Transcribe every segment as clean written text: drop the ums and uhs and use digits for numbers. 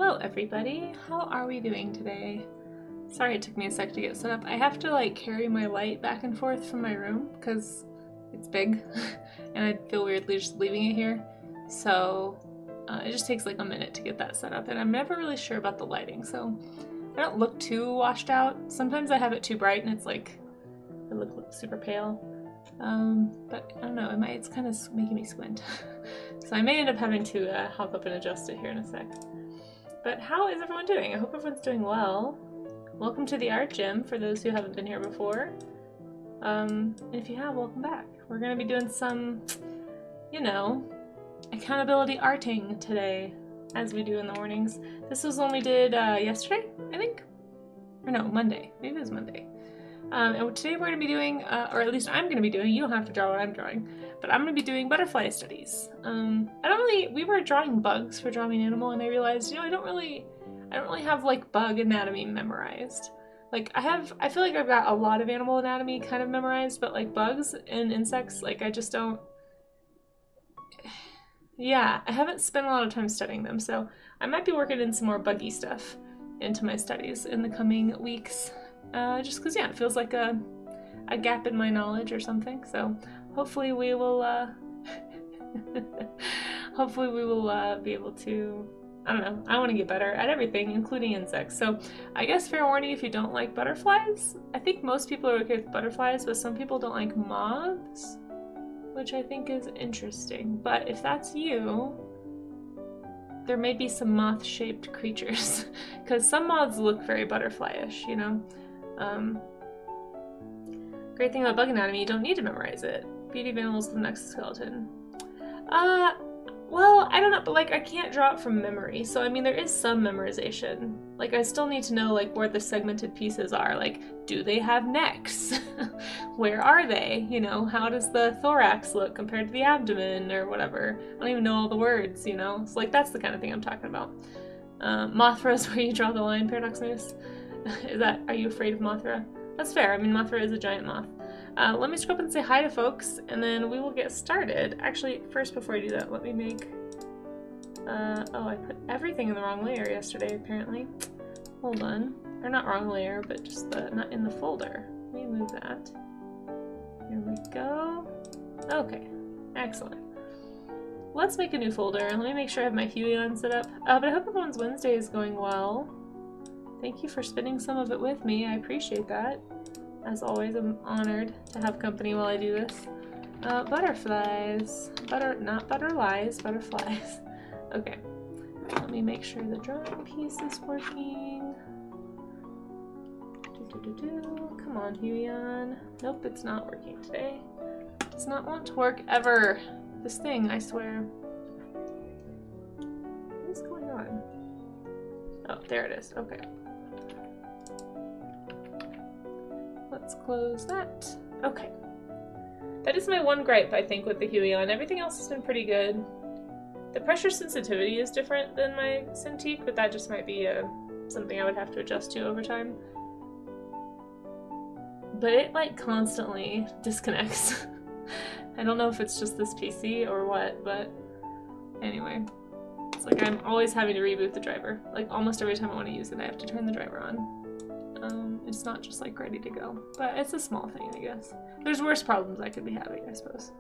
Hello everybody, how are we doing today? Sorry it took me a sec to get set up. I have to like carry my light back and forth from my room because it's big and I feel weirdly just leaving it here. So it just takes like a minute to get that set up and I'm never really sure about the lighting, so I don't look too washed out. Sometimes I have it too bright and it's like, I look super pale. But I don't know, it's kind of making me squint. So I may end up having to hop up and adjust it here in a sec. But how is everyone doing? I hope everyone's doing well. Welcome to the art gym for those who haven't been here before. And if you have, welcome back. We're gonna be doing some, you know, accountability arting today, as we do in the mornings. This was one we did yesterday, I think? Or no, Monday. Maybe it was Monday. And today we're going to be doing, or at least I'm going to be doing, you don't have to draw what I'm drawing, but I'm going to be doing butterfly studies. We were drawing bugs for Drawing Animal and I realized, you know, I don't really have like bug anatomy memorized. Like I feel like I've got a lot of animal anatomy kind of memorized, but like bugs and insects, like I just don't, yeah, I haven't spent a lot of time studying them. So I might be working in some more buggy stuff into my studies in the coming weeks. Just because, yeah, it feels like a gap in my knowledge or something. So hopefully we will, be able to, I don't know, I want to get better at everything, including insects. So I guess fair warning if you don't like butterflies. I think most people are okay with butterflies, but some people don't like moths, which I think is interesting. But if that's you, there may be some moth-shaped creatures, because some moths look very butterfly-ish, you know? Great thing about bug anatomy, you don't need to memorize it. Beauty of animals with an exoskeleton. Well, I don't know, but like I can't draw it from memory, so I mean there is some memorization. Like I still need to know like where the segmented pieces are, like do they have necks? Where are they? You know, how does the thorax look compared to the abdomen or whatever? I don't even know all the words, you know? So like that's the kind of thing I'm talking about. Mothra is where you draw the line, Paradox Moose. Are you afraid of Mothra? That's fair, I mean Mothra is a giant moth. Let me scroll up and say hi to folks, and then we will get started. Actually, first before I do that, let me make... oh, I put everything in the wrong layer yesterday, apparently. Hold on. Or not wrong layer, but just not in the folder. Let me move that. Here we go. Okay, excellent. Let's make a new folder. Let me make sure I have my Huey on set up. But I hope everyone's Wednesday is going well. Thank you for spending some of it with me. I appreciate that. As always, I'm honored to have company while I do this. Butterflies. Not butterflies, butterflies. Okay. Let me make sure the drawing piece is working. Come on, Huey-on. Nope, it's not working today. It's not want to work ever. This thing, I swear. What is going on? Oh, there it is. Okay. Let's close that. Okay. That is my one gripe, I think, with the Huey-on. Everything else has been pretty good. The pressure sensitivity is different than my Cintiq, but that just might be something I would have to adjust to over time. But it, like, constantly disconnects. I don't know if it's just this PC or what, but anyway. It's like I'm always having to reboot the driver. Like, almost every time I want to use it, I have to turn the driver on. It's not just like ready to go, but it's a small thing, I guess. There's worse problems I could be having, I suppose.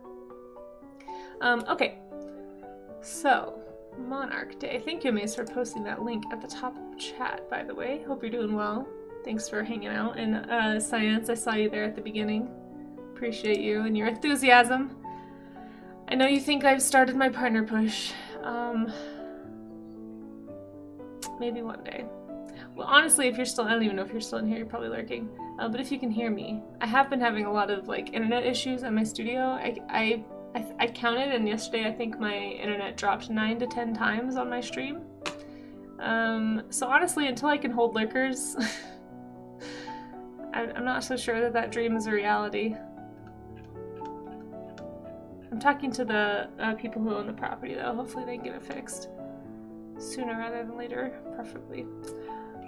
Okay, so Monarch Day. Thank you, Mace, for posting that link at the top of the chat, by the way. Hope you're doing well. Thanks for hanging out. And Science, I saw you there at the beginning. Appreciate you and your enthusiasm. I know you think I've started my partner push. Maybe one day. Well, honestly, if you're still, I don't even know if you're still in here, you're probably lurking. But if you can hear me, I have been having a lot of like internet issues at my studio. I counted, and yesterday I think my internet dropped 9 to 10 times on my stream. So honestly, until I can hold lurkers, I'm not so sure that that dream is a reality. I'm talking to the people who own the property though. Hopefully they can get it fixed sooner rather than later, preferably.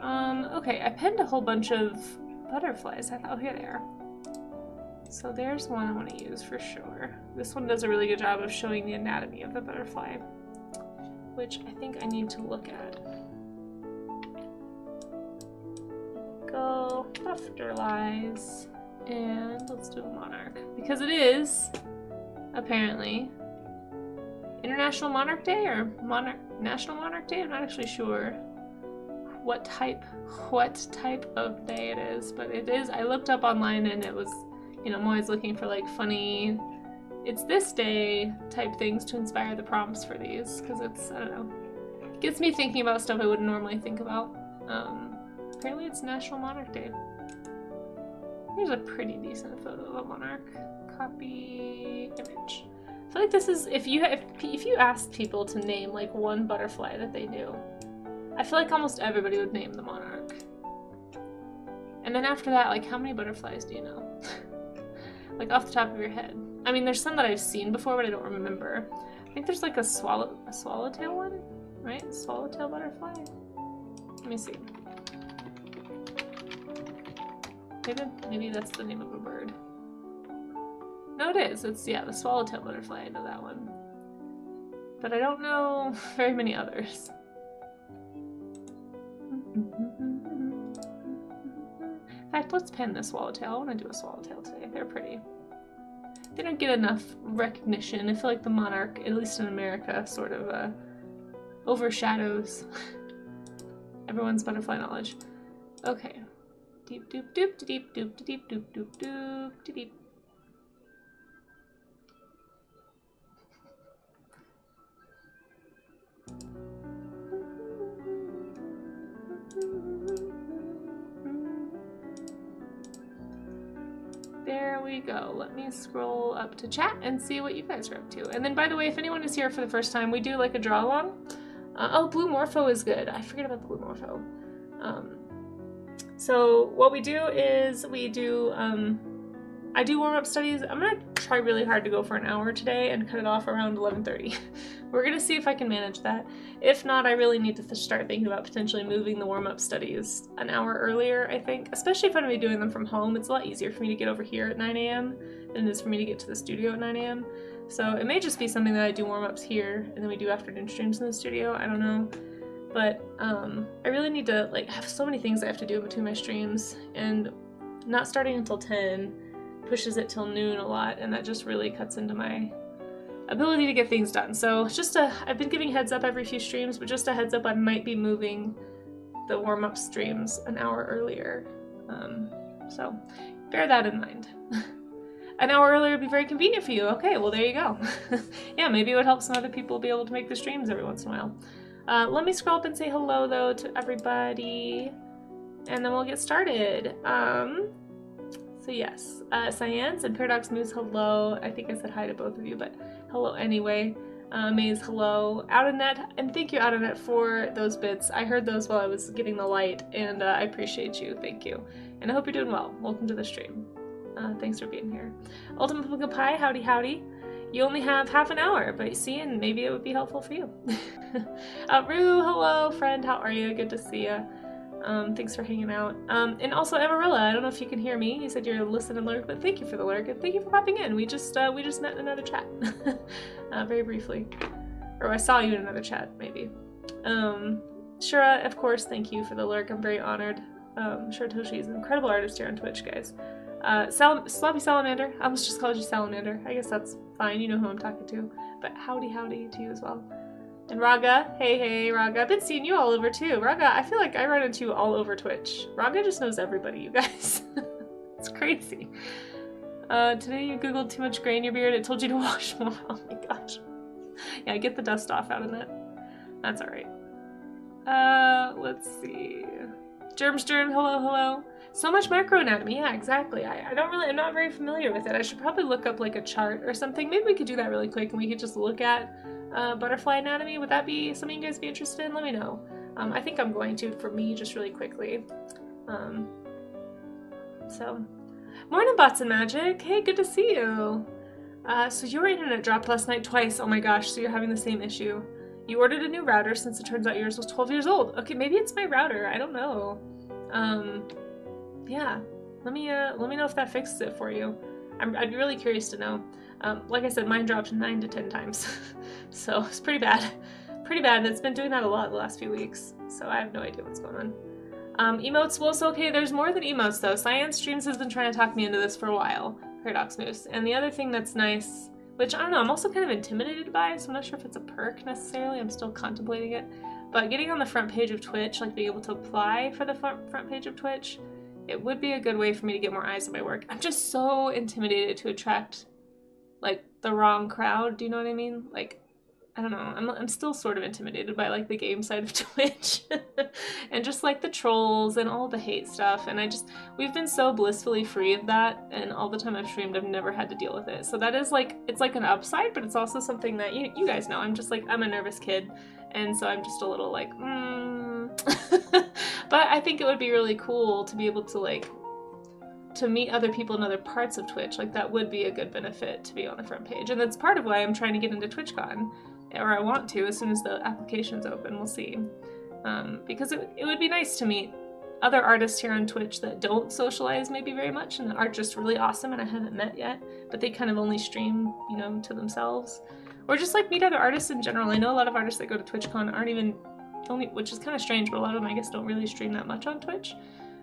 Okay, I pinned a whole bunch of butterflies. Oh, here they are. So there's one I want to use for sure. This one does a really good job of showing the anatomy of the butterfly, which I think I need to look at. Afterlies. And let's do a monarch. Because it is, apparently, International Monarch Day or National Monarch Day? I'm not actually sure what type of day it is, but it is. I looked up online and it was, you know, I'm always looking for like funny, it's this day type things to inspire the prompts for these, because it's, I don't know, it gets me thinking about stuff I wouldn't normally think about. Apparently it's National Monarch Day. Here's a pretty decent photo of a monarch. Copy image. I feel like this is, if you asked people to name like one butterfly that they knew, I feel like almost everybody would name the monarch. And then after that, like, how many butterflies do you know? Like off the top of your head. I mean, there's some that I've seen before, but I don't remember. I think there's like a swallowtail one, right? Swallowtail butterfly. Let me see. Maybe that's the name of a bird. No, it is. It's, yeah, the swallowtail butterfly. I know that one. But I don't know very many others. In fact, let's pin the swallowtail. I want to do a swallowtail today. They're pretty. They don't get enough recognition. I feel like the monarch, at least in America, sort of overshadows everyone's butterfly knowledge. Okay. Deep doop doop deep doop deep doop doop doop deep. There we go. Let me scroll up to chat and see what you guys are up to. And then, by the way, if anyone is here for the first time, we do like a draw along. Oh, Blue Morpho is good. I forget about the Blue Morpho. So what we do is we do, I do warm-up studies. I'm gonna try really hard to go for an hour today and cut it off around 11:30. We're gonna see if I can manage that. If not, I really need to start thinking about potentially moving the warm-up studies an hour earlier, I think. Especially if I'm gonna be doing them from home. It's a lot easier for me to get over here at 9 a.m. than it is for me to get to the studio at 9 a.m. So it may just be something that I do warm-ups here and then we do afternoon streams in the studio. I don't know. But I really need to, like, have so many things I have to do between my streams, and not starting until 10 pushes it till noon a lot, and that just really cuts into my ability to get things done. So just I've been giving heads up every few streams, but just a heads up, I might be moving the warm-up streams an hour earlier. So bear that in mind. An hour earlier would be very convenient for you. Okay, well there you go. Yeah, maybe it would help some other people be able to make the streams every once in a while. Let me scroll up and say hello, though, to everybody, and then we'll get started. So yes, Cyance and Paradox Moose, hello. I think I said hi to both of you, but hello anyway. Maze, hello. Outernet, and thank you, Outernet, for those bits. I heard those while I was getting the light, and I appreciate you. Thank you. And I hope you're doing well. Welcome to the stream. Thanks for being here. Ultimate Pumpkin Pie, howdy howdy. You only have half an hour, but you see, and maybe it would be helpful for you. Rue, hello, friend, how are you? Good to see you. Thanks for hanging out. And also Amarilla, I don't know if you can hear me. You said you're listening and lurk, but thank you for the lurk, and thank you for popping in. We just met in another chat, very briefly. Or I saw you in another chat, maybe. Shura, of course, thank you for the lurk. I'm very honored. Shura Toshi is an incredible artist here on Twitch, guys. Sloppy Salamander. I almost just called you Salamander. I guess that's fine. You know who I'm talking to. But howdy to you as well. And Raga. Hey, Raga. I've been seeing you all over too. Raga, I feel like I run into you all over Twitch. Raga just knows everybody, you guys. It's crazy. Today you googled too much gray in your beard. It told you to wash more. Oh my gosh. Yeah, get the dust off out of that. That's alright. Let's see. Germstern, hello. So much microanatomy, yeah, exactly. I'm not very familiar with it. I should probably look up like a chart or something. Maybe we could do that really quick and we could just look at butterfly anatomy. Would that be something you guys be interested in? Let me know. I think I'm going to, for me, just really quickly. So, morning bots and magic. Hey, good to see you. So your internet dropped last night twice. Oh my gosh, so you're having the same issue. You ordered a new router since it turns out yours was 12 years old. Okay, maybe it's my router. I don't know. Yeah, let me know if that fixes it for you. I'd be really curious to know. Like I said, mine dropped 9 to 10 times, so it's pretty bad. And it's been doing that a lot the last few weeks, so I have no idea what's going Emotes, well, so okay, there's more than emotes though. Cyan Streams has been trying to talk me into this for a while, Paradox Moose. And the other thing that's nice, which I don't know, I'm also kind of intimidated by, so I'm not sure if it's a perk necessarily, I'm still contemplating it. But getting on the front page of Twitch, like being able to apply for the front page of Twitch, it would be a good way for me to get more eyes on my work. I'm just so intimidated to attract, like, the wrong crowd, do you know what I mean? Like, I don't know, I'm still sort of intimidated by, like, the game side of Twitch. And just, like, the trolls and all the hate stuff, and we've been so blissfully free of that, and all the time I've streamed, I've never had to deal with it. So that is, like, it's like an upside, but it's also something that, you guys know, I'm just, like, I'm a nervous kid, and so I'm just a little, like, But I think it would be really cool to be able to, like, to meet other people in other parts of Twitch. Like, that would be a good benefit to be on the front page. And that's part of why I'm trying to get into TwitchCon, or I want to as soon as the application's open. We'll see. Because it would be nice to meet other artists here on Twitch that don't socialize maybe very much and that are just really awesome and I haven't met yet, but they kind of only stream, you know, to themselves. Or just, like, meet other artists in general. I know a lot of artists that go to TwitchCon aren't even which is kind of strange, but a lot of them I guess don't really stream that much on Twitch.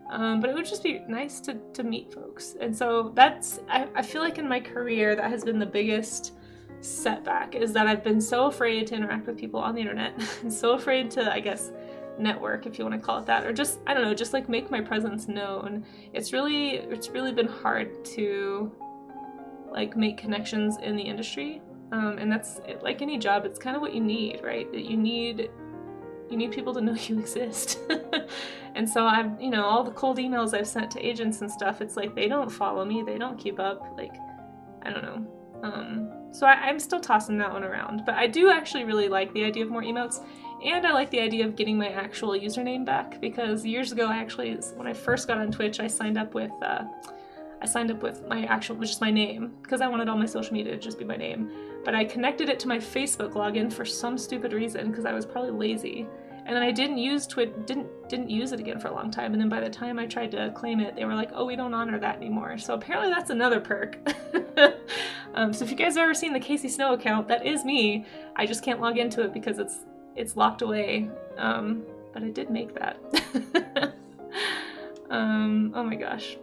But it would just be nice to meet folks. And so that's, I feel like in my career that has been the biggest setback, is that I've been so afraid to interact with people on the internet and so afraid to, I guess, network, if you want to call it that, or just, I don't know, just like make my presence known. It's really been hard to, like, make connections in the industry. And that's, like any job, it's kind of what you need, right? You need people to know you exist. And so I've, you know, all the cold emails I've sent to agents and stuff, it's like they don't follow me, they don't keep up, like, I don't know. So I'm still tossing that one around, but I do actually really like the idea of more emotes, and I like the idea of getting my actual username back, because years ago, when I first got on Twitch, I signed up with my actual, which is my name, because I wanted all my social media to just be my name. But I connected it to my Facebook login for some stupid reason, because I was probably lazy. And then I didn't use didn't use it again for a long time. And then by the time I tried to claim it, they were like, "Oh, we don't honor that anymore." So apparently that's another perk. So if you guys have ever seen the Casey Snow account, that is me. I just can't log into it because it's locked away. But I did make that. Oh my gosh.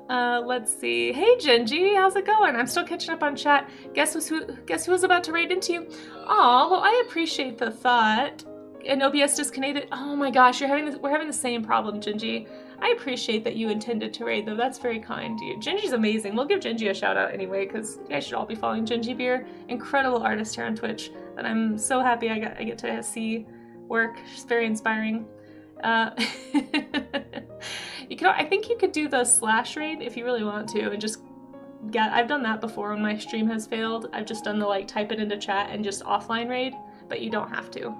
Let's see. Hey Genji, how's it going? I'm still catching up on chat. Guess who's about to raid into you? Aw, well, I appreciate the thought. And OBS disconnected. Oh my gosh, we're having the same problem, Genji. I appreciate that you intended to raid, though. That's very kind to you. Genji's amazing. We'll give Genji a shout out anyway, because you guys should all be following Genji Beer. Incredible artist here on Twitch, and I'm so happy I get to see work. She's very inspiring. I think you could do the slash raid if you really want to, and just I've done that before when my stream has failed. I've just done the, like, type it into chat and just offline raid, but you don't have to.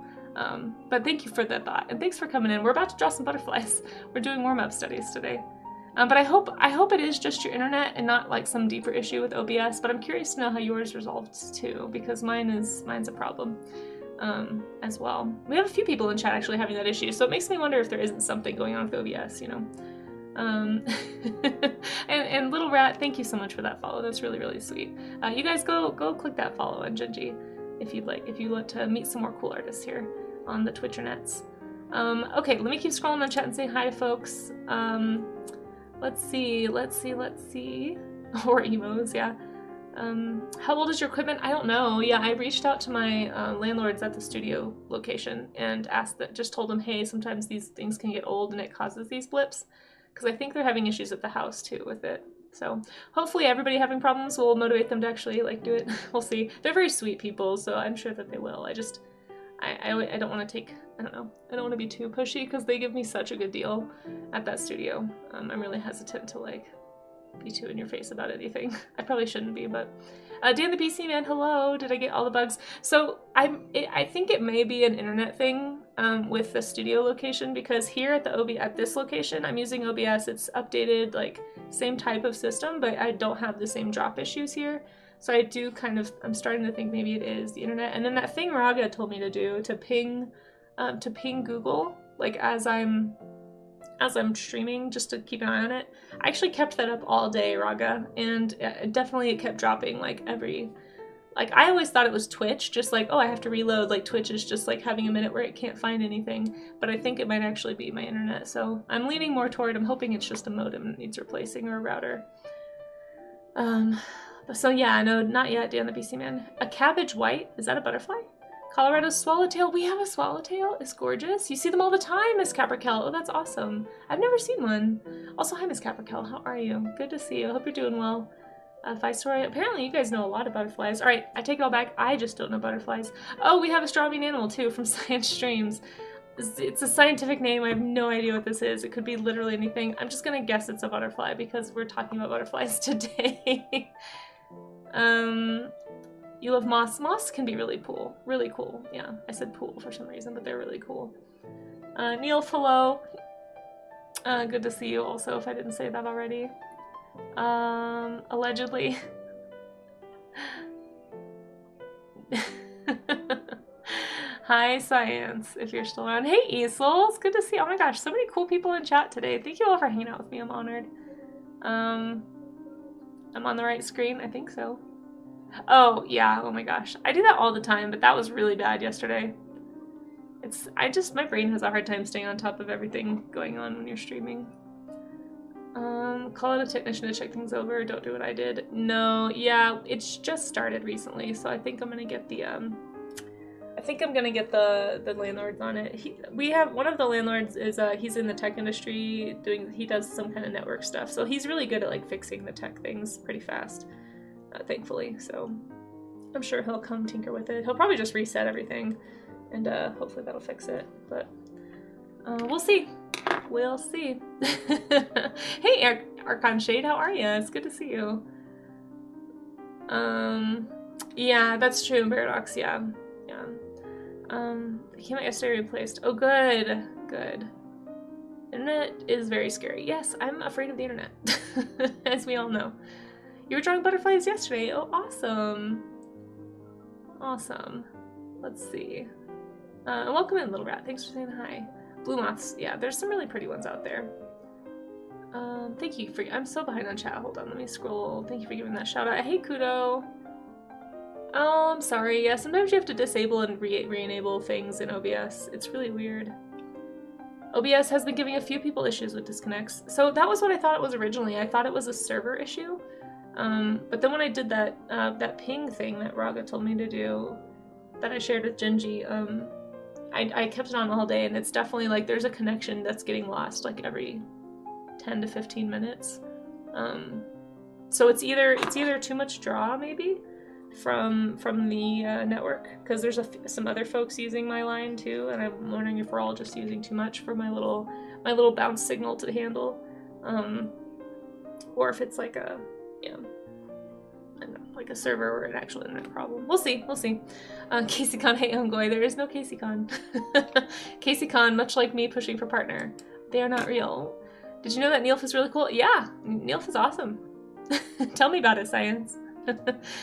But thank you for that thought, and thanks for coming in. We're about to draw some butterflies. We're doing warm-up studies today. But I hope it is just your internet and not, like, some deeper issue with OBS, but I'm curious to know how yours resolves too, because mine's a problem. As well. We have a few people in chat actually having that issue, so it makes me wonder if there isn't something going on with OBS, you know. And Little Rat, thank you so much for that follow. That's really, really sweet. You guys go click that follow on Genji if you want to meet some more cool artists here on the Twitchernets. Okay, let me keep scrolling on chat and say hi to folks. Let's see. Or emos, yeah. How old is your equipment? I don't know. Yeah, I reached out to my landlords at the studio location and just told them, hey, sometimes these things can get old and it causes these blips, because I think they're having issues at the house too with it. So hopefully everybody having problems will motivate them to actually, like, do it. We'll see. They're very sweet people, so I'm sure that they will. I don't want to take, I don't want to be too pushy, because they give me such a good deal at that studio. I'm really hesitant to, like, be too in your face about anything. I probably shouldn't be, but Dan the PC Man, hello. Did I get all the bugs? So I think it may be an internet thing with the studio location, because here at this location I'm using OBS. It's updated, like, same type of system, but I don't have the same drop issues here. So I'm starting to think maybe it is the internet. And then that thing Raga told me to do, to ping Google, like, as I'm streaming, just to keep an eye on it. I actually kept that up all day, Raga, and it definitely kept dropping, like, every Like, I always thought it was Twitch, just like, oh, I have to reload. Like, Twitch is just like having a minute where it can't find anything. But I think it might actually be my internet. So I'm leaning more toward, I'm hoping it's just a modem that needs replacing or a router. So yeah, no, not yet, Dan the BC Man. A cabbage white, is that a butterfly? Colorado swallowtail, we have a swallowtail, it's gorgeous. You see them all the time, Miss Caprikel. Oh, that's awesome. I've never seen one. Also, hi, Miss Caprikel, how are you? Good to see you, I hope you're doing well. Viceroy, apparently you guys know a lot of butterflies. All right, I take it all back, I just don't know butterflies. Oh, we have a straw bean animal too from Science Streams. It's a scientific name, I have no idea what this is. It could be literally anything. I'm just gonna guess it's a butterfly because we're talking about butterflies today. You love moss. Moss can be really cool. Really cool. Yeah, I said pool for some reason, but they're really cool. Neil, hello. Good to see you also, if I didn't say that already. Allegedly. Hi, Science, if you're still around. Hey, Easels, good to see you. Oh my gosh, so many cool people in chat today. Thank you all for hanging out with me, I'm honored. I'm on the right screen, I think so. Oh, yeah, oh my gosh. I do that all the time, but that was really bad yesterday. My brain has a hard time staying on top of everything going on when you're streaming. Call out a technician to check things over, don't do what I did. No, yeah, it's just started recently, so I think I'm gonna get the, the landlords on it. We have, one of the landlords is, he's in the tech industry, he does some kind of network stuff, so he's really good at, like, fixing the tech things pretty fast. Thankfully, so I'm sure he'll come tinker with it. He'll probably just reset everything, and hopefully that'll fix it, but we'll see. We'll see. Hey, Archon Shade, how are you? It's good to see you. Yeah, that's true, Paradox, yeah. They came out yesterday, replaced. Oh, good, good. Internet is very scary. Yes, I'm afraid of the internet, as we all know. You were drawing butterflies yesterday. Oh, awesome. Awesome. Let's see. Welcome in, Little Rat. Thanks for saying hi. Blue moths. Yeah, there's some really pretty ones out there. Thank you for... I'm so behind on chat. Hold on, let me scroll. Thank you for giving that shout out. Hey, Kudo. Oh, I'm sorry. Yeah, sometimes you have to disable and re-enable things in OBS. It's really weird. OBS has been giving a few people issues with disconnects. So that was what I thought it was originally. I thought it was a server issue. But then when I did that that ping thing that Raga told me to do, that I shared with Genji, I kept it on all day, and it's definitely like there's a connection that's getting lost like every 10 to 15 minutes. So it's either too much draw maybe from the network, because there's some other folks using my line too, and I'm wondering if we're all just using too much for my little bounce signal to handle, or if it's like a I don't know, like a server or an actual internet problem. We'll see, we'll see. CaseyCon, hey Ungoy, there is no CaseyCon. CaseyCon, much like me pushing for partner, they are not real. Did you know that Neilf is really cool? Yeah, Neilf is awesome. Tell me about it, Science.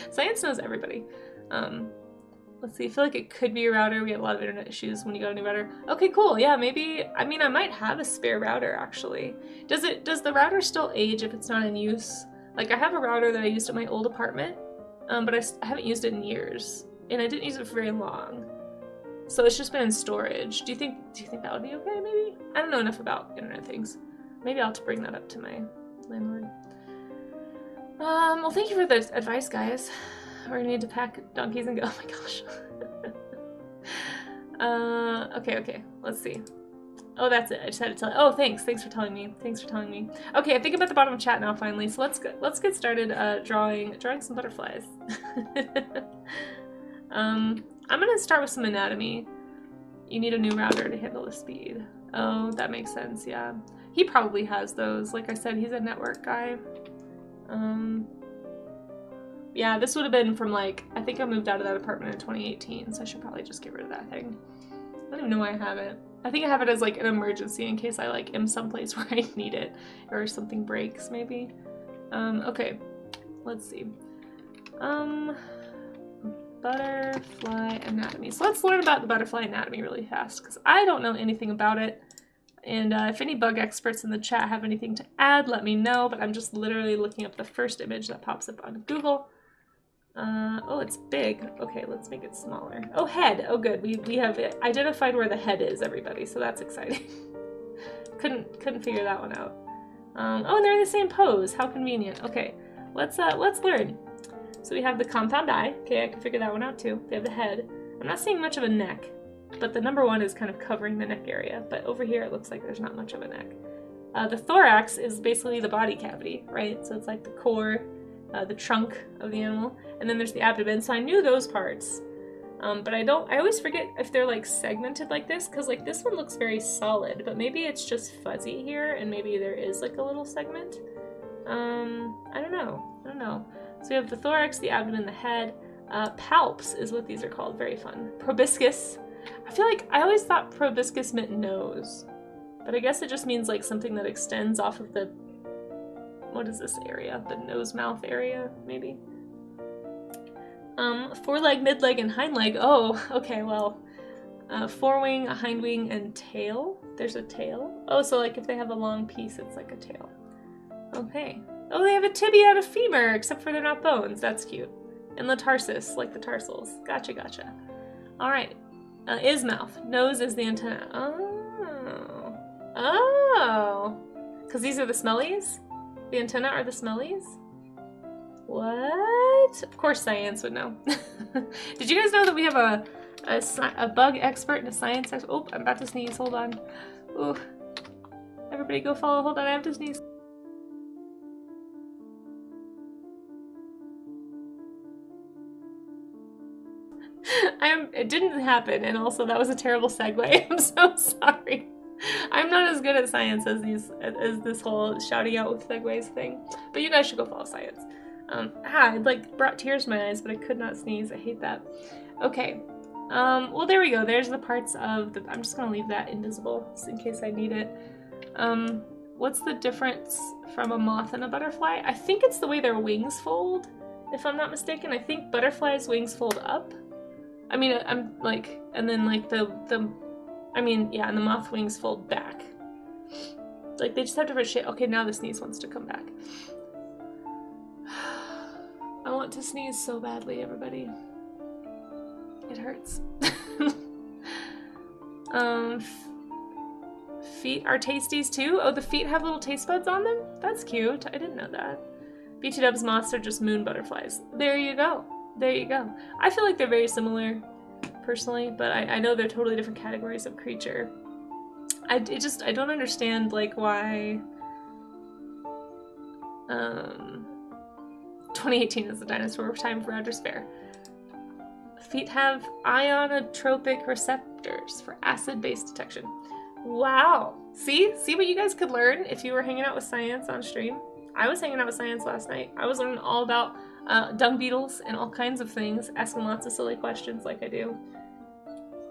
Science knows everybody. Let's see, I feel like it could be a router. We have a lot of internet issues when you got a new router. Okay, cool, yeah, maybe, I mean, I might have a spare router, actually. Does the router still age if it's not in use? Like, I have a router that I used at my old apartment, but I haven't used it in years, and I didn't use it for very long. So it's just been in storage. Do you think that would be okay, maybe? I don't know enough about internet things. Maybe I'll have to bring that up to my landlord. Well, thank you for the advice, guys. We're gonna need to pack donkeys and go. Oh my gosh. Okay, let's see. Oh, that's it. I just had to tell you. Oh, thanks for telling me. Okay, I think I'm at the bottom of chat now, finally. So let's get started drawing some butterflies. I'm gonna start with some anatomy. You need a new router to handle the speed. Oh, that makes sense. Yeah, he probably has those. Like I said, he's a network guy. Yeah, this would have been from like, I think I moved out of that apartment in 2018, so I should probably just get rid of that thing. I don't even know why I have it. I think I have it as like an emergency in case I like am someplace where I need it or something breaks maybe. Okay, let's see. Butterfly anatomy. So let's learn about the butterfly anatomy really fast because I don't know anything about it. And if any bug experts in the chat have anything to add, let me know, but I'm just literally looking up the first image that pops up on Google. Oh, it's big. Okay, let's make it smaller. Oh, head. Oh, good. We have identified where the head is, everybody, so that's exciting. couldn't figure that one out. Oh, and they're in the same pose. How convenient. Okay, let's learn. So we have the compound eye. Okay, I can figure that one out too. They have the head. I'm not seeing much of a neck, but the number 1 is kind of covering the neck area. But over here, it looks like there's not much of a neck. The thorax is basically the body cavity, right? So it's like the core, the trunk of the animal, and then there's the abdomen. So I knew those parts, but I always forget if they're like segmented like this, because like this one looks very solid, but maybe it's just fuzzy here, and maybe there is like a little segment. I don't know. So we have the thorax, the abdomen, the head. Palps is what these are called. Very fun. Proboscis. I feel like I always thought proboscis meant nose, but I guess it just means like something that extends off of the, what is this area? The nose mouth area, maybe? Foreleg, midleg, and hind leg. Oh, okay, well, forewing, a hind wing, and tail. There's a tail. Oh, so like if they have a long piece, it's like a tail. Okay. Oh, they have a tibia and a femur, except for they're not bones. That's cute. And the tarsus, like the tarsals. Gotcha. All right. Is mouth. Nose is the antenna. Oh. Because these are the smellies? The antenna are the smellies? What? Of course science would know. Did you guys know that we have a bug expert and a science expert? Oh, I'm about to sneeze. Hold on. Ooh. Everybody go follow. Hold on, I have to sneeze. It didn't happen, and also that was a terrible segue. I'm so sorry. I'm not as good at science as this whole shouting out with segues thing, but you guys should go follow science. It like brought tears to my eyes, but I could not sneeze. I hate that. Okay. Well, there we go. There's the parts of the. I'm just gonna leave that invisible just in case I need it. What's the difference from a moth and a butterfly? I think it's the way their wings fold, if I'm not mistaken. I think butterflies' wings fold up. I mean, I'm like, and then like and the moth wings fold back. Like they just have different shape. Okay, now the sneeze wants to come back. I want to sneeze so badly, everybody. It hurts. Feet are tasties too? Oh, the feet have little taste buds on them? That's cute. I didn't know that. BT Dubs moths are just moon butterflies. There you go. There you go. I feel like they're very similar, personally, but I know they're totally different categories of creature. I don't understand, like, why 2018 is the dinosaur time for Roger's Fair. Feet have ionotropic receptors for acid-base detection. Wow. See what you guys could learn if you were hanging out with science on stream? I was hanging out with science last night. I was learning all about dung beetles and all kinds of things, asking lots of silly questions like I do.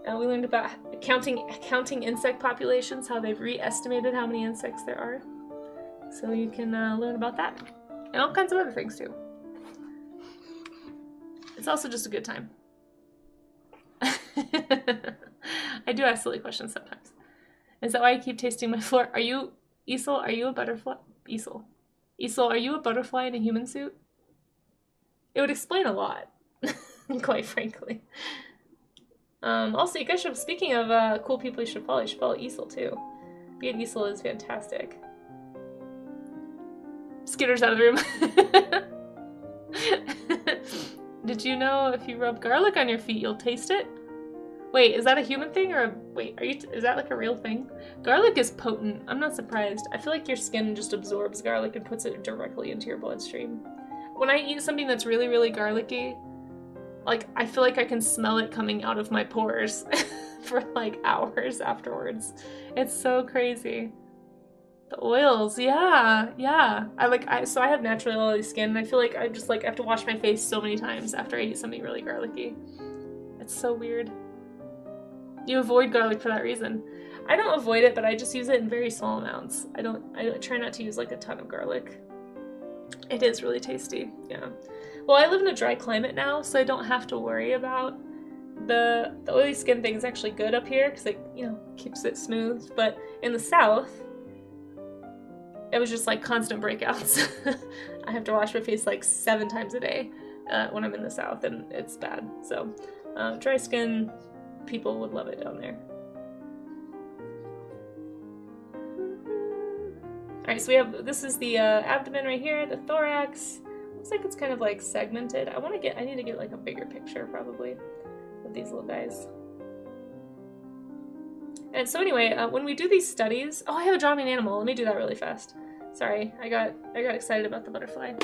We learned about counting insect populations, how they've re-estimated how many insects there are. So you can learn about that. And all kinds of other things too. It's also just a good time. I do ask silly questions sometimes. Is that why I keep tasting my floor? Are you, Isel, are you a butterfly? Isel, are you a butterfly in a human suit? It would explain a lot, quite frankly. Also, you guys should, speaking of cool people you should follow Isel too. Being Isel is fantastic. Skitter's out of the room. Did you know if you rub garlic on your feet, you'll taste it? Wait, is that a human thing or is that like a real thing? Garlic is potent. I'm not surprised. I feel like your skin just absorbs garlic and puts it directly into your bloodstream. When I eat something that's really, really garlicky, like, I feel like I can smell it coming out of my pores for like hours afterwards. It's so crazy. The oils, yeah. So I have naturally oily skin, and I feel like I just like have to wash my face so many times after I eat something really garlicky. It's so weird. You avoid garlic for that reason. I don't avoid it, but I just use it in very small amounts. I try not to use like a ton of garlic. It is really tasty, yeah. Well, I live in a dry climate now, so I don't have to worry about the oily skin thing. Is actually good up here because it, keeps it smooth. But in the south, it was just like constant breakouts. I have to wash my face like 7 times a day, when I'm in the South, and it's bad. So dry skin, people would love it down there. Alright, so we have, this is the abdomen right here, the thorax. Looks like it's kind of like segmented. I need to get like a bigger picture probably of these little guys. And so anyway, when we do these studies, oh, I have a draw me an animal. Let me do that really fast. Sorry, I got excited about the butterfly.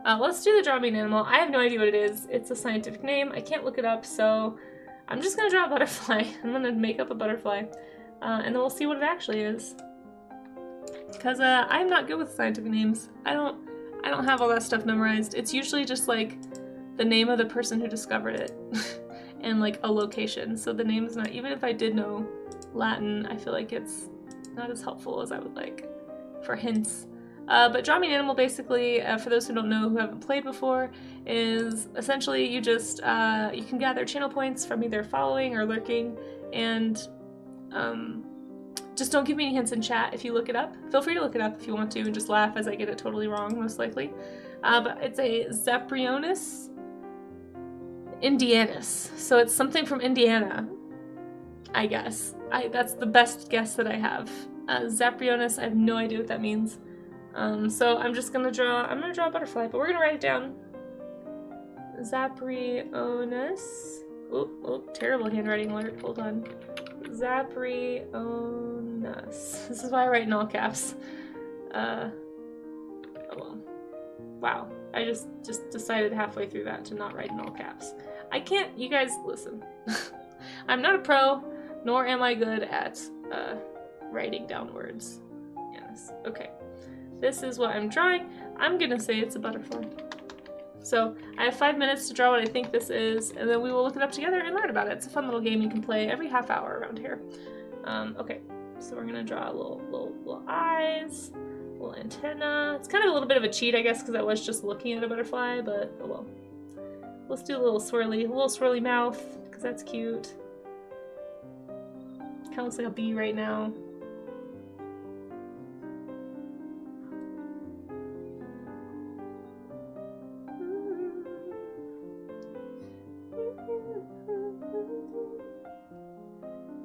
Let's do the draw me an animal. I have no idea what it is. It's a scientific name. I can't look it up, so I'm just gonna draw a butterfly. I'm gonna make up a butterfly, and then we'll see what it actually is. Because I'm not good with scientific names. I don't have all that stuff memorized. It's usually just like the name of the person who discovered it and like a location. So the name's not, even if I did know Latin, I feel like it's not as helpful as I would like for hints. But draw me an animal basically, for those who don't know, who haven't played before, is essentially you just, you can gather channel points from either following or lurking, and just don't give me any hints in chat if you look it up. Feel free to look it up if you want to and just laugh as I get it totally wrong, most likely. But it's a Zaprionis indianus. So it's something from Indiana, I guess. That's the best guess that I have. Zaprionis, I have no idea what that means. So I'm just gonna draw, I'm gonna draw a butterfly, but we're gonna write it down. Zaprionis. Oh, terrible handwriting alert, hold on. Zaprionis. This is why I write in all caps. Oh well. Wow. I just decided halfway through that to not write in all caps. I can't, you guys, listen. I'm not a pro, nor am I good at writing down words. Yes. Okay. This is what I'm drawing. I'm gonna say it's a butterfly. So I have 5 minutes to draw what I think this is, and then we will look it up together and learn about it. It's a fun little game you can play every half hour around here. Okay, so we're gonna draw little eyes, little antenna. It's kind of a little bit of a cheat, I guess, because I was just looking at a butterfly, but oh well. Let's do a little swirly mouth, because that's cute. Kind of looks like a bee right now.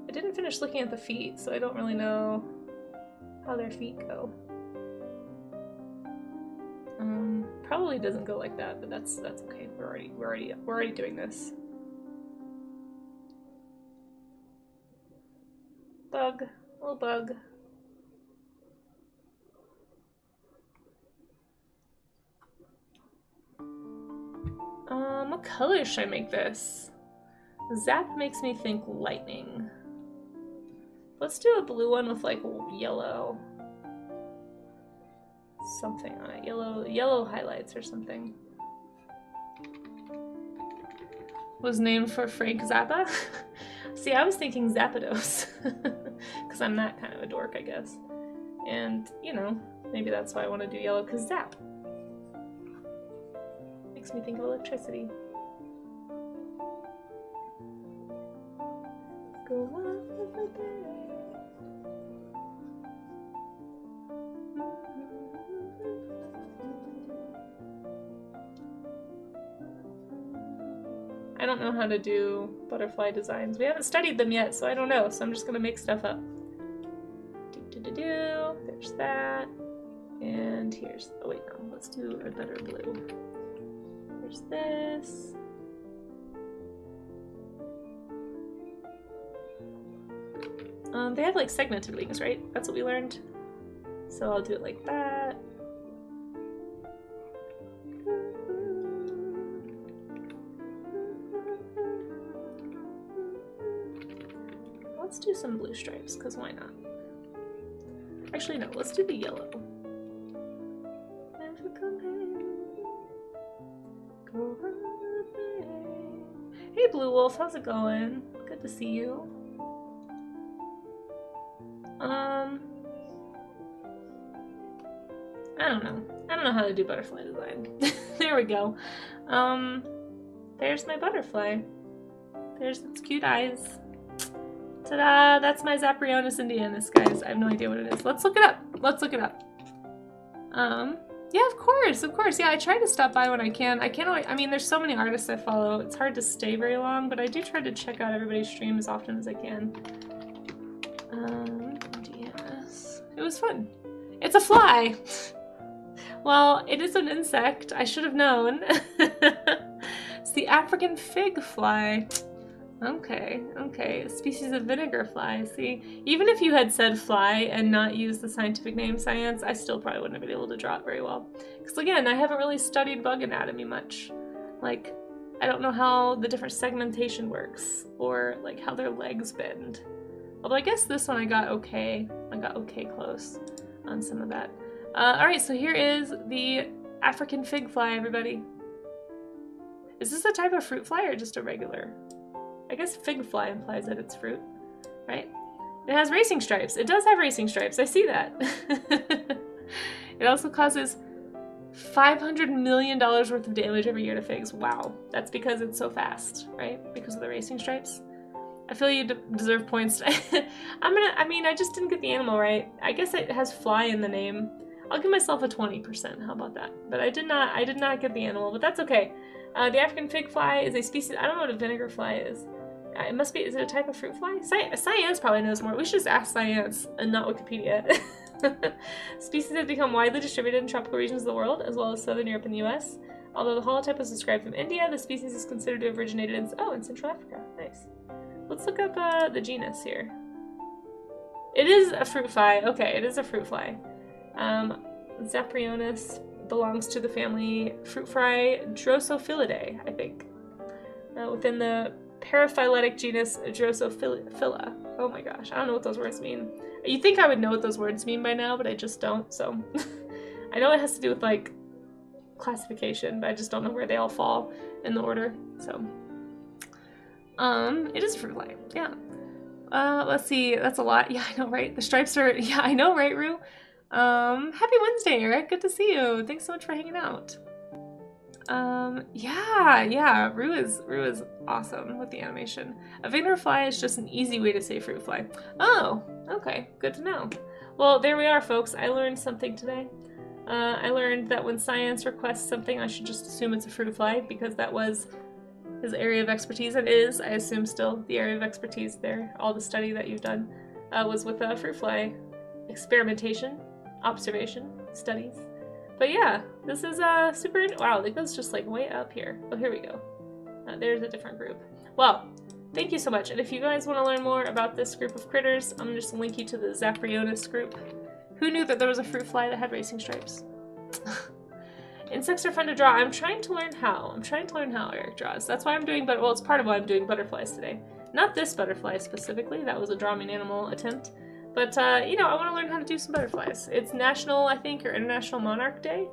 I didn't finish looking at the feet, so I don't really know how their feet go. Probably doesn't go like that, but that's okay. We're already doing this. Bug, little bug. What color should I make this? Zap makes me think lightning. Let's do a blue one with like yellow. Something on it. Yellow highlights or something. Was named for Frank Zappa? See, I was thinking Zapdos. Because I'm that kind of a dork, I guess. And, you know, maybe that's why I want to do yellow, because Zap. Makes me think of electricity. Go on with the day. I don't know how to do butterfly designs. We haven't studied them yet, so I don't know. So I'm just gonna make stuff up. There's that. And here's, oh wait, no, let's do a better blue. There's this. They have like segmented wings, right? That's what we learned. So I'll do it like that. Let's do some blue stripes, because why not? Actually, no, let's do the yellow. Hey, Blue Wolf, how's it going? Good to see you. I don't know. I don't know how to do butterfly design. There we go. There's my butterfly. There's its cute eyes. Ta-da! That's my Zaprionis indianus, guys. I have no idea what it is. Let's look it up. Let's look it up. Yeah, of course, of course. Yeah, I try to stop by when I can. I can't always, I mean, there's so many artists I follow. It's hard to stay very long, but I do try to check out everybody's stream as often as I can. DS. It was fun. It's a fly. Well, it is an insect. I should have known. It's the African fig fly. Okay, okay. A species of vinegar fly. See, even if you had said fly and not used the scientific name science, I still probably wouldn't have been able to draw it very well. Because again, I haven't really studied bug anatomy much. Like, I don't know how the different segmentation works, or like how their legs bend. Although I guess this one I got okay. I got okay close on some of that. Alright, so here is the African fig fly, everybody. Is this a type of fruit fly or just a regular? I guess fig fly implies that it's fruit, right? It has racing stripes. It does have racing stripes. I see that. It also causes $500 million worth of damage every year to figs. Wow. That's because it's so fast, right? Because of the racing stripes. I feel you deserve points. I mean, I just didn't get the animal right. I guess it has fly in the name. I'll give myself a 20%. How about that? But I did not get the animal, but that's okay. The African fig fly is a species. I don't know what a vinegar fly is. It must be. Is it a type of fruit fly? Science probably knows more. We should just ask science and not Wikipedia. Species have become widely distributed in tropical regions of the world, as well as southern Europe and the U.S. Although the holotype was described from India, the species is considered to have originated in Central Africa. Nice. Let's look up the genus here. It is a fruit fly. Okay, it is a fruit fly. Zaprionis belongs to the family fruit fly Drosophilidae, I think. Within the paraphyletic genus Drosophila. Oh my gosh, I don't know what those words mean. You'd think I would know what those words mean by now, but I just don't, so. I know it has to do with, like, classification, but I just don't know where they all fall in the order, so. It is a fruit fly, yeah. Let's see, that's a lot. Yeah, I know, right? The stripes are, yeah, I know, right, Rue? Happy Wednesday, Eric. Good to see you. Thanks so much for hanging out. Yeah, Rue is awesome with the animation. A vinegar fly is just an easy way to say fruit fly. Oh, okay, good to know. Well, there we are, folks. I learned something today. I learned that when science requests something, I should just assume it's a fruit fly, because that was his area of expertise. It is, I assume, still the area of expertise there. All the study that you've done was with fruit fly experimentation, observation, studies. But yeah, this is super. Wow, it goes just like way up here. Oh, here we go. There's a different group. Well, thank you so much. And if you guys want to learn more about this group of critters, I'm just gonna link you to the Zaprionis group. Who knew that there was a fruit fly that had racing stripes? Insects are fun to draw. I'm trying to learn how. Eric draws. That's why I'm doing, well, it's part of why I'm doing butterflies today. Not this butterfly specifically. That was a Draw Me an Animal attempt. But, you know, I want to learn how to do some butterflies. It's National, I think, or International Monarch Day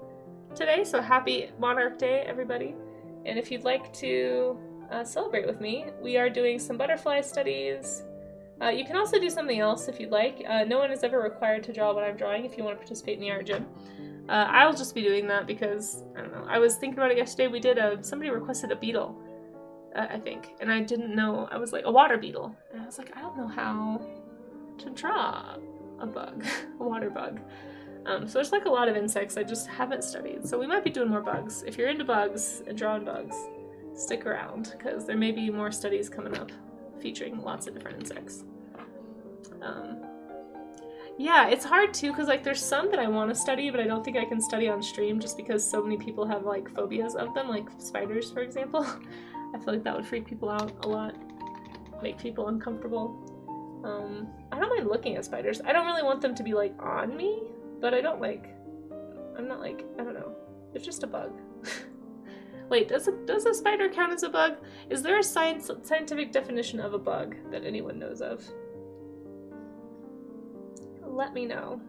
today, so happy Monarch Day, everybody. And if you'd like to celebrate with me, we are doing some butterfly studies. You can also do something else if you'd like. No one is ever required to draw what I'm drawing if you want to participate in the art gym. I'll just be doing that because, I don't know, I was thinking about it yesterday. We did somebody requested a beetle, I think, and I didn't know. I was like, a water beetle. And I was like, I don't know how to draw a bug, a water bug. So there's like a lot of insects I just haven't studied. So we might be doing more bugs. If you're into bugs and drawing bugs, stick around because there may be more studies coming up featuring lots of different insects. Yeah, it's hard too because like there's some that I want to study but I don't think I can study on stream just because so many people have like phobias of them, like spiders for example. I feel like that would freak people out a lot, make people uncomfortable. I don't mind looking at spiders. I don't really want them to be like on me, but I'm not like, I don't know. It's just a bug. Wait, does a spider count as a bug? Is there a scientific definition of a bug that anyone knows of? Let me know.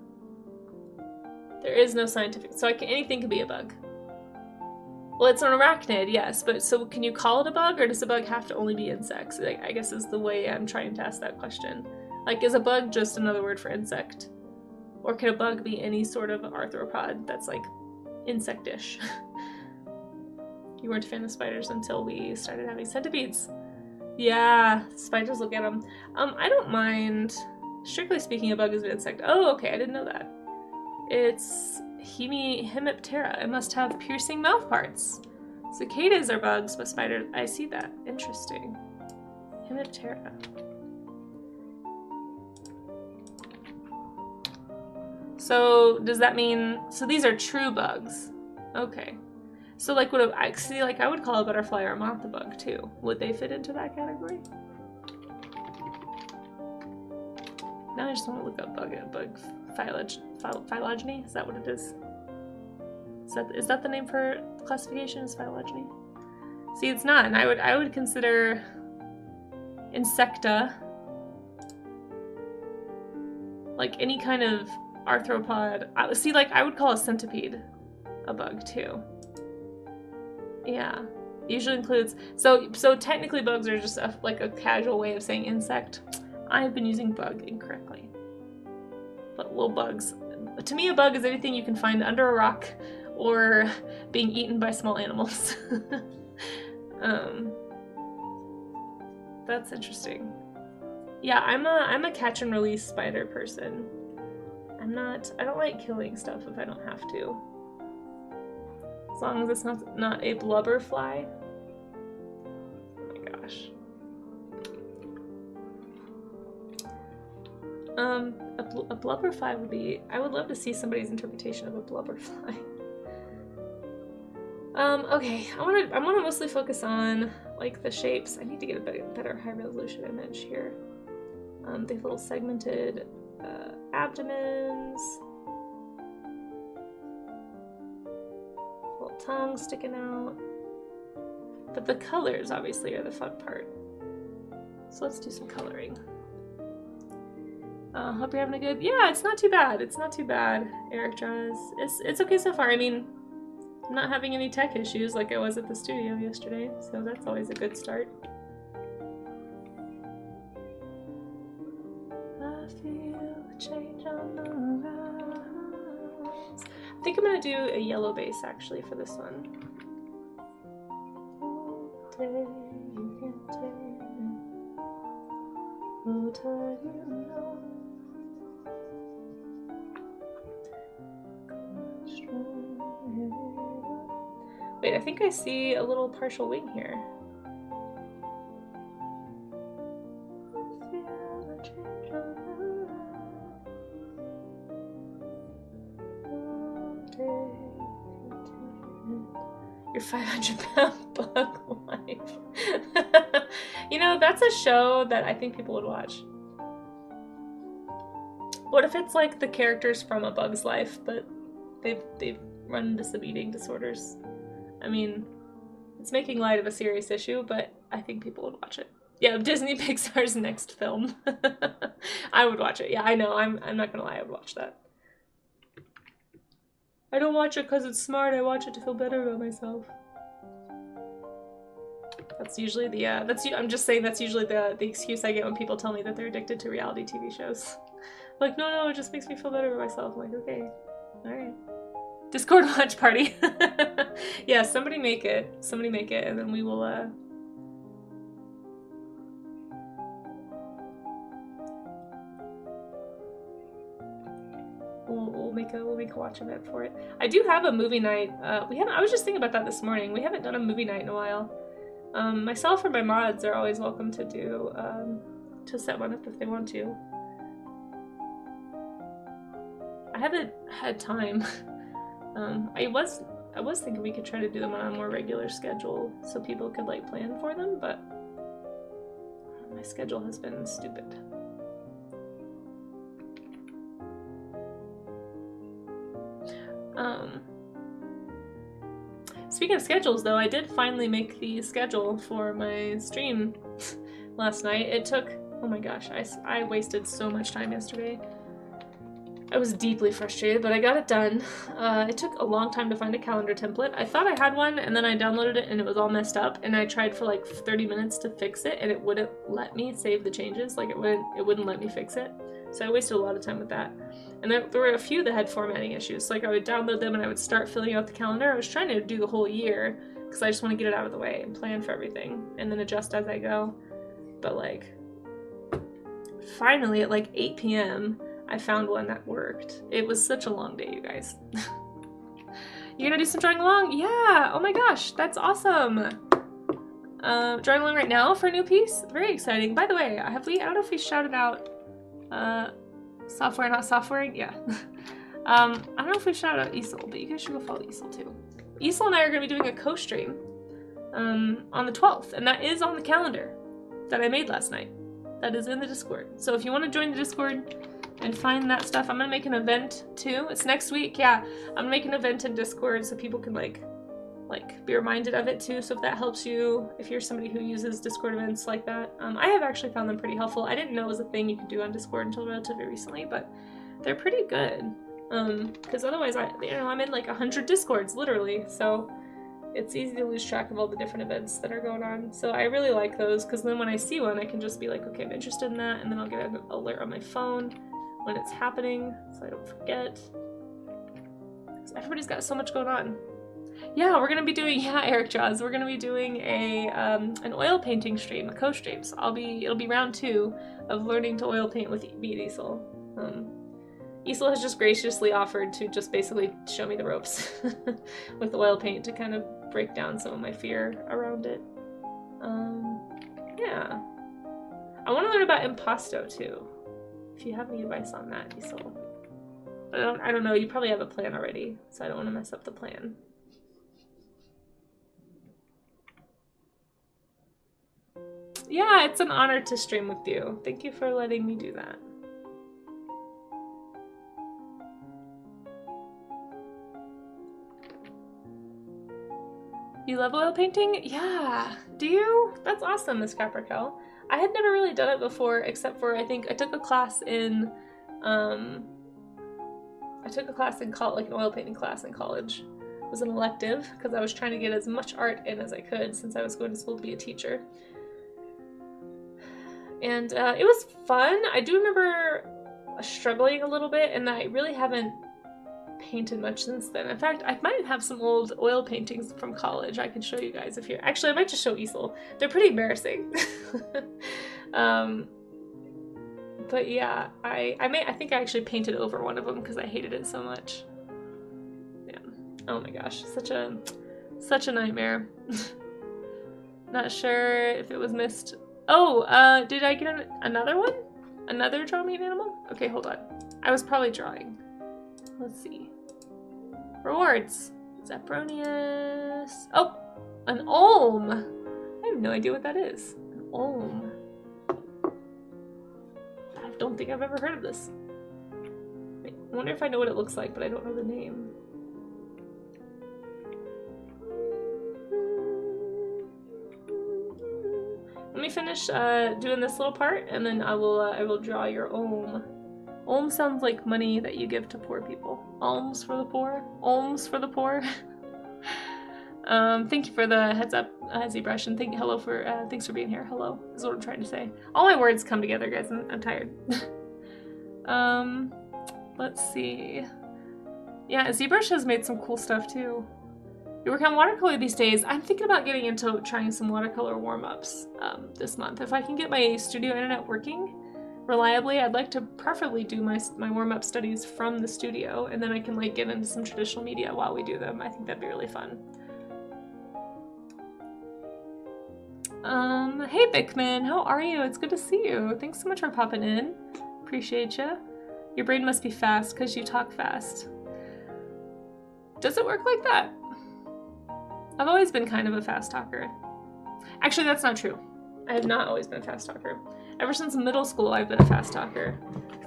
There is no scientific, so anything can be a bug. Well, it's an arachnid, yes, but so can you call it a bug, or does a bug have to only be insects? I guess is the way I'm trying to ask that question. Like, is a bug just another word for insect? Or can a bug be any sort of arthropod that's, like, insectish? You weren't a fan of spiders until we started having centipedes. Yeah, spiders, look at them. I don't mind. Strictly speaking, a bug is an insect. Oh, okay, I didn't know that. It's Hemiptera. It must have piercing mouth parts. Cicadas are bugs, but spiders... I see that. Interesting. Hemiptera. So, does that mean... So these are true bugs. Okay. So, like, I would call a butterfly or a moth a bug, too. Would they fit into that category? Now I just want to look up bug phylogeny. Is that what it is? Is that the name for classification? Is phylogeny? See, it's not, and I would consider insecta, like any kind of arthropod. See, like I would call a centipede a bug too. Yeah, usually includes. So technically, bugs are just like a casual way of saying insect. I've been using bug incorrectly. But little bugs. To me, a bug is anything you can find under a rock or being eaten by small animals. That's interesting. Yeah, I'm a catch and release spider person. I don't like killing stuff if I don't have to. As long as it's not a blubber fly. Oh my gosh. A blubberfly would be... I would love to see somebody's interpretation of a blubberfly. Okay, I want to mostly focus on, like, the shapes. I need to get a better high-resolution image here. They have little segmented abdomens. Little tongues sticking out. But the colors, obviously, are the fun part. So let's do some coloring. Hope you're having a good... Yeah, it's not too bad. It's not too bad, Eric draws. It's okay so far. I mean, I'm not having any tech issues like I was at the studio yesterday, so that's always a good start. I feel the change on the rise. I think I'm gonna do a yellow base actually for this one. Wait, I think I see a little partial wing here. Your 500-pound bug life. You know, that's a show that I think people would watch. What if it's like the characters from A Bug's Life, but they've run into some eating disorders? I mean, it's making light of a serious issue, but I think people would watch it. Yeah, Disney Pixar's next film. I would watch it. Yeah, I know. I'm not gonna lie. I would watch that. I don't watch it because it's smart. I watch it to feel better about myself. That's usually the I'm just saying that's usually the excuse I get when people tell me that they're addicted to reality TV shows. Like, no, it just makes me feel better about myself. I'm like, okay, all right. Discord watch party. Yeah, somebody make it, and then we will we'll make a watch event for it. I do have a movie night. I was just thinking about that this morning. We haven't done a movie night in a while. Myself or my mods are always welcome to do to set one up if they want to. I haven't had time. I was thinking we could try to do them on a more regular schedule so people could like plan for them, but my schedule has been stupid. Speaking of schedules though, I did finally make the schedule for my stream last night. It took, oh my gosh, I wasted so much time yesterday. I was deeply frustrated, but I got it done. It took a long time to find a calendar template. I thought I had one, and then I downloaded it, and it was all messed up, and I tried for like 30 minutes to fix it, and it wouldn't let me save the changes. Like, it wouldn't let me fix it. So I wasted a lot of time with that. And there were a few that had formatting issues. So, like, I would download them, and I would start filling out the calendar. I was trying to do the whole year, because I just want to get it out of the way and plan for everything, and then adjust as I go. But, like, finally, at like 8 p.m., I found one that worked. It was such a long day, you guys. You're gonna do some drawing along? Yeah! Oh my gosh, that's awesome! Drawing along right now for a new piece? Very exciting. By the way, I don't know if we shouted out software, not software? Yeah. I don't know if we shouted out Isel, but you guys should go follow Isel too. Isel and I are gonna be doing a co-stream on the 12th, and that is on the calendar that I made last night. That is in the Discord. So if you want to join the Discord and find that stuff, I'm gonna make an event too. It's next week, yeah. I'm gonna make an event in Discord so people can like be reminded of it too. So if that helps you, if you're somebody who uses Discord events like that, I have actually found them pretty helpful. I didn't know it was a thing you could do on Discord until relatively recently, but they're pretty good. Because otherwise, I'm in like 100 Discords literally, so it's easy to lose track of all the different events that are going on. So I really like those because then when I see one, I can just be like, okay, I'm interested in that, and then I'll get an alert on my phone when it's happening, so I don't forget. Everybody's got so much going on. Yeah, we're gonna be doing, yeah, Eric Jaws, we're gonna be doing an oil painting stream, a co-stream. So it'll be round 2 of learning to oil paint with Isel. Isel has just graciously offered to just basically show me the ropes with oil paint to kind of break down some of my fear around it. Yeah. I want to learn about impasto too. If you have any advice on that, Isel. I don't know, you probably have a plan already, so I don't want to mess up the plan. Yeah, it's an honor to stream with you. Thank you for letting me do that. You love oil painting? Yeah. Do you? That's awesome, Miss Capricorn. I had never really done it before, except for I think I took a class in, like an oil painting class in college. It was an elective because I was trying to get as much art in as I could since I was going to school to be a teacher. And it was fun. I do remember struggling a little bit, and I really haven't painted much since then. In fact, I might have some old oil paintings from college I can show you guys if you're... Actually, I might just show Isel. They're pretty embarrassing. But yeah, I think I actually painted over one of them because I hated it so much. Yeah. Oh my gosh, such a nightmare. Not sure if it was missed. Oh, did I get another one? Another draw me an animal? Okay, hold on. I was probably drawing. Let's see. Rewards. Zepronius. Oh, an Olm. I have no idea what that is. An Olm. I don't think I've ever heard of this. I wonder if I know what it looks like, but I don't know the name. Let me finish doing this little part, and then I will draw your Olm. Olm sounds like money that you give to poor people. Alms for the poor. Olms for the poor. Thank you for the heads up, ZBrush, and thanks for being here. Hello is what I'm trying to say. All my words come together, guys. I'm tired. Let's see. Yeah, ZBrush has made some cool stuff too. You work on watercolor these days. I'm thinking about getting into trying some watercolor warm-ups this month. If I can get my studio internet working reliably, I'd like to preferably do my warm-up studies from the studio, and then I can like get into some traditional media while we do them. I think that'd be really fun. Hey Bickman, how are you? It's good to see you. Thanks so much for popping in. Appreciate you. Your brain must be fast because you talk fast. Does it work like that? I've always been kind of a fast talker. Actually, that's not true. I have not always been a fast talker. Ever since middle school, I've been a fast talker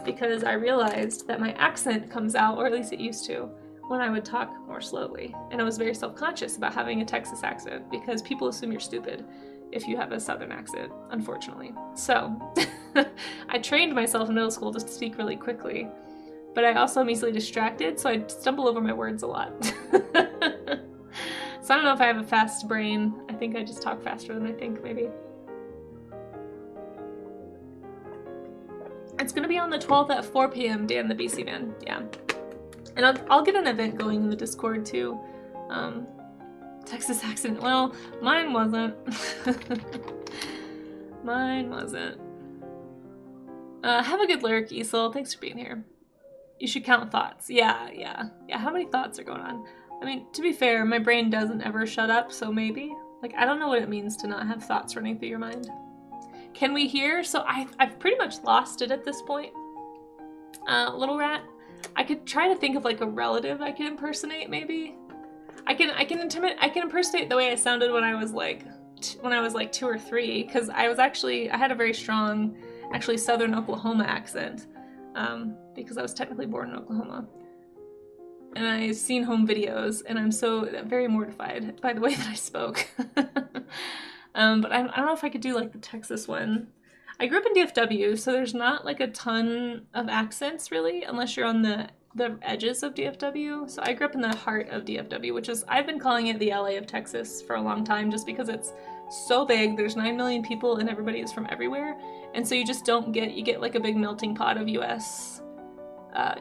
because I realized that my accent comes out, or at least it used to, when I would talk more slowly. And I was very self-conscious about having a Texas accent because people assume you're stupid if you have a Southern accent, unfortunately. So I trained myself in middle school to speak really quickly, but I also am easily distracted, so I stumble over my words a lot. So I don't know if I have a fast brain. I think I just talk faster than I think, maybe. It's gonna be on the 12th at 4 p.m, Dan the BC Man, yeah. And I'll get an event going in the Discord too. Texas accent, well, mine wasn't. Mine wasn't. Have a good lurk, Isel. Thanks for being here. You should count thoughts. Yeah. How many thoughts are going on? I mean, to be fair, my brain doesn't ever shut up, so maybe. Like, I don't know what it means to not have thoughts running through your mind. Can we hear? So I've pretty much lost it at this point. Little rat. I could try to think of like a relative I could impersonate, maybe. I can impersonate the way I sounded when I was like 2 or 3, because I had a very strong, actually Southern Oklahoma accent, because I was technically born in Oklahoma. And I've seen home videos, and I'm very mortified by the way that I spoke. But I don't know if I could do like the Texas one. I grew up in DFW, so there's not like a ton of accents really, unless you're on the edges of DFW. So I grew up in the heart of DFW, which is, I've been calling it the LA of Texas for a long time, just because it's so big. There's 9 million people and everybody is from everywhere. And so you just you get like a big melting pot of US.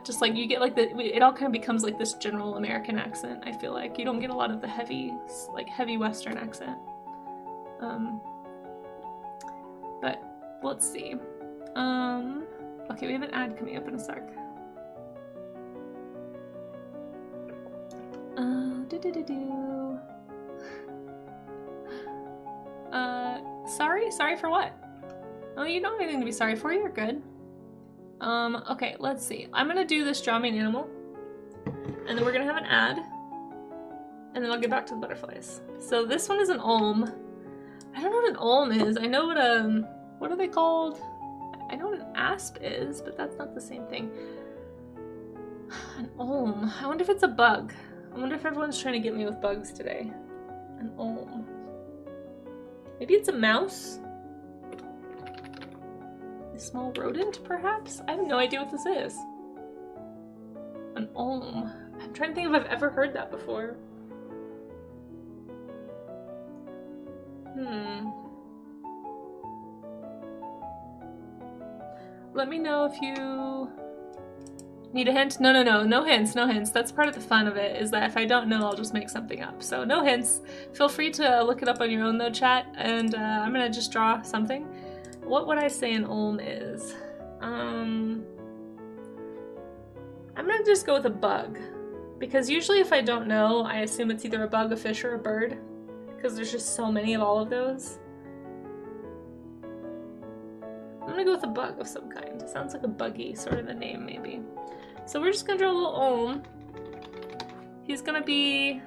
Just like you get like it all kind of becomes like this general American accent. I feel like you don't get a lot of the heavy Western accent. But let's see. Okay, we have an ad coming up in a sec. Sorry for what? Oh, you don't have anything to be sorry for. You're good. Okay, let's see. I'm gonna do this drumming animal, and then we're gonna have an ad, and then I'll get back to the butterflies. So this one is an olm. I don't know what an olm is. I know what are they called? I know what an asp is, but that's not the same thing. An olm. I wonder if it's a bug. I wonder if everyone's trying to get me with bugs today. An olm. Maybe it's a mouse? A small rodent, perhaps? I have no idea what this is. An olm. I'm trying to think if I've ever heard that before. Let me know if you need a hint. No hints. That's part of the fun of it, is that if I don't know, I'll just make something up. So no hints. Feel free to look it up on your own though, chat, and I'm gonna just draw something. What would I say an olm is? I'm gonna just go with a bug, because usually if I don't know, I assume it's either a bug, a fish, or a bird, because there's just so many of all of those. I'm gonna go with a bug of some kind. It sounds like a buggy sort of a name, maybe. So we're just gonna draw a little olm. He's gonna be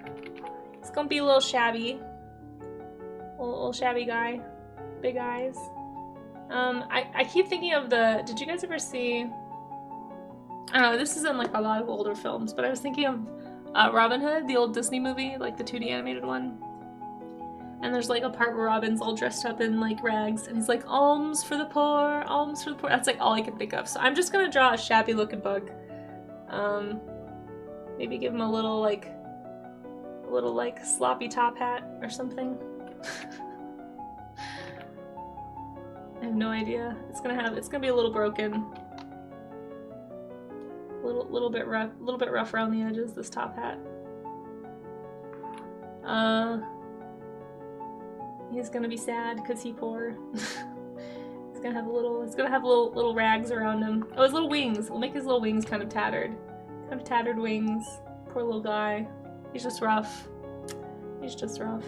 a little shabby. Little shabby guy. Big eyes. I keep thinking of did you guys ever see, I don't know, this is in like a lot of older films, but I was thinking of Robin Hood, the old Disney movie, like the 2D animated one. And there's like a part where Robin's all dressed up in like rags, and he's like, alms for the poor, alms for the poor. That's like all I can think of. So I'm just gonna draw a shabby looking bug. Maybe give him a little like sloppy top hat or something. I have no idea. It's gonna be a little broken. Little bit rough around the edges, this top hat. He's gonna be sad because he's poor. He's gonna have little rags around him. Oh, his little wings. We'll make his little wings kind of tattered. Kind of tattered wings. Poor little guy. He's just rough. He's just rough.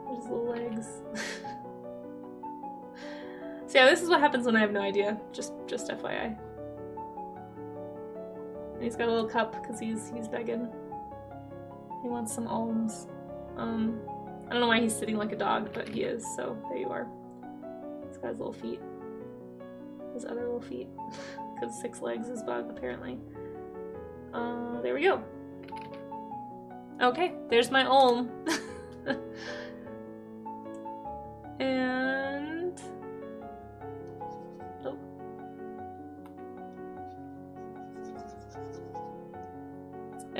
His little legs. So yeah, this is what happens when I have no idea. Just FYI. And he's got a little cup because he's begging. He wants some alms. I don't know why he's sitting like a dog, but he is, so there you are. He's got his little feet. His other little feet. Because 6 legs is bug, apparently. There we go. Okay, there's my olm. And... oh.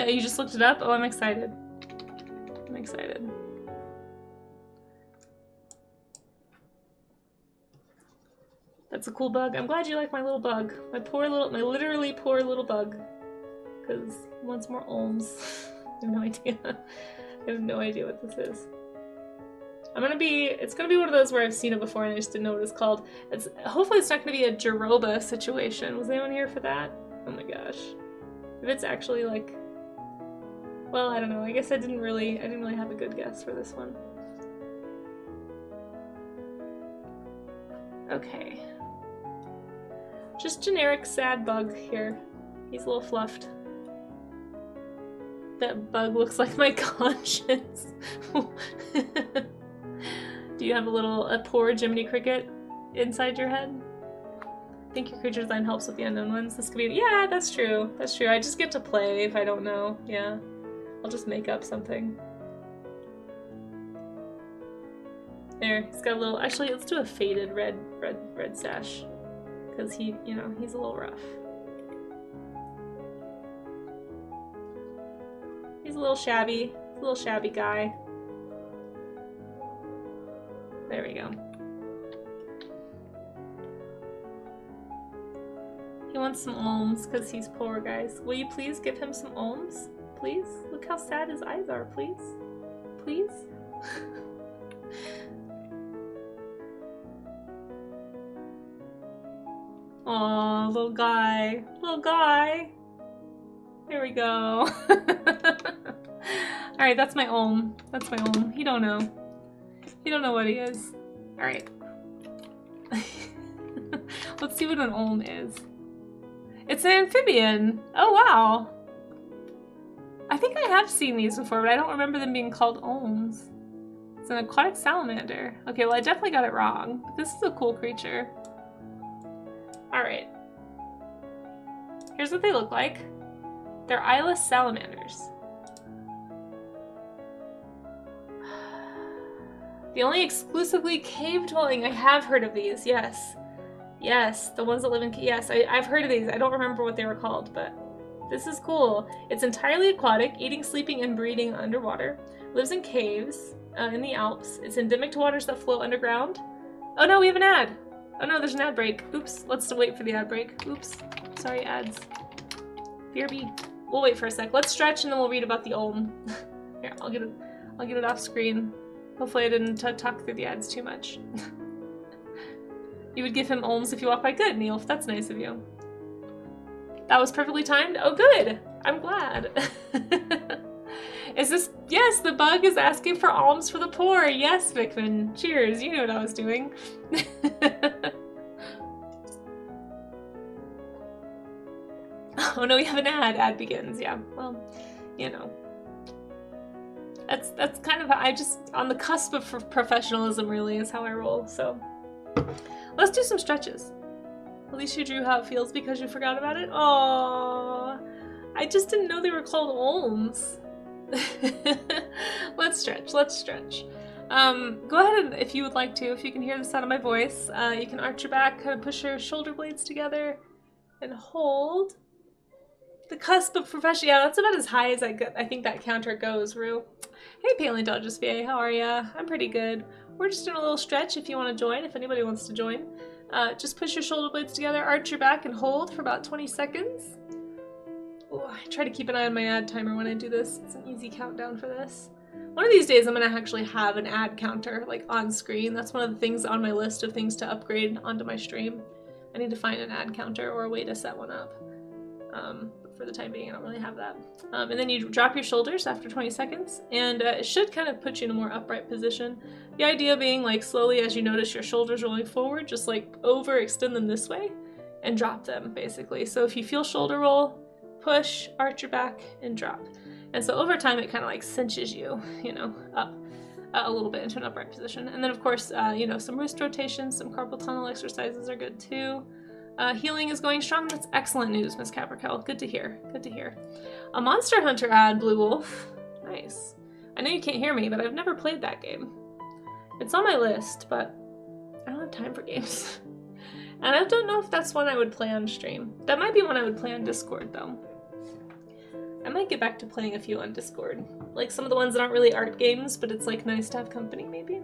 You just looked it up? Oh, I'm excited. I'm excited. That's a cool bug. I'm glad you like my little bug. My literally poor little bug. Because he wants more alms. I have no idea. I have no idea what this is. It's gonna be one of those where I've seen it before and I just didn't know what it's called. Hopefully it's not gonna be a Jaroba situation. Was anyone here for that? Oh my gosh. If it's actually like, well, I don't know. I guess I didn't really have a good guess for this one. Okay. Just generic sad bug here. He's a little fluffed. That bug looks like my conscience. Do you have a poor Jiminy Cricket inside your head? I think your creature design helps with the unknown ones. This could be, yeah, that's true. That's true. I just get to play if I don't know. Yeah. I'll just make up something. There, he's got a little, actually, let's do a faded red sash. Because he, you know, he's a little rough. He's a little shabby. He's a little shabby guy. There we go. He wants some alms because he's poor, guys. Will you please give him some alms? Please? Look how sad his eyes are, please. Please? Aw, little guy. Little guy. There we go. Alright, that's my Olm. That's my Olm. He don't know. He don't know what he is. Alright. Let's see what an Olm is. It's an amphibian! Oh wow! I think I have seen these before, but I don't remember them being called Olms. It's an aquatic salamander. Okay, well I definitely got it wrong, but this is a cool creature. Alright. Here's what they look like. They're eyeless salamanders. The only exclusively cave-dwelling. I have heard of these, yes. Yes, the ones that live in... Yes, I've heard of these. I don't remember what they were called, but this is cool. It's entirely aquatic, eating, sleeping, and breeding underwater. Lives in caves in the Alps. It's endemic to waters that flow underground. Oh no, we have an ad! Oh no, there's an ad break. Oops, let's wait for the ad break. Oops, sorry, ads. BRB. We'll wait for a sec. Let's stretch and then we'll read about the Olm. Here, I'll get it off screen. Hopefully I didn't talk through the ads too much. You would give him Olms if you walk by. Good, Neil. That's nice of you. That was perfectly timed? Oh, good. I'm glad. Is this... Yes, the bug is asking for alms for the poor. Yes, Vickman. Cheers. You knew what I was doing. Oh no, we have an ad. Ad begins. Yeah, well, you know. That's kind of how I just... On the cusp of professionalism, really, is how I roll, so... Let's do some stretches. At least you drew how it feels because you forgot about it. Aww, I just didn't know they were called Olms. Let's stretch. Let's stretch. Go ahead and, if you would like to, if you can hear the sound of my voice, you can arch your back, kind of push your shoulder blades together, and hold. The cusp of profession. Yeah, that's about as high as I think that counter goes, Rue. Hey, Paleontologist VA, how are ya? I'm pretty good. We're just doing a little stretch if you want to join, if anybody wants to join. Just push your shoulder blades together, arch your back, and hold for about 20 seconds. Ooh, I try to keep an eye on my ad timer when I do this. It's an easy countdown for this. One of these days I'm going to actually have an ad counter, like, on screen. That's one of the things on my list of things to upgrade onto my stream. I need to find an ad counter or a way to set one up. But for the time being, I don't really have that. And then you drop your shoulders after 20 seconds, and it should kind of put you in a more upright position. The idea being, like, slowly as you notice your shoulders rolling forward, just, like, overextend them this way and drop them, basically. So if you feel shoulder roll, push, arch your back, and drop. And so over time, it kind of, like, cinches you, you know, up a little bit into an upright position. And then, of course, you know, some wrist rotations, some carpal tunnel exercises are good, too. Healing is going strong. That's excellent news, Miss Capricorn. Good to hear. Good to hear. A Monster Hunter ad, Blue Wolf. Nice. I know you can't hear me, but I've never played that game. It's on my list, but I don't have time for games. And I don't know if that's one I would play on stream. That might be one I would play on Discord, though. I might get back to playing a few on Discord. Like some of the ones that aren't really art games, but it's like nice to have company, maybe.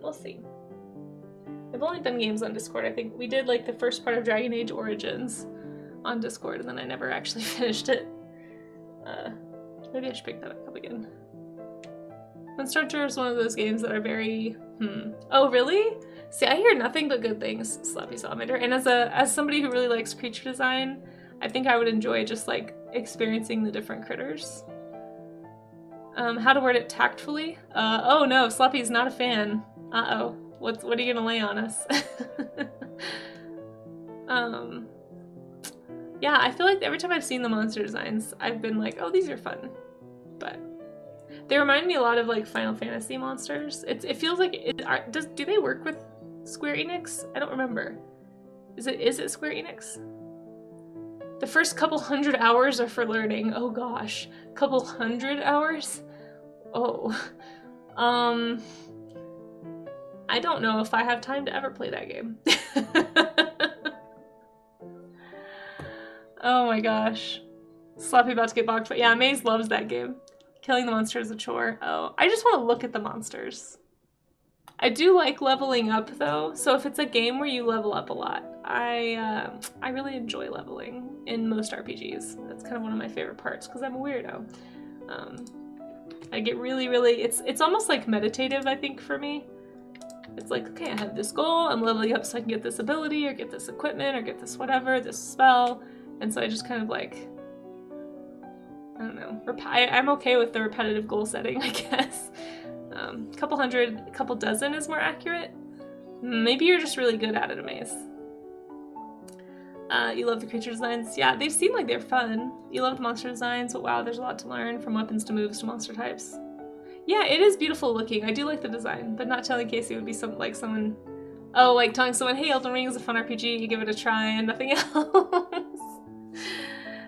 We'll see. I've only done games on Discord. I think we did like the first part of Dragon Age Origins on Discord, and then I never actually finished it. Maybe I should pick that up again. Monster Hunter is one of those games that are very, Oh, really? See, I hear nothing but good things, Slappy Salamander. And as somebody who really likes creature design, I think I would enjoy just like experiencing the different critters. How to word it tactfully? Oh no, Slappy's not a fan. Uh-oh. What are you gonna lay on us? Yeah, I feel like every time I've seen the monster designs, I've been like, oh, these are fun. But they remind me a lot of like Final Fantasy monsters. It feels like do they work with Square Enix? I don't remember. Is it Square Enix? The first couple 100 hours are for learning. Oh gosh, couple 100 hours? Oh, I don't know if I have time to ever play that game. Oh my gosh. Slappy about to get bogged, but yeah, Maze loves that game. Killing the monster is a chore. Oh, I just want to look at the monsters. I do like leveling up though, so if it's a game where you level up a lot, I really enjoy leveling in most RPGs. That's kind of one of my favorite parts because I'm a weirdo. I get really, it's almost like meditative, I think, for me. It's like, okay, I have this goal, I'm leveling up so I can get this ability or get this equipment or get this whatever, this spell. And so I just kind of like, I don't know, I'm okay with the repetitive goal setting, I guess. Couple hundred, a couple dozen is more accurate. Maybe you're just really good at it, Amaze. You love the creature designs. Yeah, they seem like they're fun. You love the monster designs, but wow, there's a lot to learn from weapons to moves to monster types. Yeah, it is beautiful looking. I do like the design, but not telling Casey would be like telling someone, hey, Elden Ring is a fun RPG, you give it a try and nothing else.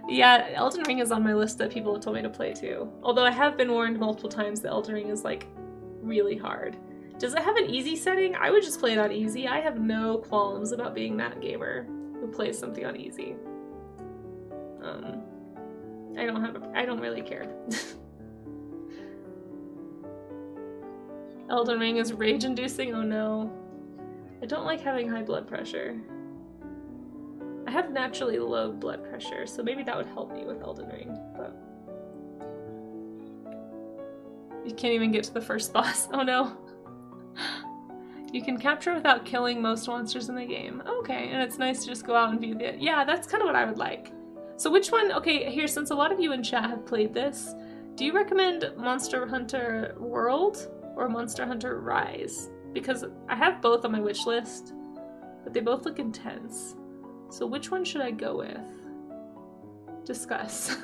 Yeah, Elden Ring is on my list that people have told me to play too. Although I have been warned multiple times that Elden Ring is like really hard. Does it have an easy setting? I would just play it on easy. I have no qualms about being that gamer who plays something on easy. I don't really care. Elden Ring is rage-inducing? Oh no. I don't like having high blood pressure. I have naturally low blood pressure, so maybe that would help me with Elden Ring, but... You can't even get to the first boss. Oh no. You can capture without killing most monsters in the game. Okay, and it's nice to just go out and view the... Yeah, that's kind of what I would like. So which one... Okay, here, since a lot of you in chat have played this, do you recommend Monster Hunter World or Monster Hunter Rise? Because I have both on my wish list, but they both look intense. So which one should I go with? Discuss.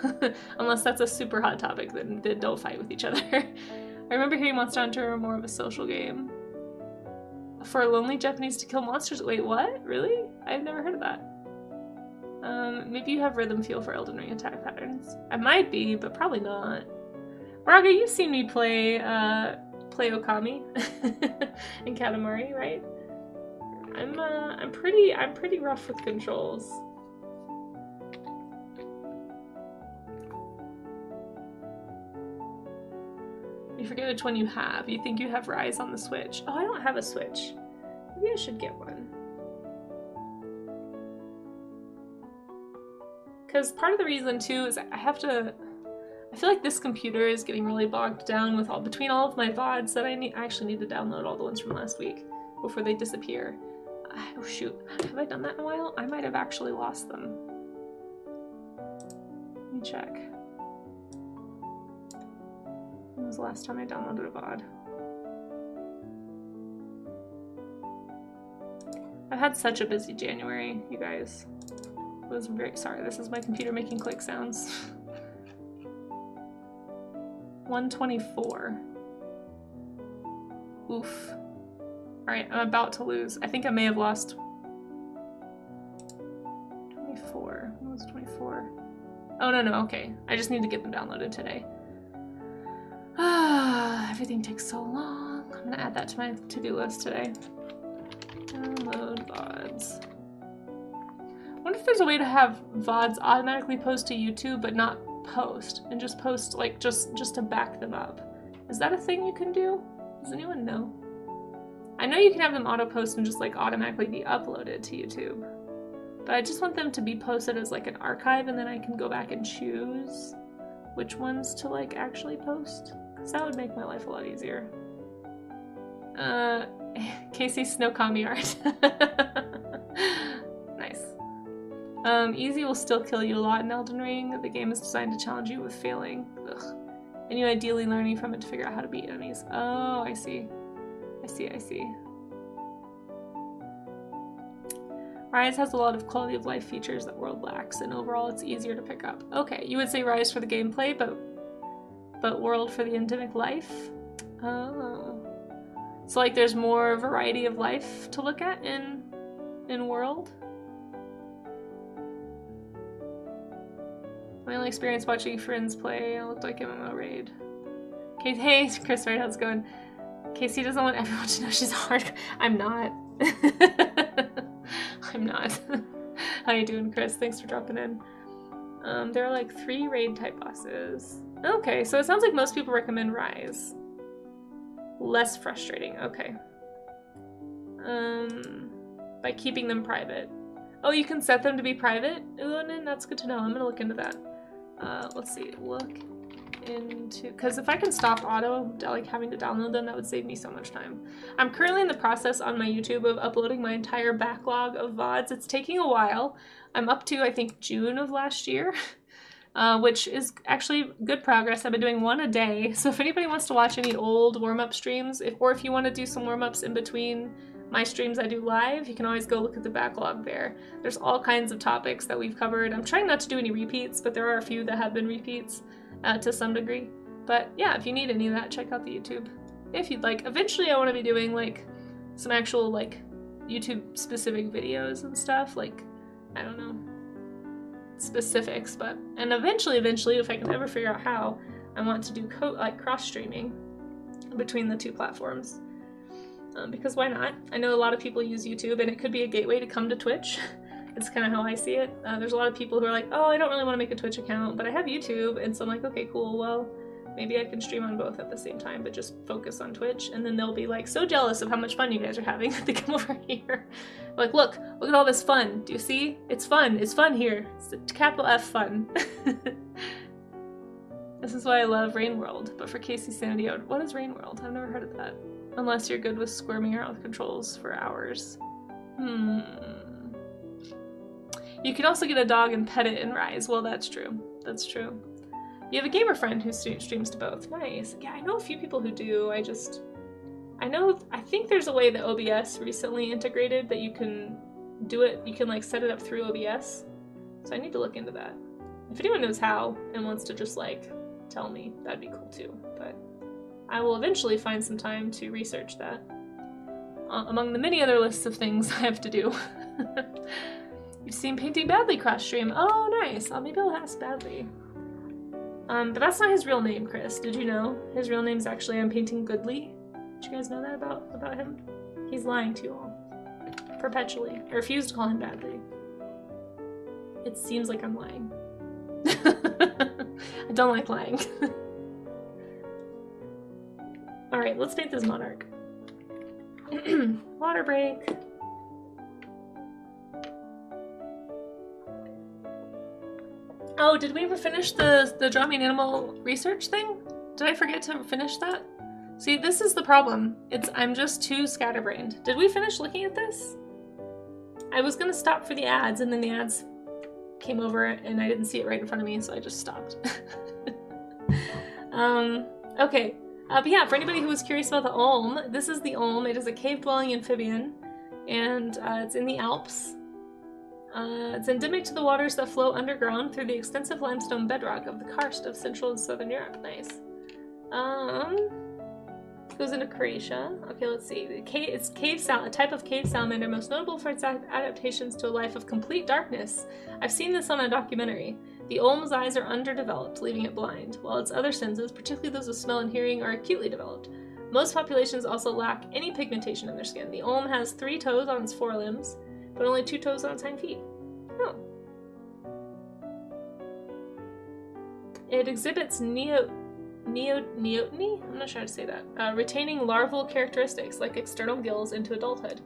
Unless that's a super hot topic, then don't fight with each other. I remember hearing Monster Hunter more of a social game. For lonely Japanese to kill monsters. Wait, what? Really? I've never heard of that. Maybe you have rhythm feel for Elden Ring attack patterns. I might be, but probably not. Braga, you've seen me play Okami in Katamari, right? I'm pretty rough with controls. You forget which one you have. You think you have Rise on the Switch. Oh, I don't have a Switch. Maybe I should get one. Because part of the reason too is I feel like this computer is getting really bogged down with between all of my VODs that I actually need to download all the ones from last week before they disappear. Oh shoot, have I done that in a while? I might have actually lost them. Let me check. When was the last time I downloaded a VOD? I've had such a busy January, you guys. I was very sorry. This is my computer making click sounds. 124. Oof. Alright, I'm about to lose. I think I may have lost 24. What was 24? Oh, no, okay. I just need to get them downloaded today. Everything takes so long. I'm gonna add that to my to-do list today. Download VODs. I wonder if there's a way to have VODs automatically post to YouTube but not post, and just post like just to back them up. Is that a thing you can do? Does anyone know? I know you can have them auto post and just like automatically be uploaded to YouTube, but I just want them to be posted as like an archive, and then I can go back and choose which ones to like actually post, because that would make my life a lot easier. Casey's snow commie art. Nice. Easy will still kill you a lot in Elden Ring. The game is designed to challenge you with failing. Ugh. And you ideally learning from it to figure out how to beat enemies. Oh, I see. I see. Rise has a lot of quality of life features that World lacks, and overall it's easier to pick up. Okay, you would say Rise for the gameplay, but World for the endemic life? Oh. So like there's more variety of life to look at in World? My only experience watching friends play, it looked like MMO raid. Okay, hey, Chris, right, how's it going? Casey doesn't want everyone to know she's hard. I'm not. I'm not. How you doing, Chris? Thanks for dropping in. There are like 3 raid type bosses. Okay, so it sounds like most people recommend Rise. Less frustrating, okay. By keeping them private. Oh, you can set them to be private? Ooh, that's good to know. I'm gonna look into that. Let's see, look into, because if I can stop auto, like having to download them, that would save me so much time. I'm currently in the process on my YouTube of uploading my entire backlog of VODs. It's taking a while. I'm up to, I think, June of last year, which is actually good progress. I've been doing 1 a day, so if anybody wants to watch any old warm-up streams, or if you want to do some warm-ups in between my streams I do live, you can always go look at the backlog there. There's all kinds of topics that we've covered. I'm trying not to do any repeats, but there are a few that have been repeats to some degree. But yeah, if you need any of that, check out the YouTube if you'd like. Eventually I want to be doing like some actual like YouTube specific videos and stuff, like, I don't know, specifics, but, and eventually if I can ever figure out how, I want to do like cross streaming between the 2 platforms. Because why not? I know a lot of people use YouTube, and it could be a gateway to come to Twitch. It's kind of how I see it. There's a lot of people who are like, oh, I don't really want to make a Twitch account, but I have YouTube, and so I'm like, okay, cool, well, maybe I can stream on both at the same time, but just focus on Twitch, and then they'll be like so jealous of how much fun you guys are having that they come over here. Like, look at all this fun. Do you see? It's fun here. It's a capital F fun. This is why I love Rain World, but for Casey Sanity, what is Rain World? I've never heard of that. Unless you're good with squirming around with controls for hours. You can also get a dog and pet it in Rise. Well, that's true. That's true. You have a gamer friend who streams to both. Nice. Yeah, I know a few people who do. I think there's a way that OBS recently integrated that you can do it. You can like set it up through OBS. So I need to look into that. If anyone knows how and wants to just like tell me, that'd be cool too. But I will eventually find some time to research that. Among the many other lists of things I have to do. You've seen Painting Badly cross stream. Oh, nice. Maybe I'll ask Badly. But that's not his real name, Chris. Did you know? His real name's actually I'm Painting Goodly. Did you guys know that about him? He's lying to you all. Perpetually. I refuse to call him Badly. It seems like I'm lying. I don't like lying. Alright, let's paint this monarch. Water break. Oh, did we ever finish the Draw Me an Animal research thing? Did I forget to finish that? See, this is the problem. I'm just too scatterbrained. Did we finish looking at this? I was gonna stop for the ads, and then the ads came over and I didn't see it right in front of me, so I just stopped. Okay. But yeah, for anybody who was curious about the Olm, this is the Olm. It is a cave-dwelling amphibian, and it's in the Alps. It's endemic to the waters that flow underground through the extensive limestone bedrock of the karst of Central and Southern Europe. Nice. Goes into Croatia. Okay, let's see. It's a type of cave salamander, most notable for its adaptations to a life of complete darkness. I've seen this on a documentary. The Olm's eyes are underdeveloped, leaving it blind, while its other senses, particularly those of smell and hearing, are acutely developed. Most populations also lack any pigmentation in their skin. The Olm has 3 toes on its forelimbs, but only 2 toes on its hind feet. Oh. It exhibits neoteny? I'm not sure how to say that. Retaining larval characteristics like external gills into adulthood.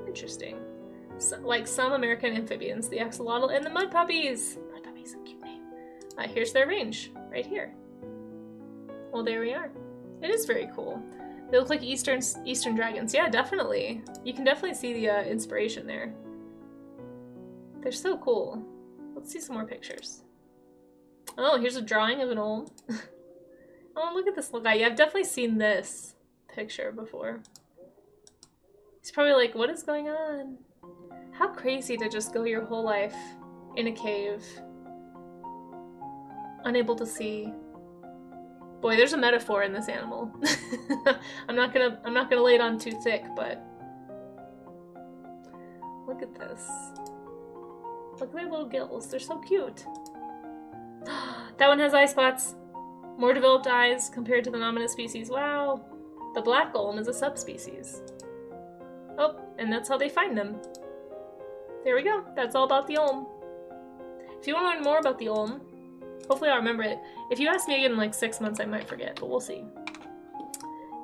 Interesting. So, like some American amphibians, the axolotl and the mud puppies. Mud puppies, a cute name. Here's their range, right here. Well, there we are. It is very cool. They look like Eastern dragons. Yeah, definitely. You can definitely see the inspiration there. They're so cool. Let's see some more pictures. Oh, here's a drawing of an Olm. Oh, look at this little guy. Yeah, I've definitely seen this picture before. He's probably like, what is going on? How crazy to just go your whole life in a cave, unable to see. Boy, there's a metaphor in this animal. I'm not gonna lay it on too thick, but look at this. Look at their little gills. They're so cute. That one has eye spots. More developed eyes compared to the nominate species. Wow. The black Olm is a subspecies. Oh, and that's how they find them. There we go. That's all about the Olm. If you want to learn more about the Olm, hopefully I'll remember it. If you ask me again in like 6 months, I might forget, but we'll see.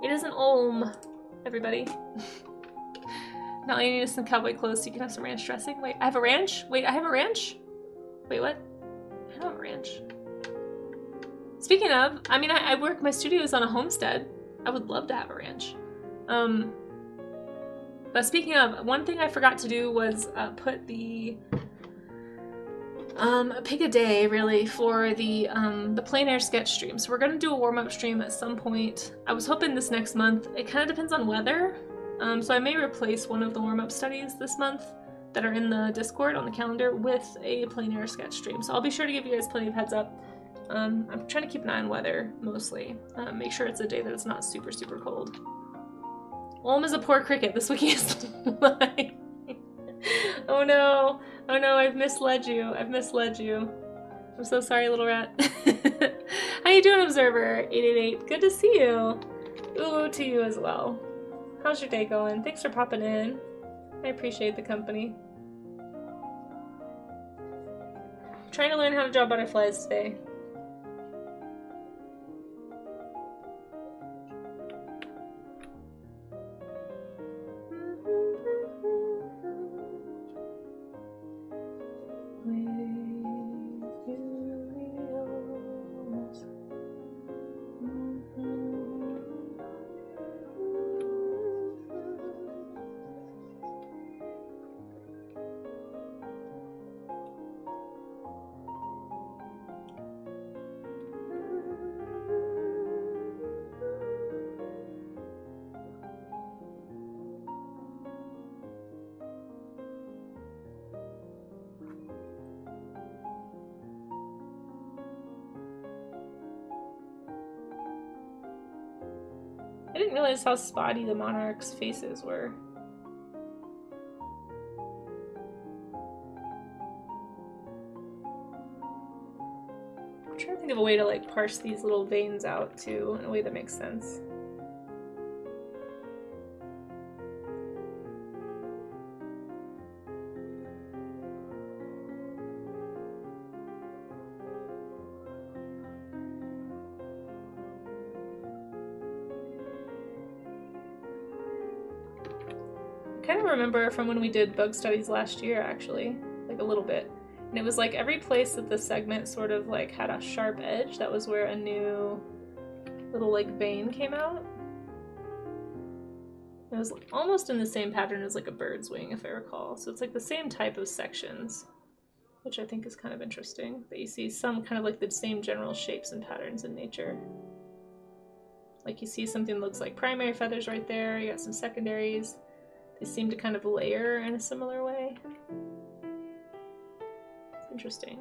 It is an Olm, everybody. Now all you need is some cowboy clothes so you can have some ranch dressing. Wait, I have a ranch? Wait, I have a ranch? Wait, what? I don't have a ranch. Speaking of, I mean, I work, my studio is on a homestead. I would love to have a ranch. But speaking of, one thing I forgot to do was put the pick a day really for the plein air sketch stream. So we're gonna do a warm-up stream at some point. I was hoping this next month. It kind of depends on weather. So I may replace one of the warm-up studies this month that are in the Discord on the calendar with a plein air sketch stream. So I'll be sure to give you guys plenty of heads up. I'm trying to keep an eye on weather mostly. Make sure it's a day that it's not super, super cold. Olm is a poor cricket. This wiki is lying. Oh no. Oh no, I've misled you. I've misled you. I'm so sorry, little rat. How you doing, Observer 888? Good to see you. Ooh, to you as well. How's your day going? Thanks for popping in. I appreciate the company. I'm trying to learn how to draw butterflies today. I didn't realize how spotty the monarch's faces were. I'm trying to think of a way to like parse these little veins out too in a way that makes sense. I kind of remember from when we did bug studies last year, actually, like a little bit. And it was like every place that the segment sort of like had a sharp edge, that was where a new little like vein came out. It was almost in the same pattern as like a bird's wing, if I recall. So it's like the same type of sections, which I think is kind of interesting, that you see some kind of like the same general shapes and patterns in nature. Like you see something that looks like primary feathers right there, you got some secondaries. They seem to kind of layer in a similar way. It's interesting.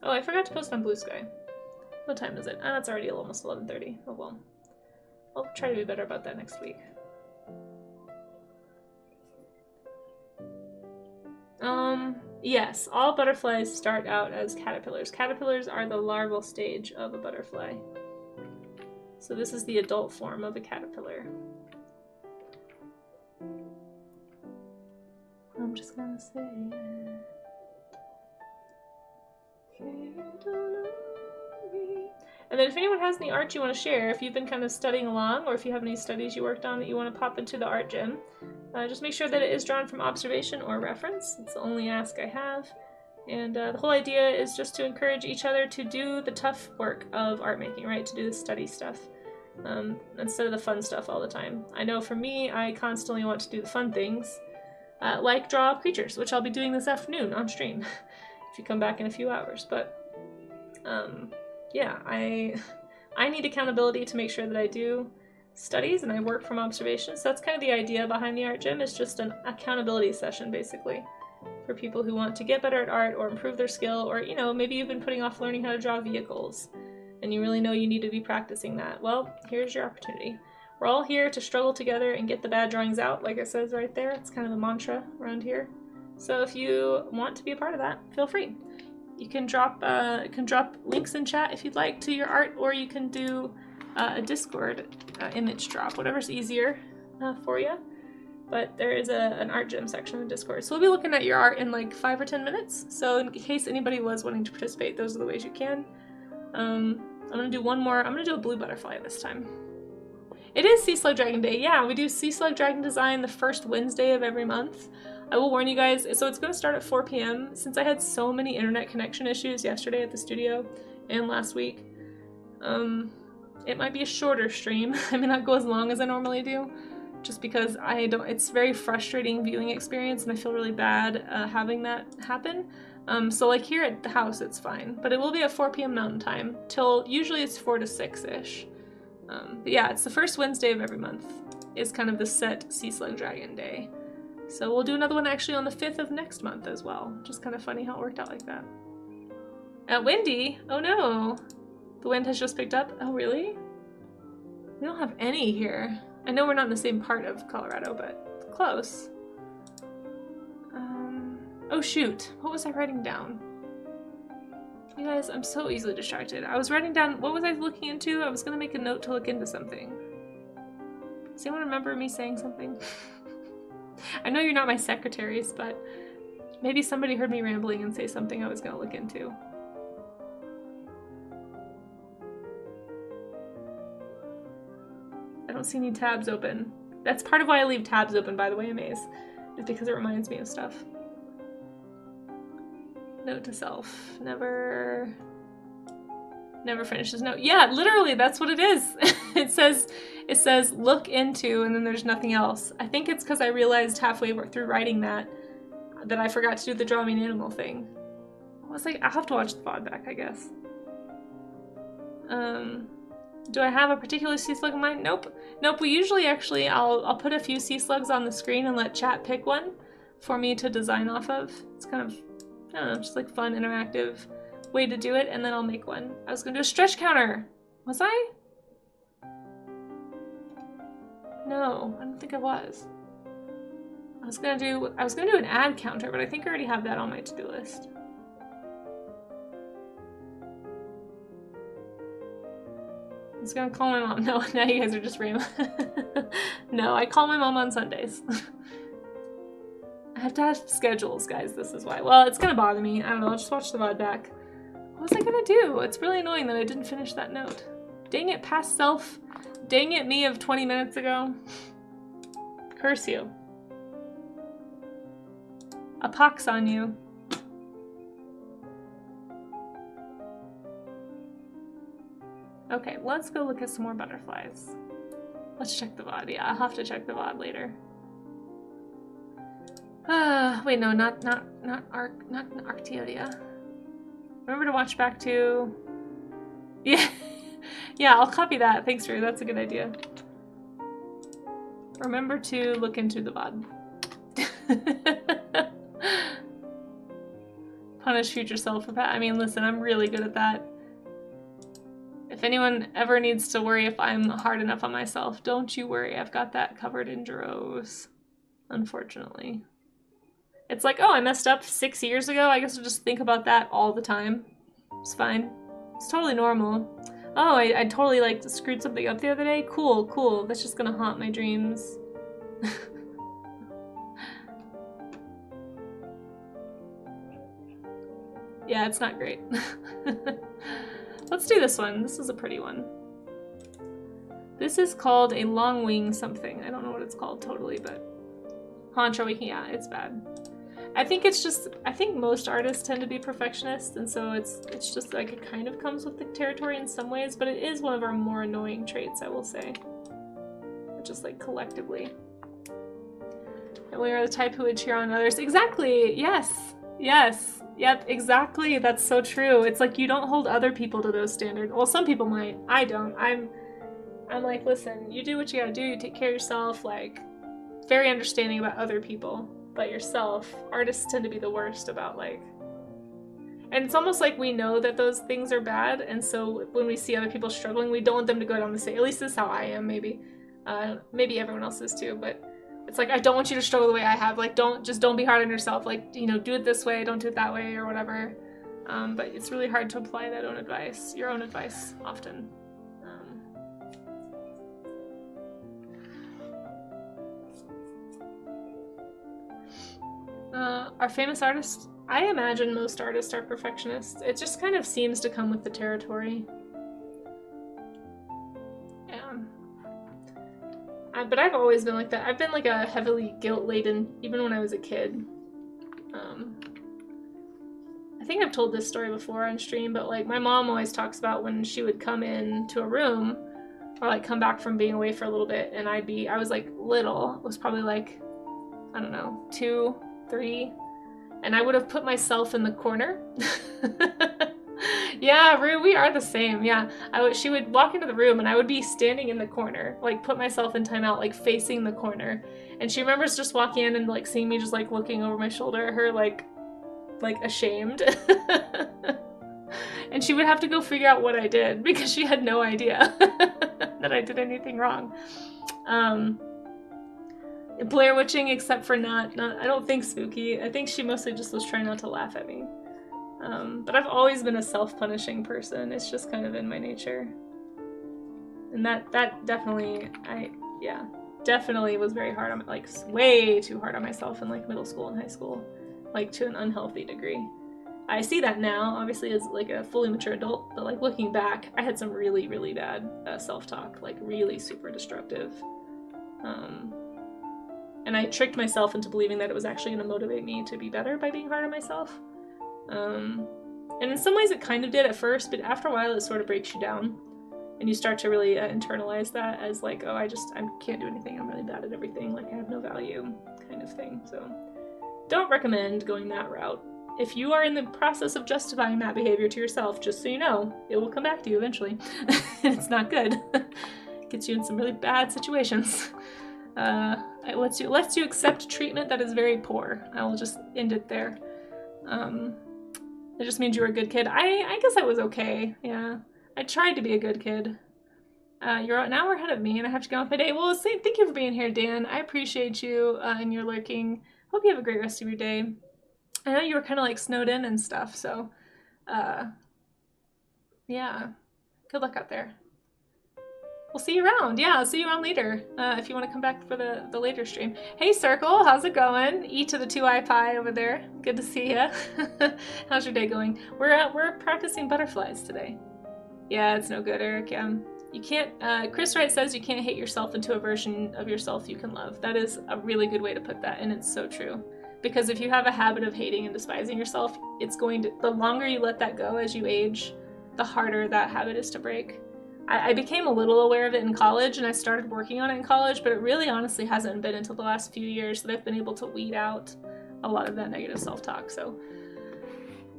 Oh, I forgot to post on Blue Sky. What time is it? Ah, it's already almost 11:30. Oh well. I'll try to be better about that next week. Yes, all butterflies start out as caterpillars. Caterpillars are the larval stage of a butterfly. So this is the adult form of a caterpillar. I'm just gonna say it. And then if anyone has any art you want to share, if you've been kind of studying along, or if you have any studies you worked on that you want to pop into the art gym, just make sure that it is drawn from observation or reference. It's the only ask I have. And the whole idea is just to encourage each other to do the tough work of art making, right? To do the study stuff instead of the fun stuff all the time. I know for me, I constantly want to do the fun things, like draw creatures, which I'll be doing this afternoon on stream if you come back in a few hours. But yeah, I need accountability to make sure that I do studies and I work from observation. So that's kind of the idea behind the art gym. Is just an accountability session, basically, for people who want to get better at art or improve their skill, or, you know, maybe you've been putting off learning how to draw vehicles and you really know you need to be practicing that. Well, here's your opportunity. We're all here to struggle together and get the bad drawings out, like it says right there. It's kind of a mantra around here. So if you want to be a part of that, feel free. You can drop links in chat if you'd like to your art, or you can do a Discord image drop, whatever's easier for you. But there is an art gym section in Discord. So we'll be looking at your art in like 5 or 10 minutes. So in case anybody was wanting to participate, those are the ways you can. I'm gonna do one more. I'm gonna do a blue butterfly this time. It is Sea Slug Dragon Day. Yeah, we do Sea Slug Dragon design the first Wednesday of every month. I will warn you guys, so it's gonna start at 4 p.m. Since I had so many internet connection issues yesterday at the studio and last week, it might be a shorter stream. I may not go as long as I normally do, just because it's very frustrating viewing experience and I feel really bad having that happen. So like here at the house it's fine, but it will be at 4 p.m. Mountain Time till usually it's 4 to 6-ish. But yeah, it's the first Wednesday of every month is kind of the set Sea Slug Dragon Day. So we'll do another one actually on the 5th of next month as well. Just kind of funny how it worked out like that. Windy? Oh no! The wind has just picked up? Oh really? We don't have any here. I know we're not in the same part of Colorado, but close. Oh shoot, what was I writing down? You guys, I'm so easily distracted. I was writing down, what was I looking into? I was gonna make a note to look into something. Does anyone remember me saying something? I know you're not my secretaries, but maybe somebody heard me rambling and say something I was gonna look into. I don't see any tabs open. That's part of why I leave tabs open, by the way, Amaze, is because it reminds me of stuff. Note to self. Never finishes note. Yeah, literally, that's what it is. It says look into, and then there's nothing else. I think it's because I realized halfway through writing that I forgot to do the draw me an animal thing. I was like, I'll have to watch the VOD back, I guess. Do I have a particular sea slug in mind? Nope. Nope, we usually actually, I'll put a few sea slugs on the screen and let chat pick one for me to design off of. It's kind of, I don't know, just like fun, interactive way to do it, and then I'll make one. I was gonna do a stretch counter. Was I? No, I don't think I was. I was gonna do an ad counter, but I think I already have that on my to-do list. I was gonna call my mom. No, now you guys are just rambling. No, I call my mom on Sundays. I have to have schedules, guys. This is why. Well, it's gonna bother me. I don't know. I'll just watch the VOD back. What was I gonna do? It's really annoying that I didn't finish that note. Dang it, past self. Dang it, me of 20 minutes ago. Curse you. A pox on you. Okay, let's go look at some more butterflies. Let's check the VOD. Yeah, I'll have to check the VOD later. Wait, no, not Arcteodia. Remember to watch back to... Yeah, yeah, I'll copy that. Thanks, Drew. That's a good idea. Remember to look into the VOD. Punish future self for I mean, listen, I'm really good at that. If anyone ever needs to worry if I'm hard enough on myself, don't you worry. I've got that covered in droves, unfortunately. It's like, oh, I messed up 6 years ago. I guess I'll just think about that all the time. It's fine. It's totally normal. Oh, I totally, like, screwed something up the other day? Cool, cool. That's just gonna haunt my dreams. Yeah, it's not great. Let's do this one. This is a pretty one. This is called a long wing something. I don't know what it's called totally, but honcho wing, yeah, it's bad. I think most artists tend to be perfectionists, and so it's just like it kind of comes with the territory in some ways, but it is one of our more annoying traits, I will say. Just like collectively. And we are the type who would cheer on others. Exactly, yes, yes. Yep, exactly. That's so true. It's like you don't hold other people to those standards. Well, some people might. I don't. I'm like, listen, you do what you gotta do. You take care of yourself. Like, very understanding about other people, but yourself. Artists tend to be the worst about like. And it's almost like we know that those things are bad, and so when we see other people struggling, we don't want them to go down the same. At least this is how I am. Maybe everyone else is too, but. It's like, I don't want you to struggle the way I have. Like, don't be hard on yourself. Like, you know, do it this way, don't do it that way, or whatever. But it's really hard to apply your own advice, often. Are famous artists? I imagine most artists are perfectionists. It just kind of seems to come with the territory. But I've always been like that. I've been like a heavily guilt-laden, even when I was a kid. I think I've told this story before on stream, but like my mom always talks about when she would come into a room or like come back from being away for a little bit, and I was like little. It was probably like, I don't know, 2, 3, and I would have put myself in the corner. Yeah, Rue, we are the same. Yeah, she would walk into the room and I would be standing in the corner, like put myself in timeout, like facing the corner. And she remembers just walking in and like seeing me just like looking over my shoulder at her, like ashamed. And she would have to go figure out what I did because she had no idea that I did anything wrong. Blair Witching, except for not I don't think spooky. I think she mostly just was trying not to laugh at me. But I've always been a self-punishing person. It's just kind of in my nature. And that definitely, definitely was very hard on, like, way too hard on myself in, like, middle school and high school. Like, to an unhealthy degree. I see that now, obviously, as, like, a fully mature adult, but, like, looking back, I had some really, really bad self-talk, like, really super destructive. And I tricked myself into believing that it was actually going to motivate me to be better by being hard on myself. And in some ways it kind of did at first, but after a while it sort of breaks you down. And you start to really internalize that as like, oh, I can't do anything, I'm really bad at everything, like I have no value, kind of thing. So don't recommend going that route. If you are in the process of justifying that behavior to yourself, just so you know, it will come back to you eventually. And it's not good. It gets you in some really bad situations. It lets you accept treatment that is very poor. I will just end it there. It just means you were a good kid. I guess I was okay. Yeah, I tried to be a good kid. You're an hour ahead of me, and I have to get on with my day. Well, thank you for being here, Dan. I appreciate you and your lurking. Hope you have a great rest of your day. I know you were kind of like snowed in and stuff, so yeah. Good luck out there. We'll see you around. Yeah, I'll see you around later if you want to come back for the later stream. Hey, Circle, how's it going? E to the 2i pie over there. Good to see ya. How's your day going? We're practicing butterflies today. Yeah, it's no good, Eric. You can't. Chris Wright says you can't hate yourself into a version of yourself you can love. That is a really good way to put that, and it's so true. Because if you have a habit of hating and despising yourself, the longer you let that go as you age, the harder that habit is to break. I became a little aware of it in college, and I started working on it in college, but it really honestly hasn't been until the last few years that I've been able to weed out a lot of that negative self-talk. So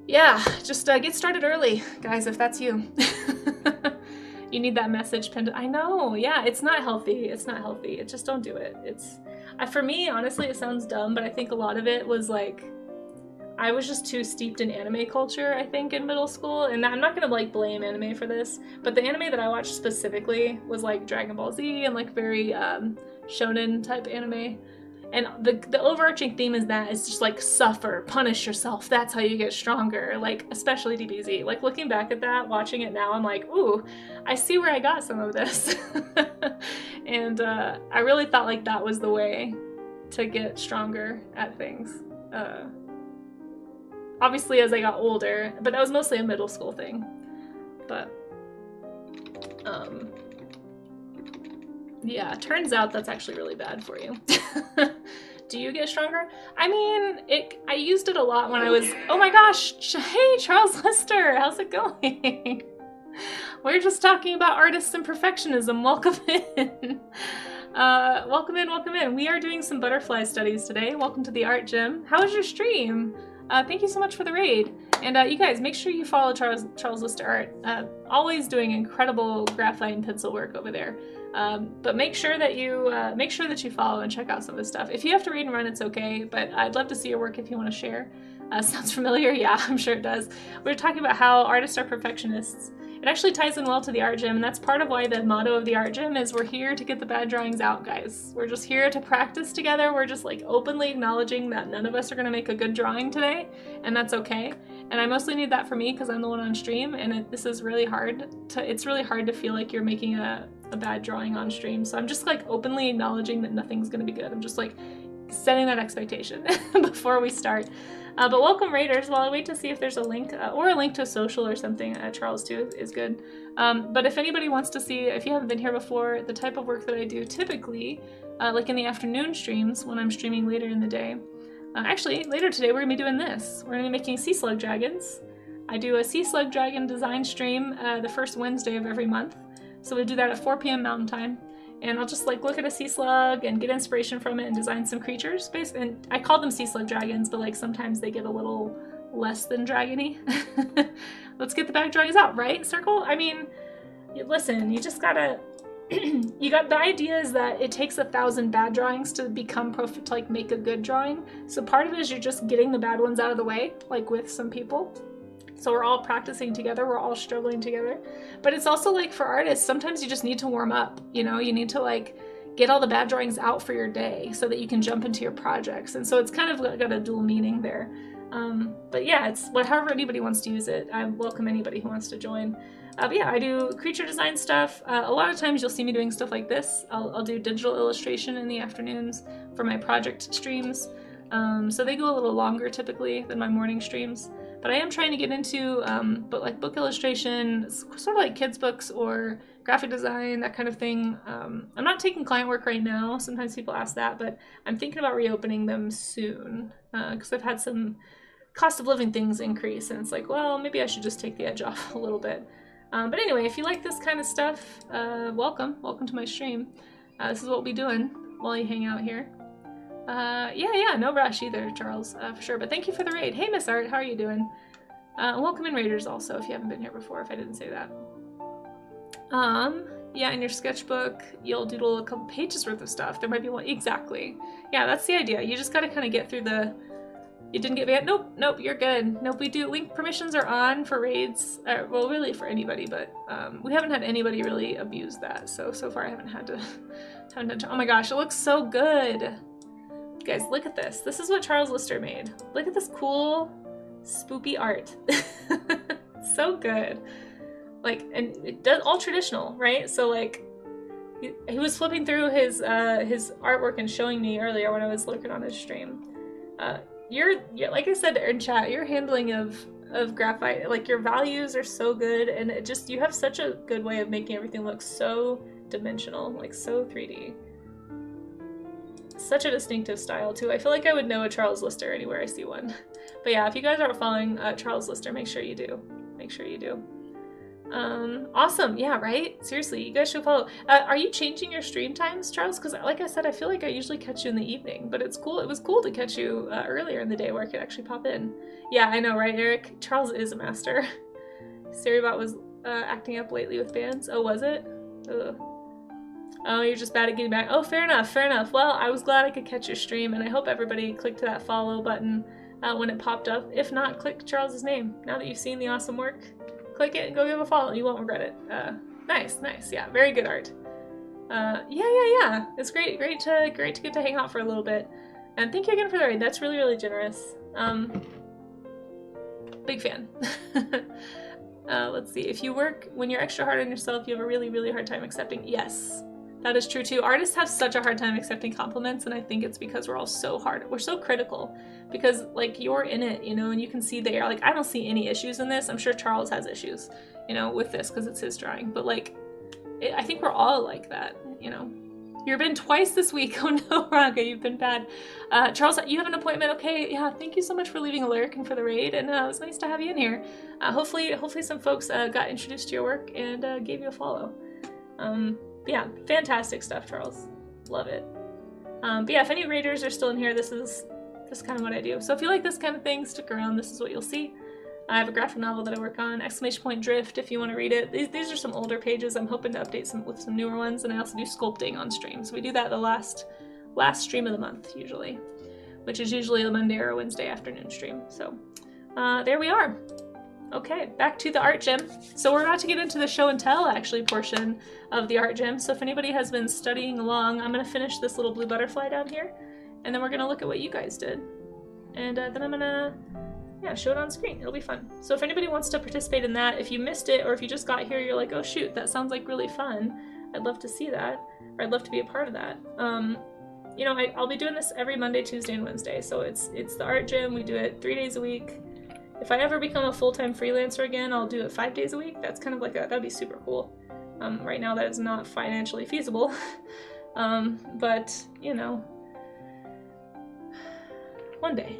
yeah, just get started early, guys, if that's you. You need that message pinned. I know, yeah, it's not healthy. It's not healthy. It just don't do it. For me, honestly, it sounds dumb, but I think a lot of it was like, I was just too steeped in anime culture, I think, in middle school, and I'm not gonna like blame anime for this, but the anime that I watched specifically was like Dragon Ball Z and like very shonen type anime, and the overarching theme is that it's just like suffer, punish yourself, that's how you get stronger, like especially DBZ. Like looking back at that, watching it now, I'm like, ooh, I see where I got some of this. And I really thought like that was the way to get stronger at things. obviously as I got older, but that was mostly a middle school thing. But, yeah, turns out that's actually really bad for you. Do you get stronger? I mean, I used it a lot when I was, oh my gosh, hey, Charles Lister, how's it going? We're just talking about artists and perfectionism. Welcome in. Welcome in, welcome in. We are doing some butterfly studies today. Welcome to the art gym. How was your stream? Thank you so much for the raid. And you guys, make sure you follow Charles Lister Art. Always doing incredible graphite and pencil work over there. But make sure that you follow and check out some of this stuff. If you have to read and run, it's okay. But I'd love to see your work if you want to share. Sounds familiar? Yeah, I'm sure it does. We're talking about how artists are perfectionists. It actually ties in well to the art gym, and that's part of why the motto of the art gym is we're here to get the bad drawings out, guys. We're just here to practice together. We're just like openly acknowledging that none of us are gonna make a good drawing today, and that's okay. And I mostly need that for me because I'm the one on stream, and this is really hard. It's really hard to feel like you're making a bad drawing on stream. So I'm just like openly acknowledging that nothing's gonna be good. I'm just like setting that expectation before we start. But welcome raiders. While I wait to see if there's a link or a link to a social or something, Charles too is good. But if anybody wants to see, if you haven't been here before, the type of work that I do typically, like in the afternoon streams when I'm streaming later in the day. Actually, later today we're gonna be doing this. We're gonna be making sea slug dragons. I do a sea slug dragon design stream the first Wednesday of every month. So we do that at 4 p.m. Mountain Time. And I'll just like look at a sea slug and get inspiration from it and design some creatures. And I call them sea slug dragons, but like sometimes they get a little less than dragony. Let's get the bad drawings out, right, Circle? I mean, listen, you just gotta, the idea is that it takes 1,000 bad drawings to become to like make a good drawing. So part of it is you're just getting the bad ones out of the way, like with some people. So we're all practicing together, we're all struggling together. But it's also like for artists, sometimes you just need to warm up, you know, you need to like get all the bad drawings out for your day so that you can jump into your projects. And so it's kind of got a dual meaning there. But yeah, it's however anybody wants to use it. I welcome anybody who wants to join. But yeah, I do creature design stuff. A lot of times you'll see me doing stuff like this. I'll do digital illustration in the afternoons for my project streams. So they go a little longer typically than my morning streams. But I am trying to get into book illustration, sort of like kids' books or graphic design, that kind of thing. I'm not taking client work right now. Sometimes people ask that, but I'm thinking about reopening them soon because I've had some cost of living things increase, and it's like, well, maybe I should just take the edge off a little bit. But anyway, if you like this kind of stuff, welcome to my stream. This is what we'll be doing while you hang out here. Yeah, no rush either, Charles, for sure. But thank you for the raid. Hey, Miss Art, how are you doing? Welcome in raiders also, if you haven't been here before, if I didn't say that. Yeah, in your sketchbook, you'll doodle a couple pages worth of stuff. There might be one, exactly. Yeah, that's the idea. You just gotta kind of get through you didn't get banned? Nope, you're good. Nope, we do, link permissions are on for raids. Well, really for anybody, but we haven't had anybody really abuse that. So far I haven't had to, oh my gosh, it looks so good. Guys, look at this. This is what Charles Lister made. Look at this cool, spoopy art. So good. Like, and it does all traditional, right? So like, he was flipping through his artwork and showing me earlier when I was looking on his stream. You're like I said in chat, your handling of graphite, like your values are so good, and it just, you have such a good way of making everything look so dimensional, like so 3D. Such a distinctive style too. I feel like I would know a Charles Lister anywhere I see one. But yeah, if you guys aren't following Charles Lister, make sure you do. Make sure you do. Awesome. Yeah, right? Seriously, you guys should follow. Are you changing your stream times, Charles? Because like I said, I feel like I usually catch you in the evening, but it's cool. It was cool to catch you earlier in the day where I could actually pop in. Yeah, I know, right, Eric? Charles is a master. Seribot was acting up lately with bands. Oh, was it? Ugh. Oh, you're just bad at getting back. Oh, fair enough, fair enough. Well, I was glad I could catch your stream, and I hope everybody clicked that follow button when it popped up. If not, click Charles's name. Now that you've seen the awesome work, click it and go give a follow. You won't regret it. Nice. Yeah, very good art. Yeah. It's great to get to hang out for a little bit. And thank you again for the raid. That's really, really generous. Big fan. Let's see. If you work when you're extra hard on yourself, you have a really, really hard time accepting. Yes. That is true too. Artists have such a hard time accepting compliments, and I think it's because we're all so hard. We're so critical because like you're in it, you know, and you can see there. Like I don't see any issues in this. I'm sure Charles has issues, you know, with this because it's his drawing. But like, I think we're all like that, you know. You've been twice this week. Oh no, Raga, you've been bad. Charles, you have an appointment. Okay, yeah. Thank you so much for leaving a lurk and for the raid, and it was nice to have you in here. Hopefully some folks got introduced to your work and gave you a follow. Yeah, fantastic stuff, Charles. Love it. But yeah, if any raiders are still in here, this is kind of what I do. So if you like this kind of thing, stick around. This is what you'll see. I have a graphic novel that I work on, ! Drift, if you want to read it. These are some older pages. I'm hoping to update some with some newer ones, and I also do sculpting on stream. So we do that the last stream of the month, usually, which is usually a Monday or a Wednesday afternoon stream. So there we are. Okay, back to the art gym. So we're about to get into the show and tell actually portion of the art gym. So if anybody has been studying along, I'm gonna finish this little blue butterfly down here, and then we're gonna look at what you guys did. And then I'm gonna, yeah, show it on screen. It'll be fun. So if anybody wants to participate in that, if you missed it, or if you just got here, you're like, oh shoot, that sounds like really fun. I'd love to see that, or I'd love to be a part of that. You know, I'll be doing this every Monday, Tuesday, and Wednesday. So it's the art gym. We do it 3 days a week. If I ever become a full-time freelancer again, I'll do it 5 days a week. That's kind of like that'd be super cool. Right now that is not financially feasible. But, you know, one day.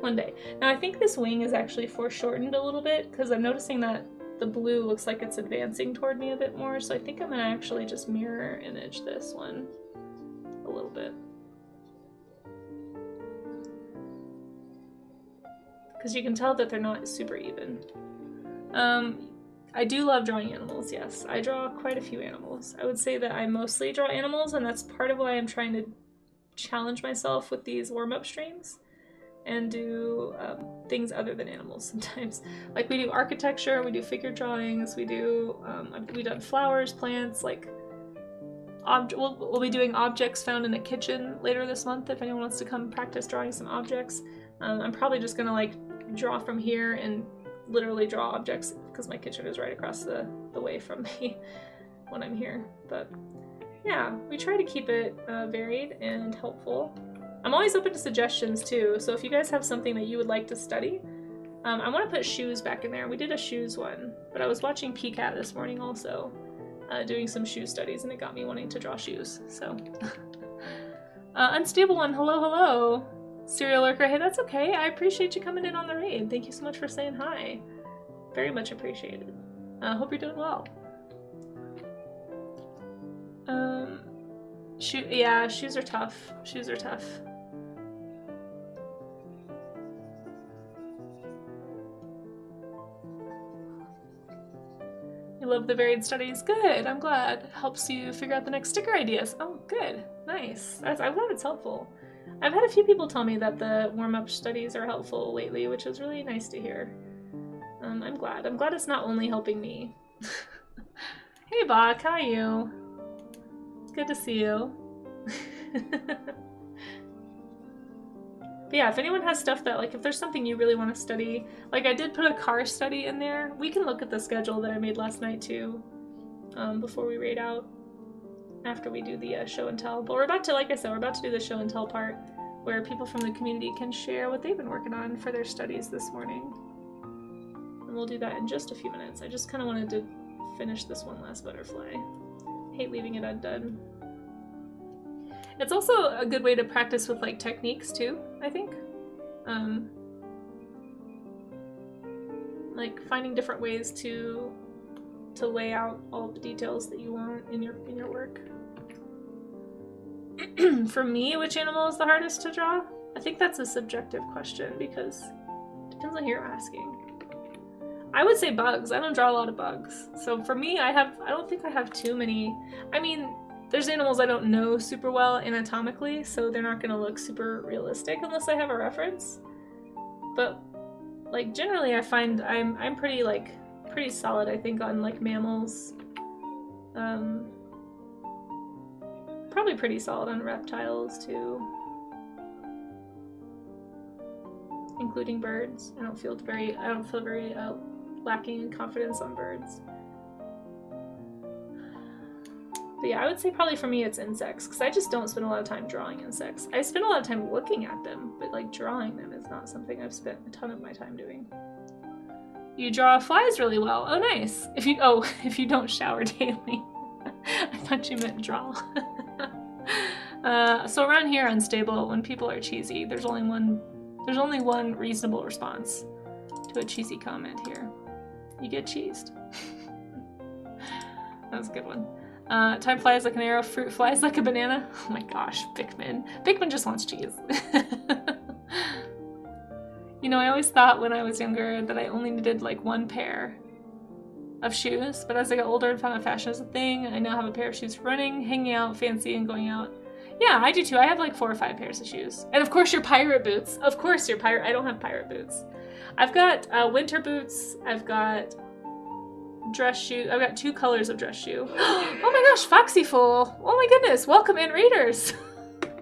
One day. Now I think this wing is actually foreshortened a little bit because I'm noticing that the blue looks like it's advancing toward me a bit more. So I think I'm gonna actually just mirror image this one a little bit. Because you can tell that they're not super even. I do love drawing animals, yes. I draw quite a few animals. I would say that I mostly draw animals, and that's part of why I'm trying to challenge myself with these warm-up streams and do things other than animals sometimes. Like we do architecture, we do figure drawings, we've done flowers, plants, like we'll be doing objects found in a kitchen later this month if anyone wants to come practice drawing some objects. I'm probably just gonna like draw from here and literally draw objects because my kitchen is right across the way from me when I'm here. But yeah, we try to keep it varied and helpful. I'm always open to suggestions too, so if you guys have something that you would like to study, I want to put shoes back in there. We did a shoes one, but I was watching PCAT this morning also, doing some shoe studies, and it got me wanting to draw shoes, so. Unstable one, hello. Serial lurker, hey, that's okay. I appreciate you coming in on the raid. Thank you so much for saying hi. Very much appreciated. Hope you're doing well. Shoes are tough. Shoes are tough. You love the varied studies. Good, I'm glad. Helps you figure out the next sticker ideas. Oh, good. Nice. I'm glad it's helpful. I've had a few people tell me that the warm-up studies are helpful lately, which is really nice to hear. I'm glad. I'm glad it's not only helping me. Hey, Bach, how are you? It's good to see you. But yeah, if anyone has stuff that, like, if there's something you really want to study, like I did put a car study in there. We can look at the schedule that I made last night too, before we raid out. After we do the show and tell. But we're about to, like I said, we're about to do the show and tell part where people from the community can share what they've been working on for their studies this morning. And we'll do that in just a few minutes. I just kind of wanted to finish this one last butterfly. Hate leaving it undone. It's also a good way to practice with like techniques too, I think. Like finding different ways to lay out all the details that you want in your work. For me, which animal is the hardest to draw? I think that's a subjective question because it depends on who you're asking. I would say bugs. I don't draw a lot of bugs. So for me, I don't think I have too many. I mean, there's animals I don't know super well anatomically, so they're not gonna look super realistic unless I have a reference. But like generally I find I'm pretty solid, I think, on like mammals. Probably pretty solid on reptiles too, including birds. I don't feel very lacking in confidence on birds. But yeah, I would say probably for me it's insects, because I just don't spend a lot of time drawing insects. I spend a lot of time looking at them, but like drawing them is not something I've spent a ton of my time doing. You draw flies really well. Oh, nice. If you don't shower daily. I thought you meant draw. So around here Unstable, when people are cheesy, there's only one reasonable response to a cheesy comment here. You get cheesed. That was a good one. Time flies like an arrow, fruit flies like a banana. Oh my gosh, Pikmin. Pikmin just wants cheese. You know, I always thought when I was younger that I only needed like one pair of shoes, but as I got older and found out fashion is a thing, I now have a pair of shoes for running, hanging out, fancy, and going out. Yeah, I do too. I have like 4 or 5 pairs of shoes. And of course your pirate boots. Of course your pirate. I don't have pirate boots. I've got winter boots. I've got dress shoe. I've got 2 colors of dress shoe. Oh my gosh, Foxy Fool. Oh my goodness. Welcome in, raiders.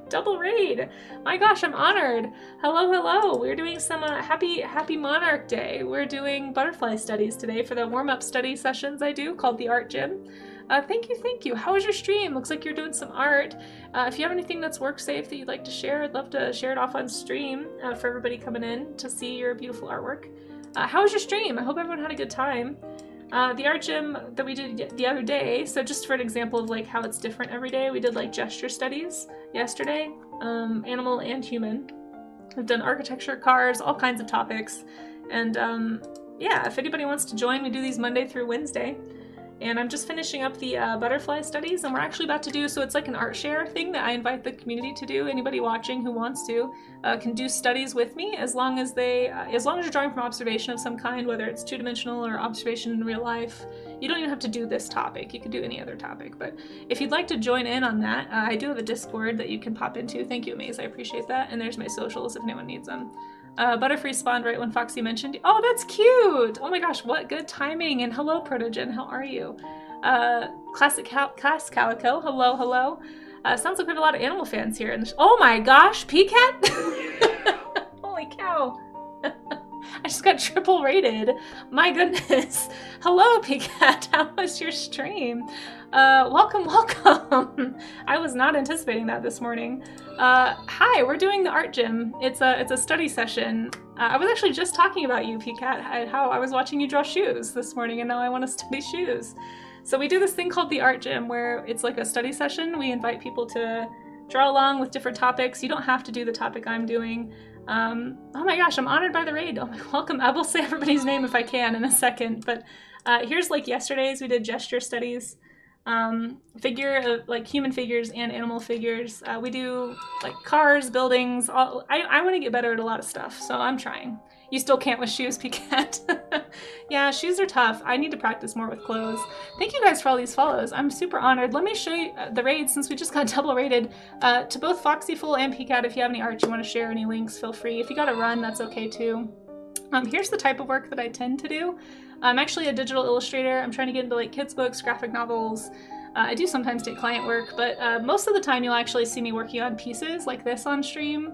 Double raid. My gosh, I'm honored. Hello, hello. We're doing some happy Monarch Day. We're doing butterfly studies today for the warm-up study sessions I do called the Art Gym. Thank you. How was your stream? Looks like you're doing some art. If you have anything that's work safe that you'd like to share, I'd love to share it off on stream for everybody coming in to see your beautiful artwork. How was your stream? I hope everyone had a good time. The art gym that we did the other day, so just for an example of like how it's different every day, we did like gesture studies yesterday, animal and human. We've done architecture, cars, all kinds of topics. And yeah, if anybody wants to join, we do these Monday through Wednesday. And I'm just finishing up the butterfly studies, and we're actually about to do, so it's like an art share thing that I invite the community to do. Anybody watching who wants to can do studies with me as long as you're drawing from observation of some kind, whether it's 2-dimensional or observation in real life. You don't even have to do this topic. You can do any other topic. But if you'd like to join in on that, I do have a Discord that you can pop into. Thank you, Amaze. I appreciate that. And there's my socials if anyone needs them. Butterfree spawned right when Foxy mentioned. Oh, that's cute! Oh my gosh, what good timing! And hello, Protogen, how are you? Class Calico, hello. Sounds like we have a lot of animal fans here. Oh my gosh, Peacat! Holy cow! I just got triple rated. My goodness. Hello, Peacat. How was your stream? Welcome. I was not anticipating that this morning. Hi, we're doing the art gym. It's a study session. I was actually just talking about you, Peacat, how I was watching you draw shoes this morning, and now I want to study shoes. So we do this thing called the art gym, where it's like a study session. We invite people to draw along with different topics. You don't have to do the topic I'm doing. Oh my gosh, I'm honored by the raid. Oh my, welcome. I will say everybody's name if I can in a second, but here's like yesterday's. We did gesture studies, like human figures and animal figures. We do like cars, buildings. I want to get better at a lot of stuff, so I'm trying. You still can't with shoes, Peacat. Yeah, shoes are tough. I need to practice more with clothes. Thank you guys for all these follows. I'm super honored. Let me show you the raid since we just got double rated. To both Foxyful and Peacat, if you have any art you want to share, any links, feel free. If you gotta run, that's okay too. Here's the type of work that I tend to do. I'm actually a digital illustrator. I'm trying to get into like kids books, graphic novels. I do sometimes take client work, but most of the time you'll actually see me working on pieces like this on stream.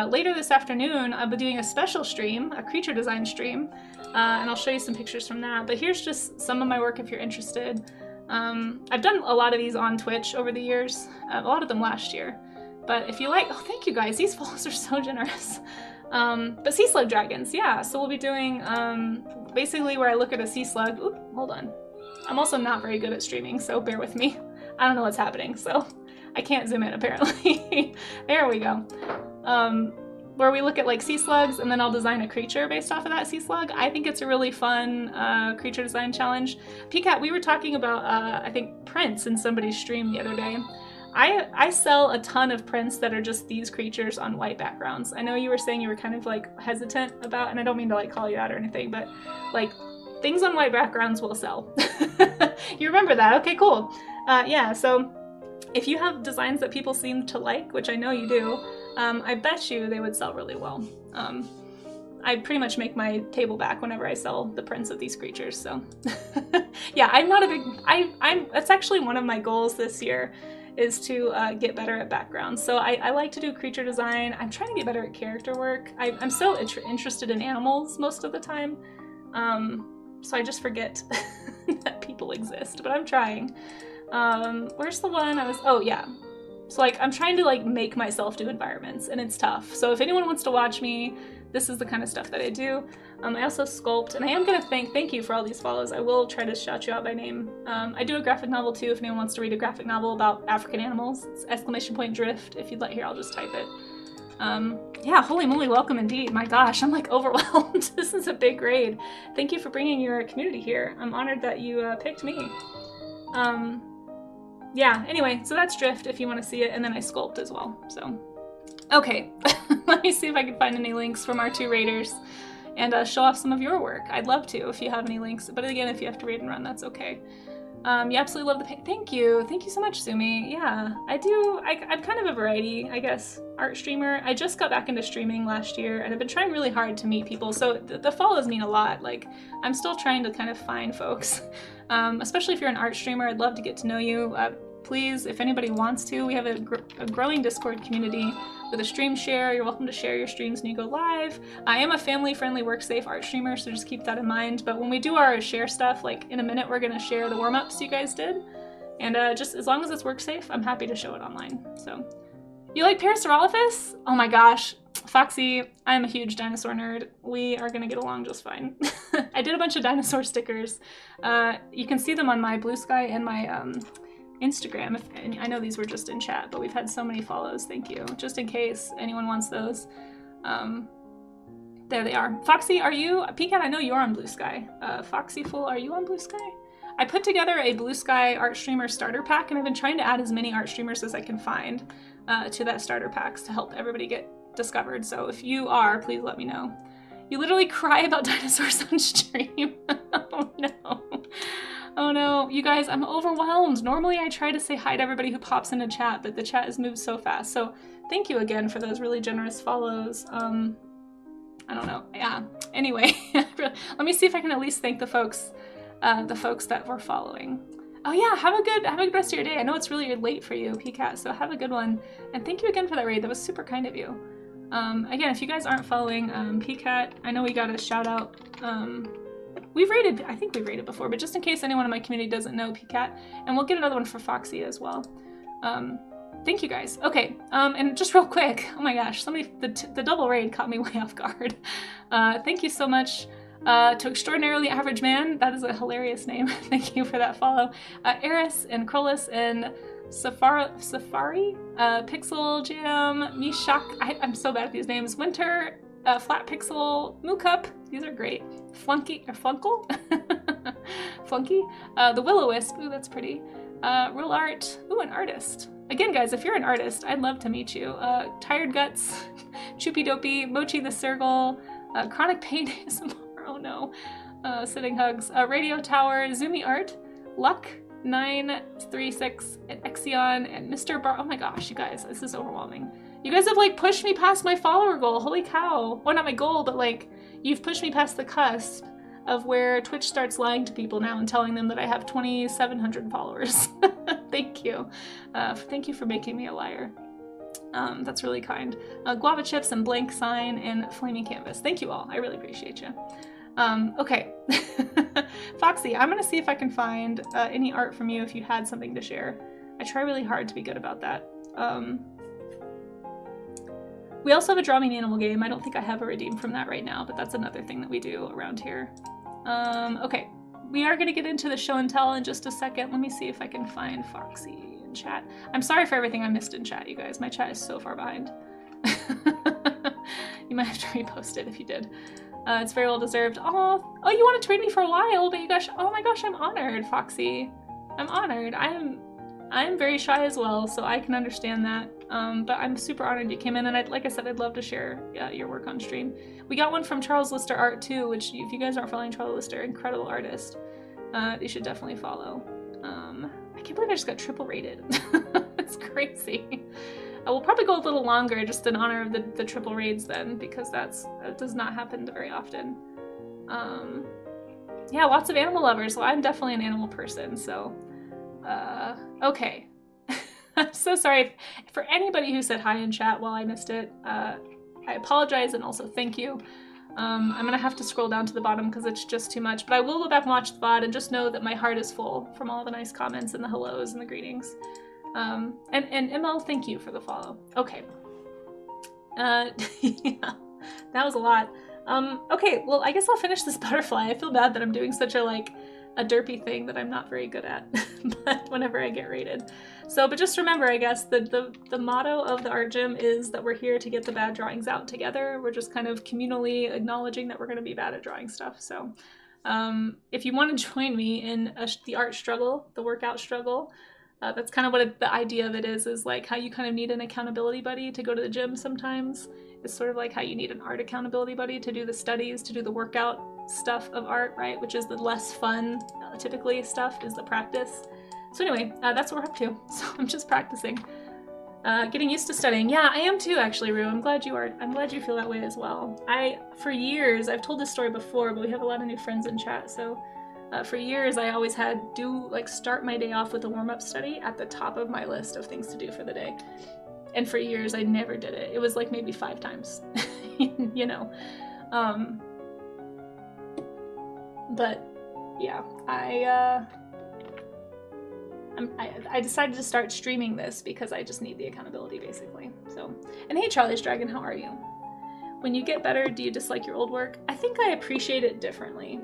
Later this afternoon, I'll be doing a special stream, a creature design stream, and I'll show you some pictures from that. But here's just some of my work if you're interested. I've done a lot of these on Twitch over the years, a lot of them last year. But if you like, oh, thank you guys, these follows are so generous. But sea slug dragons, yeah. So we'll be doing basically where I look at a sea slug. Oop, hold on. I'm also not very good at streaming, so bear with me. I don't know what's happening, so I can't zoom in apparently. There we go. Where we look at like sea slugs and then I'll design a creature based off of that sea slug. I think it's a really fun creature design challenge. Peacat, we were talking about I think prints in somebody's stream the other day. I sell a ton of prints that are just these creatures on white backgrounds. I know you were saying you were kind of like hesitant about, and I don't mean to like call you out or anything, but like things on white backgrounds will sell. You remember that? Okay, cool. Yeah, so if you have designs that people seem to like, which I know you do, I bet you they would sell really well. I pretty much make my table back whenever I sell the prints of these creatures, so. Yeah, I'm not a big, that's actually one of my goals this year, is to get better at backgrounds. So I like to do creature design. I'm trying to get better at character work. I'm so interested in animals most of the time, so I just forget that people exist, but I'm trying. Where's the one I was, oh yeah. So like, I'm trying to like make myself do environments and it's tough. So if anyone wants to watch me, this is the kind of stuff that I do. I also sculpt, and I am gonna thank you for all these follows. I will try to shout you out by name. I do a graphic novel too, if anyone wants to read a graphic novel about African animals. It's !drift. If you'd like here, I'll just type it. Yeah, holy moly, welcome indeed. My gosh, I'm like overwhelmed. This is a big raid. Thank you for bringing your community here. I'm honored that you picked me. Yeah, anyway, so that's Drift if you want to see it, and then I sculpt as well, so. Okay, let me see if I can find any links from our 2 raiders and show off some of your work. I'd love to if you have any links, but again, if you have to raid and run, that's okay. You absolutely love the paint. Thank you so much, Sumi. Yeah, I do. I'm kind of a variety, I guess, art streamer. I just got back into streaming last year, and I've been trying really hard to meet people, so the follows mean a lot. Like, I'm still trying to kind of find folks, especially if you're an art streamer. I'd love to get to know you. Please, if anybody wants to, we have a growing Discord community with a stream share. You're welcome to share your streams when you go live. I am a family-friendly, work-safe art streamer, so just keep that in mind. But when we do our share stuff, like in a minute, we're gonna share the warm-ups you guys did. And just as long as it's work-safe, I'm happy to show it online. So, you like Parasaurolophus? Oh my gosh, Foxy, I'm a huge dinosaur nerd. We are gonna get along just fine. I did a bunch of dinosaur stickers. You can see them on my Blue Sky and my Instagram. And I know these were just in chat, but we've had so many follows. Thank you. Just in case anyone wants those. There they are. Foxy, are you? Peacat, I know you're on Blue Sky. Foxy Fool, are you on Blue Sky? I put together a Blue Sky art streamer starter pack, and I've been trying to add as many art streamers as I can find to that starter packs to help everybody get discovered. So if you are, please let me know. You literally cry about dinosaurs on stream. Oh no. Oh no, you guys, I'm overwhelmed. Normally I try to say hi to everybody who pops into chat, but the chat has moved so fast. So thank you again for those really generous follows. I don't know, yeah. Anyway, let me see if I can at least thank the folks that were following. Oh yeah, have a good rest of your day. I know it's really late for you, Peacat, so have a good one. And thank you again for that raid, that was super kind of you. Again, if you guys aren't following Peacat, I know we got a shout out. I think we've raided before, but just in case anyone in my community doesn't know Peacat, and we'll get another one for Foxy as well. Thank you guys. Okay, and just real quick, oh my gosh, the double raid caught me way off guard. Thank you so much to Extraordinarily Average Man. That is a hilarious name. Thank you for that follow. Eris and Krolus and Safari, Pixel Jam, Mishak, I'm so bad at these names, Winter, Flat Pixel, Mookup, these are great. Flunky, or Flunkle? Flunky. The Will-O-Wisp, ooh, that's pretty. Real Art, ooh, an artist. Again, guys, if you're an artist, I'd love to meet you. Tired Guts, Choopy Dopey, Mochi the Circle, Chronic Pain ASMR, oh no. Sitting Hugs, Radio Tower, Zoomy Art, Luck, 936, and Exion, and Mr. Bar, oh my gosh, you guys, this is overwhelming. You guys have like pushed me past my follower goal, holy cow. Well, not my goal, but like, you've pushed me past the cusp of where Twitch starts lying to people now and telling them that I have 2,700 followers. Thank you. Thank you for making me a liar. That's really kind. Guava Chips and Blank Sign and Flaming Canvas. Thank you all. I really appreciate you. Okay. Foxy, I'm gonna see if I can find any art from you if you had something to share. I try really hard to be good about that. We also have a Draw Me an Animal game. I don't think I have a redeem from that right now, but that's another thing that we do around here. Okay, we are gonna get into the show and tell in just a second. Let me see if I can find Foxy in chat. I'm sorry for everything I missed in chat, you guys. My chat is so far behind. You might have to repost it if you did. It's very well deserved. Oh, you want to trade me for a while, but you guys, oh my gosh, I'm honored, Foxy. I'm honored. I'm very shy as well, so I can understand that. But I'm super honored you came in, and like I said, I'd love to share your work on stream. We got one from Charles Lister Art too, which if you guys aren't following Charles Lister, incredible artist. You should definitely follow. I can't believe I just got triple rated. It's crazy. We'll probably go a little longer just in honor of the triple raids then, because that does not happen very often. Yeah, lots of animal lovers. Well, I'm definitely an animal person, so okay. I'm so sorry for anybody who said hi in chat while I missed it. I apologize, and also thank you. I'm gonna have to scroll down to the bottom because it's just too much, but I will go back and watch the VOD and just know that my heart is full from all the nice comments and the hellos and the greetings. And ML, thank you for the follow. Okay. Yeah, that was a lot. Okay, well, I guess I'll finish this butterfly. I feel bad that I'm doing such a derpy thing that I'm not very good at, but whenever I get rated. So, but just remember, I guess, the motto of the art gym is that we're here to get the bad drawings out together. We're just kind of communally acknowledging that we're going to be bad at drawing stuff. So if you want to join me in the art struggle, the workout struggle, that's kind of what the idea of it is like how you kind of need an accountability buddy to go to the gym sometimes. It's sort of like how you need an art accountability buddy to do the studies, to do the workout stuff of art, right? Which is the less fun, typically, stuff is the practice. So anyway, that's what we're up to. So I'm just practicing. Getting used to studying. Yeah, I am too, actually, Rue. I'm glad you feel that way as well. For years, I've told this story before, but we have a lot of new friends in chat, so for years I always had start my day off with a warm-up study at the top of my list of things to do for the day. And for years, I never did it. It was like maybe 5 times, you know. But yeah, I decided to start streaming this because I just need the accountability, basically. So, and hey, Charlie's Dragon, how are you? When you get better, do you dislike your old work? I think I appreciate it differently.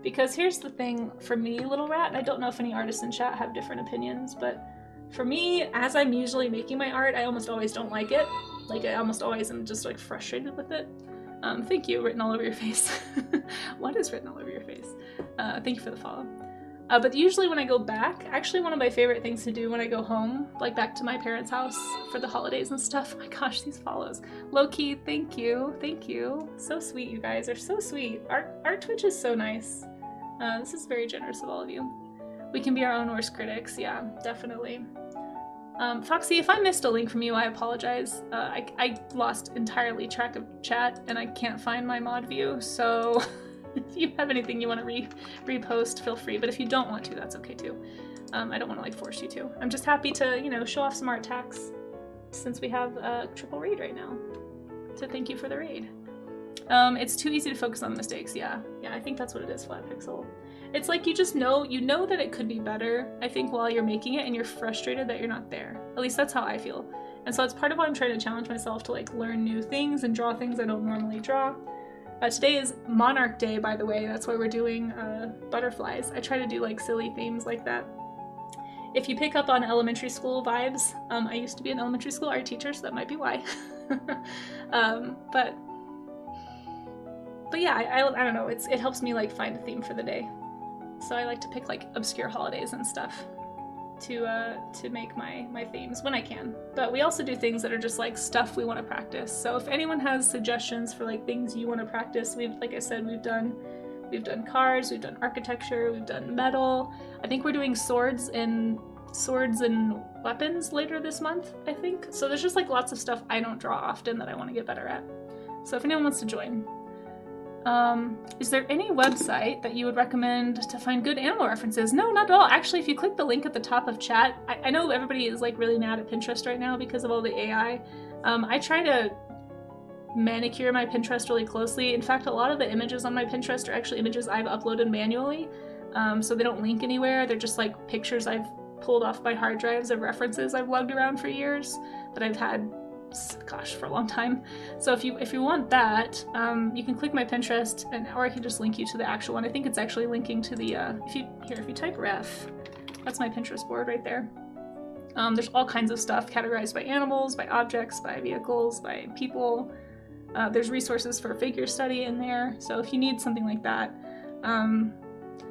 Because here's the thing for me, Little Rat, and I don't know if any artists in chat have different opinions, but for me, as I'm usually making my art, I almost always don't like it. Like, I almost always am just, frustrated with it. Thank you, written all over your face. What is written all over your face? Thank you for the follow. But usually when I go back, actually one of my favorite things to do when I go home, back to my parents' house for the holidays and stuff. Oh my gosh, these follows. Low-key, thank you. Thank you. So sweet, you guys are so sweet. Our Twitch is so nice. This is very generous of all of you. We can be our own worst critics, yeah, definitely. Foxy, if I missed a link from you, I apologize. I lost entirely track of chat and I can't find my mod view, so if you have anything you want to repost, feel free, but if you don't want to, that's okay too. I don't want to force you to. I'm just happy to, show off some art tax since we have a triple raid right now. So thank you for the raid. It's too easy to focus on the mistakes, yeah. Yeah, I think that's what it is, Flat Pixel. It's like you just know, that it could be better, I think, while you're making it, and you're frustrated that you're not there. At least that's how I feel. And so it's part of why I'm trying to challenge myself to learn new things and draw things I don't normally draw. Today is Monarch Day, by the way. That's why we're doing butterflies. I try to do silly themes like that. If you pick up on elementary school vibes, I used to be an elementary school art teacher, so that might be why. But yeah, I don't know. It helps me find a theme for the day. So I like to pick obscure holidays and stuff to make my themes when I can. But we also do things that are just stuff we want to practice. So if anyone has suggestions for things you want to practice, like I said, we've done cars, we've done architecture, we've done metal. I think we're doing swords and weapons later this month, I think. So there's just lots of stuff I don't draw often that I want to get better at. So if anyone wants to join. Is there any website that you would recommend to find good animal references? No, not at all. Actually, if you click the link at the top of chat, I know everybody is really mad at Pinterest right now because of all the AI. I try to manicure my Pinterest really closely. In fact, a lot of the images on my Pinterest are actually images I've uploaded manually, so they don't link anywhere. They're just pictures I've pulled off my hard drives of references I've lugged around for years that I've had, gosh, for a long time. So if you want that, you can click my Pinterest, or I can just link you to the actual one. I think it's actually linking to the if you type ref, that's my Pinterest board right there. There's all kinds of stuff categorized by animals, by objects, by vehicles, by people. There's resources for figure study in there. So if you need something like that,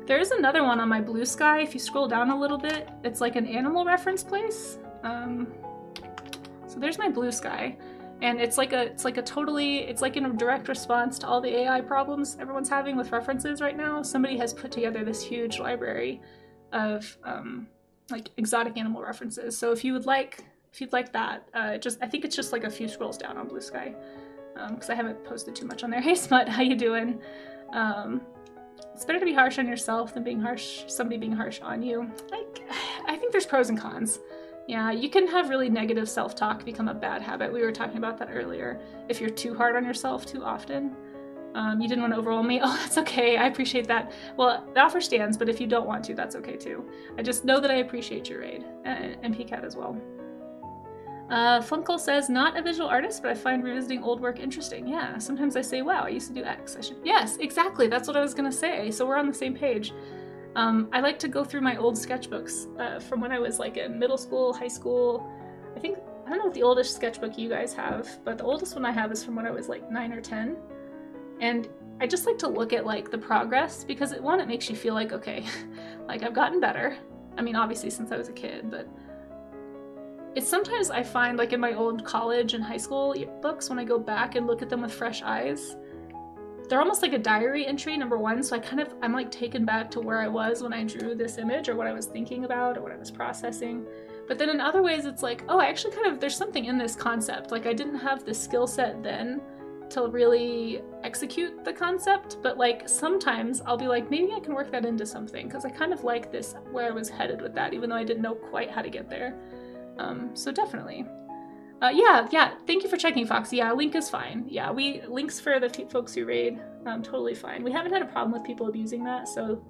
there is another one on my Blue Sky. If you scroll down a little bit, it's an animal reference place. So there's my Blue Sky, and it's in a direct response to all the AI problems everyone's having with references right now. Somebody has put together this huge library of exotic animal references. So if you'd like that, I think it's just a few scrolls down on Blue Sky, because I haven't posted too much on there. Hey Smut, how you doing? It's better to be harsh on yourself than somebody being harsh on you. I think there's pros and cons. Yeah, you can have really negative self-talk become a bad habit. We were talking about that earlier. If you're too hard on yourself too often. You didn't want to overwhelm me. Oh, that's okay. I appreciate that. Well, the offer stands, but if you don't want to, that's okay too. I just know that I appreciate your raid, and PCAT as well. Funkle says, not a visual artist, but I find revisiting old work interesting. Yeah, sometimes I say, wow, I used to do X. I should. Yes, exactly. That's what I was gonna say. So we're on the same page. I like to go through my old sketchbooks from when I was like in middle school, high school. I don't know what the oldest sketchbook you guys have, but the oldest one I have is from when I was like 9 or 10. And I just like to look at like the progress because it makes you feel like, okay, like I've gotten better. I mean, obviously since I was a kid, but it's sometimes I find like in my old college and high school books, when I go back and look at them with fresh eyes, they're almost like a diary entry, number one. So I'm like taken back to where I was when I drew this image or what I was thinking about or what I was processing. But then in other ways, it's like, oh, I actually there's something in this concept. Like I didn't have the skill set then to really execute the concept, but like sometimes I'll be like, maybe I can work that into something because I kind of like this, where I was headed with that, even though I didn't know quite how to get there. So definitely. Yeah, thank you for checking, Foxy. Yeah, link is fine. Yeah, links for the folks who raid, totally fine. We haven't had a problem with people abusing that, so,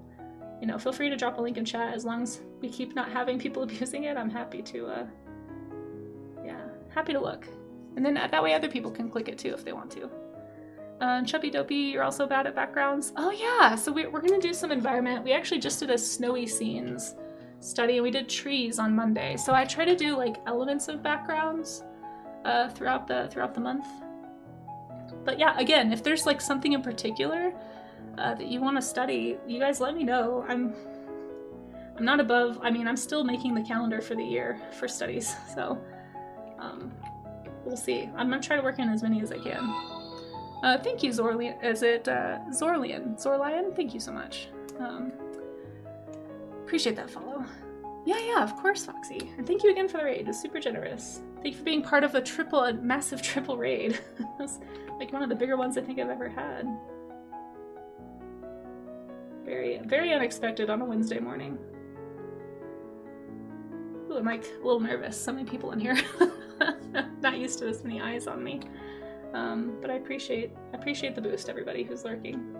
you know, feel free to drop a link in chat. As long as we keep not having people abusing it, I'm happy to, happy to look. And then that way other people can click it too if they want to. Chubby Dopey, you're also bad at backgrounds. Oh yeah, so we're gonna do some environment. We actually just did a snowy scenes study and we did trees on Monday. So I try to do like elements of backgrounds throughout the month. But yeah, again, if there's like something in particular that you want to study, you guys let me know. I'm not above, I mean, I'm still making the calendar for the year for studies, so we'll see. I'm gonna try to work in as many as I can. Thank you, Zorlian. Is it Zorlian? Zorlian? Thank you so much. Appreciate that follow. Yeah, of course, Foxy. And thank you again for the raid. It was super generous. Thank you for being part of a massive triple raid. It was like one of the bigger ones I think I've ever had. Very, very unexpected on a Wednesday morning. Ooh, I'm like a little nervous. So many people in here. Not used to this many eyes on me. But I appreciate the boost, everybody who's lurking.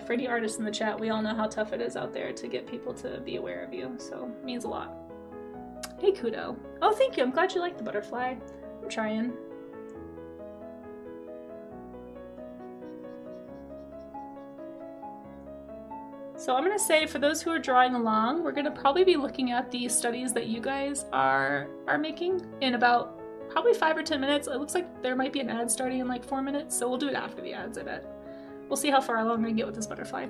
For any artists in the chat, we all know how tough it is out there to get people to be aware of you, so it means a lot. Hey, Kudo. Oh, thank you. I'm glad you like the butterfly. I'm trying. So I'm going to say, for those who are drawing along, we're going to probably be looking at the studies that you guys are making in about probably 5 or 10 minutes. It looks like there might be an ad starting in like 4 minutes, so we'll do it after the ads, I bet. We'll see how far along I can get with this butterfly.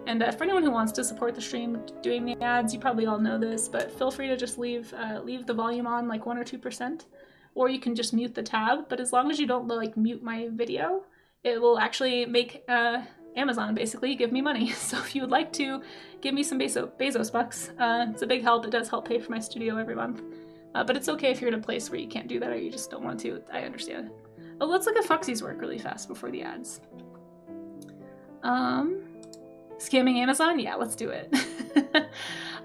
And for anyone who wants to support the stream doing the ads, you probably all know this, but feel free to just leave the volume on like 1 or 2%, or you can just mute the tab. But as long as you don't like mute my video, it will actually make Amazon basically give me money. So if you would like to give me some Bezos bucks, it's a big help. It does help pay for my studio every month. But it's okay if you're in a place where you can't do that or you just don't want to. I understand. Oh, let's look at Foxy's work really fast before the ads. Scamming Amazon? Yeah, let's do it.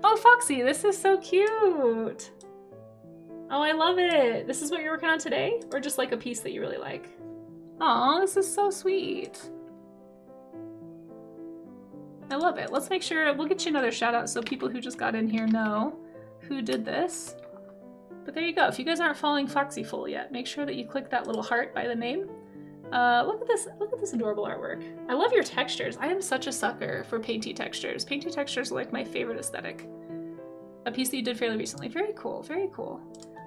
Oh, Foxy, this is so cute. Oh, I love it. This is what you're working on today? Or just like a piece that you really like? Aw, this is so sweet. I love it. Let's make sure, we'll get you another shout out so people who just got in here know who did this. But there you go. If you guys aren't following Foxy full yet, make sure that you click that little heart by the name. Look at this adorable artwork. I love your textures. I am such a sucker for painty textures. Painty textures are like my favorite aesthetic. A piece that you did fairly recently. Very cool, very cool.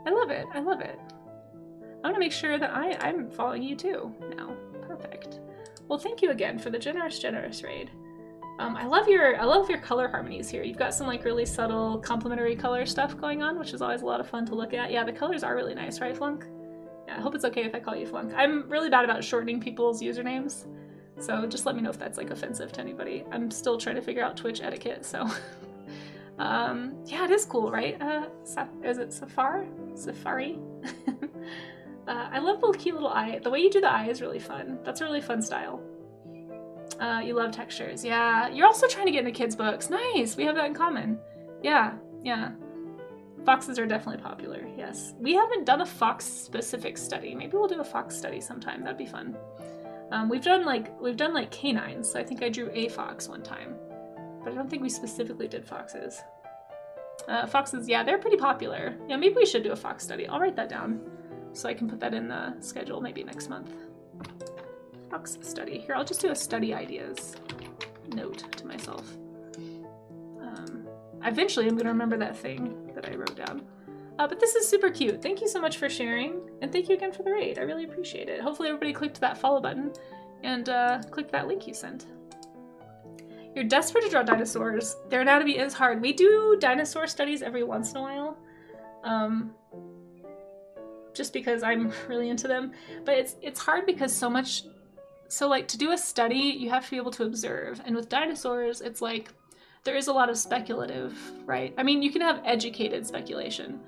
I love it, I love it. I want to make sure that I'm following you too now. Perfect. Well, thank you again for the generous raid. I love your color harmonies here. You've got some like really subtle complementary color stuff going on, which is always a lot of fun to look at. Yeah, the colors are really nice, right, Flunk? Yeah, I hope it's okay if I call you Flunk. I'm really bad about shortening people's usernames, so just let me know if that's like offensive to anybody. I'm still trying to figure out Twitch etiquette, so. Yeah, it is cool, right? Is it Safari? I love the cute little eye. The way you do the eye is really fun. That's a really fun style. You love textures. Yeah, you're also trying to get into kids' books. Nice, we have that in common. Yeah. Foxes are definitely popular, yes. We haven't done a fox-specific study. Maybe we'll do a fox study sometime. That'd be fun. We've done like canines, so I think I drew a fox one time. But I don't think we specifically did foxes. Foxes, yeah, they're pretty popular. Yeah, maybe we should do a fox study. I'll write that down so I can put that in the schedule maybe next month. Fox study. Here, I'll just do a study ideas note to myself. Eventually I'm gonna remember that thing that I wrote down. But this is super cute. Thank you so much for sharing, and thank you again for the raid. I really appreciate it. Hopefully everybody clicked that follow button and clicked that link you sent. You're desperate to draw dinosaurs. Their anatomy is hard. We do dinosaur studies every once in a while. Just because I'm really into them. But it's hard because so like to do a study, you have to be able to observe. And with dinosaurs, it's like, there is a lot of speculative, right? I mean, you can have educated speculation,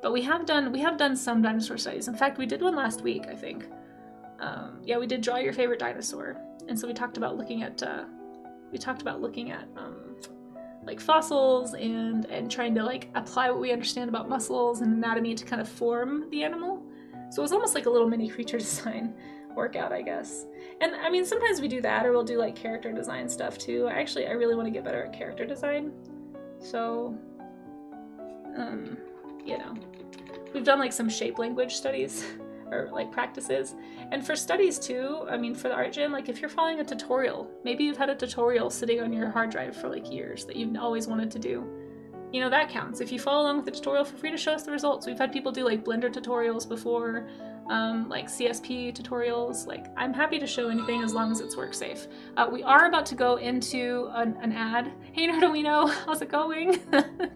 but we have done some dinosaur studies. In fact, we did one last week, I think. Yeah, we did draw your favorite dinosaur. And so we talked about looking at, like fossils and trying to like apply what we understand about muscles and anatomy to kind of form the animal. So it was almost like a little mini creature design workout, I guess. And I mean, sometimes we do that, or we'll do like character design stuff too. Actually, I really want to get better at character design. So, you know, we've done like some shape language studies or like practices. And for studies too, I mean, for the art gym, like if you're following a tutorial, maybe you've had a tutorial sitting on your hard drive for like years that you've always wanted to do. You know, that counts. If you follow along with the tutorial, feel free to show us the results. We've had people do like Blender tutorials before, like CSP tutorials. Like, I'm happy to show anything as long as it's work safe. We are about to go into an ad. Hey Nerdowino, how's it going?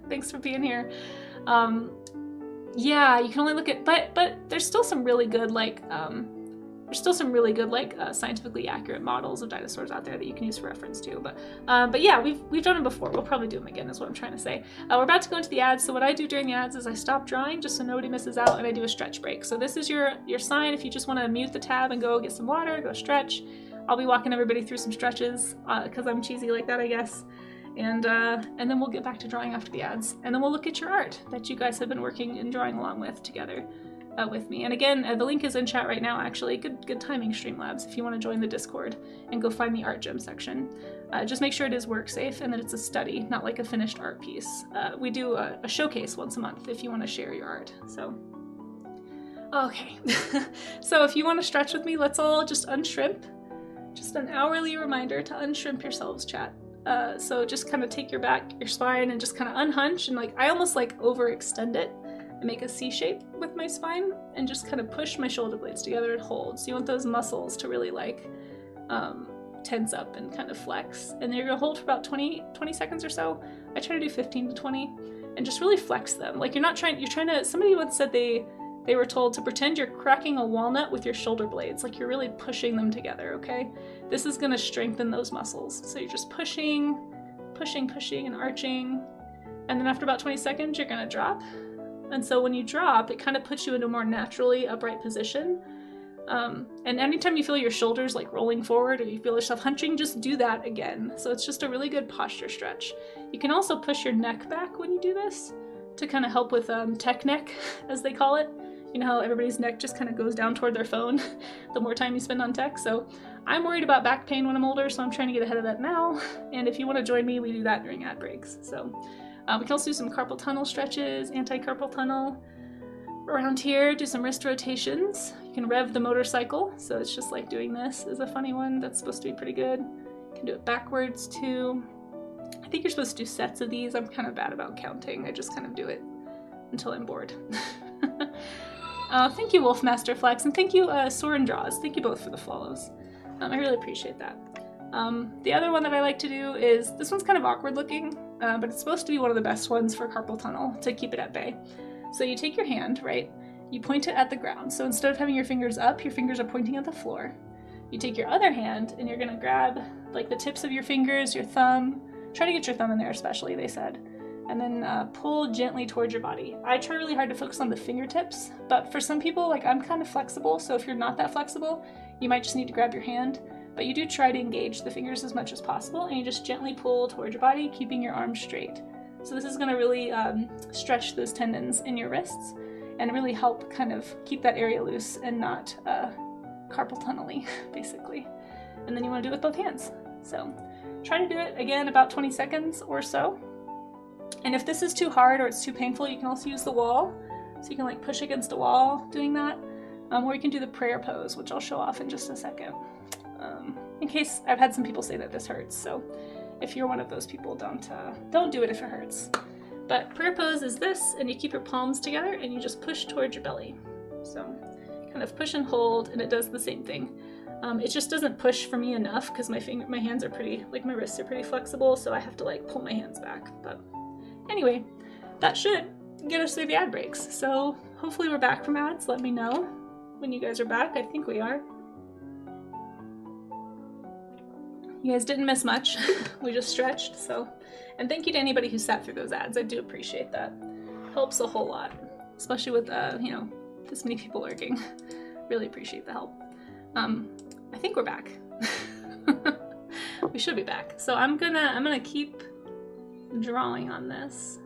Thanks for being here. Yeah, you can only look at, but there's still some really good scientifically accurate models of dinosaurs out there that you can use for reference too. But yeah, we've done them before. We'll probably do them again, is what I'm trying to say. We're about to go into the ads. So what I do during the ads is I stop drawing just so nobody misses out, and I do a stretch break. So this is your sign. If you just want to mute the tab and go get some water, go stretch. I'll be walking everybody through some stretches because I'm cheesy like that, I guess. And then we'll get back to drawing after the ads. And then we'll look at your art that you guys have been working and drawing along with together. With me. And again, the link is in chat right now, actually. Good timing, Streamlabs, if you want to join the Discord and go find the art gym section. Just make sure it is work safe and that it's a study, not like a finished art piece. We do a showcase once a month if you want to share your art. So, okay. So if you want to stretch with me, let's all just unshrimp. Just an hourly reminder to unshrimp yourselves, chat. So just kind of take your spine and just kind of unhunch, and like I almost like overextend it. I make a C shape with my spine and just kind of push my shoulder blades together and hold. So you want those muscles to really like tense up and kind of flex. And you're gonna hold for about 20 seconds or so. I try to do 15 to 20 and just really flex them. Like you're trying to, somebody once said they were told to pretend you're cracking a walnut with your shoulder blades. Like you're really pushing them together, okay? This is gonna strengthen those muscles. So you're just pushing and arching. And then after about 20 seconds, you're gonna drop. And so when you drop, it kind of puts you into a more naturally upright position. And anytime you feel your shoulders like rolling forward or you feel yourself hunching, just do that again. So it's just a really good posture stretch. You can also push your neck back when you do this to kind of help with tech neck, as they call it. You know how everybody's neck just kind of goes down toward their phone the more time you spend on tech. So I'm worried about back pain when I'm older, so I'm trying to get ahead of that now. And if you want to join me, we do that during ad breaks. So we can also do some carpal tunnel stretches, anti-carpal tunnel around here, do some wrist rotations. You can rev the motorcycle, so it's just like doing this is a funny one that's supposed to be pretty good. You can do it backwards too. I think you're supposed to do sets of these. I'm kind of bad about counting. I just kind of do it until I'm bored. Thank you, Wolfmaster Flex, and thank you, Soren Draws. Thank you both for the follows. I really appreciate that. The other one that I like to do is, this one's kind of awkward looking, but it's supposed to be one of the best ones for carpal tunnel to keep it at bay. So you take your hand, right? You point it at the ground. So instead of having your fingers up, your fingers are pointing at the floor. You take your other hand and you're gonna grab like the tips of your fingers, your thumb. Try to get your thumb in there especially, they said. And then pull gently towards your body. I try really hard to focus on the fingertips, but for some people, like I'm kind of flexible, so if you're not that flexible, you might just need to grab your hand. But you do try to engage the fingers as much as possible, and you just gently pull towards your body, keeping your arms straight. So this is gonna really stretch those tendons in your wrists and really help kind of keep that area loose and not carpal tunnel-y, basically. And then you wanna do it with both hands. So try to do it, again, about 20 seconds or so. And if this is too hard or it's too painful, you can also use the wall. So you can like push against a wall doing that. Or you can do the prayer pose, which I'll show off in just a second. In case I've had some people say that this hurts. So if you're one of those people, don't do it if it hurts. But prayer pose is this, and you keep your palms together and you just push towards your belly. So kind of push and hold, and it does the same thing. It just doesn't push for me enough because my hands are pretty, like my wrists are pretty flexible, so I have to like pull my hands back. But anyway, that should get us through the ad breaks. So hopefully we're back from ads. Let me know when you guys are back. I think we are. You guys didn't miss much. We just stretched, so. And thank you to anybody who sat through those ads. I do appreciate that. Helps a whole lot, especially with, you know, this many people lurking. Really appreciate the help. I think we're back. We should be back. So I'm gonna keep drawing on this.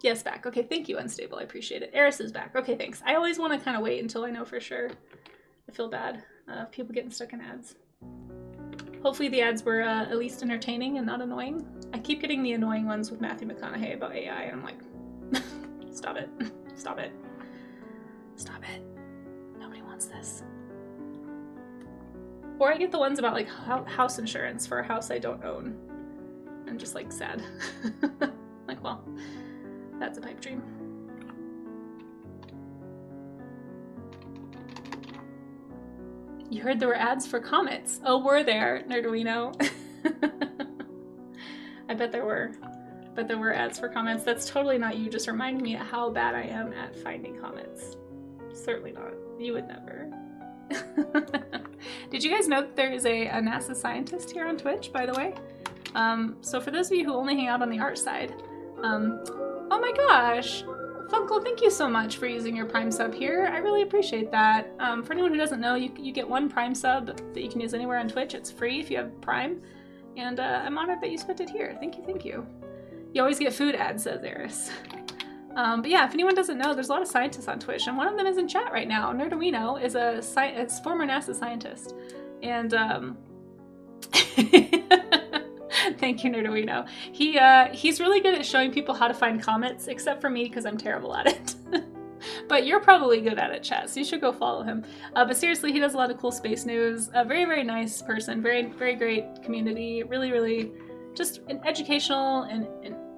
Yes, back. Okay, thank you, Unstable. I appreciate it. Eris is back. Okay, thanks. I always want to kind of wait until I know for sure. I feel bad of people getting stuck in ads. Hopefully the ads were at least entertaining and not annoying. I keep getting the annoying ones with Matthew McConaughey about AI, and I'm like, stop it. Stop it. Stop it. Nobody wants this. Or I get the ones about like house insurance for a house I don't own. I'm just like sad. Like, well, that's a pipe dream. You heard there were ads for comets. Oh, were there, Nerduino? I bet there were. But there were ads for comets. That's totally not you. Just reminding me of how bad I am at finding comets. Certainly not. You would never. Did you guys know that there is a NASA scientist here on Twitch, by the way? So for those of you who only hang out on the art side, oh my gosh, Funkle, thank you so much for using your Prime sub here. I really appreciate that. For anyone who doesn't know, you get one Prime sub that you can use anywhere on Twitch. It's free if you have Prime. And I'm honored that you spent it here. Thank you, thank you. You always get food ads, says Eris. But yeah, if anyone doesn't know, there's a lot of scientists on Twitch, and one of them is in chat right now. Nerduino is a former NASA scientist. And thank you, Nerduino. He's really good at showing people how to find comets, except for me, because I'm terrible at it. But you're probably good at it, chat, so you should go follow him. But seriously, he does a lot of cool space news. A very, very nice person. Very, very great community. Really, really just an educational and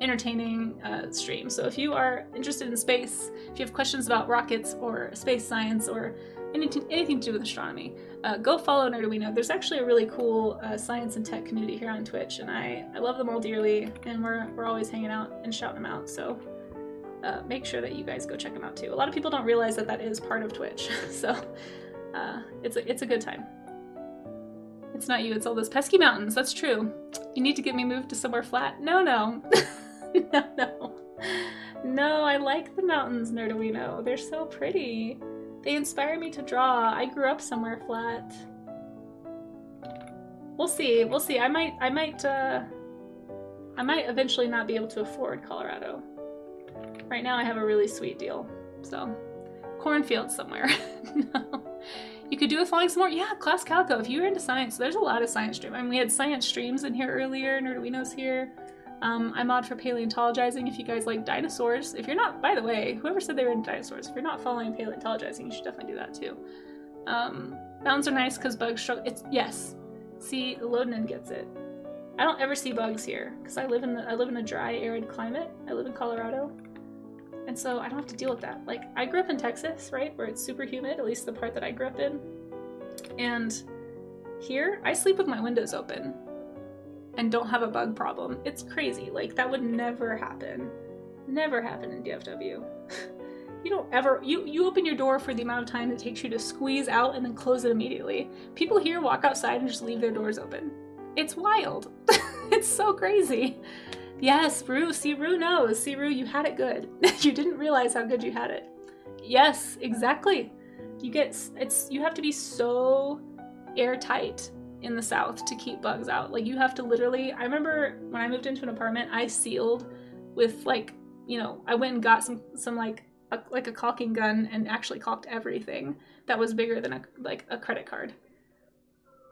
entertaining stream. So if you are interested in space, if you have questions about rockets or space science or anything to do with astronomy, go follow Nerduino. There's actually a really cool science and tech community here on Twitch, and I love them all dearly, and we're always hanging out and shouting them out. So make sure that you guys go check them out too. A lot of people don't realize that that is part of Twitch, so it's a good time. It's not you, it's all those pesky mountains. That's true. You need to get me moved to somewhere flat. No. No. No, I like the mountains, Nerduino. They're so pretty. They inspire me to draw. I grew up somewhere flat. We'll see. We'll see. I might eventually not be able to afford Colorado. Right now I have a really sweet deal. So, cornfield somewhere. No. You could do with falling some more. Yeah, Class Calico. If you're into science, there's a lot of science streams. I mean, we had science streams in here earlier. Nerduino's here. I mod for paleontologizing if you guys like dinosaurs. If you're not, by the way, whoever said they were into dinosaurs, if you're not following paleontologizing, you should definitely do that too. Mountains are nice because bugs struggle. Yes. See, Lodenin gets it. I don't ever see bugs here because I live in a dry, arid climate. I live in Colorado. And so I don't have to deal with that. Like, I grew up in Texas, right, where it's super humid, at least the part that I grew up in. And here, I sleep with my windows open and don't have a bug problem. It's crazy. Like, that would never happen. Never happen in DFW. You don't ever, you open your door for the amount of time it takes you to squeeze out and then close it immediately. People here walk outside and just leave their doors open. It's wild. It's so crazy. Yes, Rue. See, Rue knows. See, Rue, you had it good. You didn't realize how good you had it. Yes, exactly. You have to be so airtight in the south to keep bugs out. Like you have to literally, I remember when I moved into an apartment, I sealed with like, you know, I went and got some like a caulking gun and actually caulked everything that was bigger than a credit card.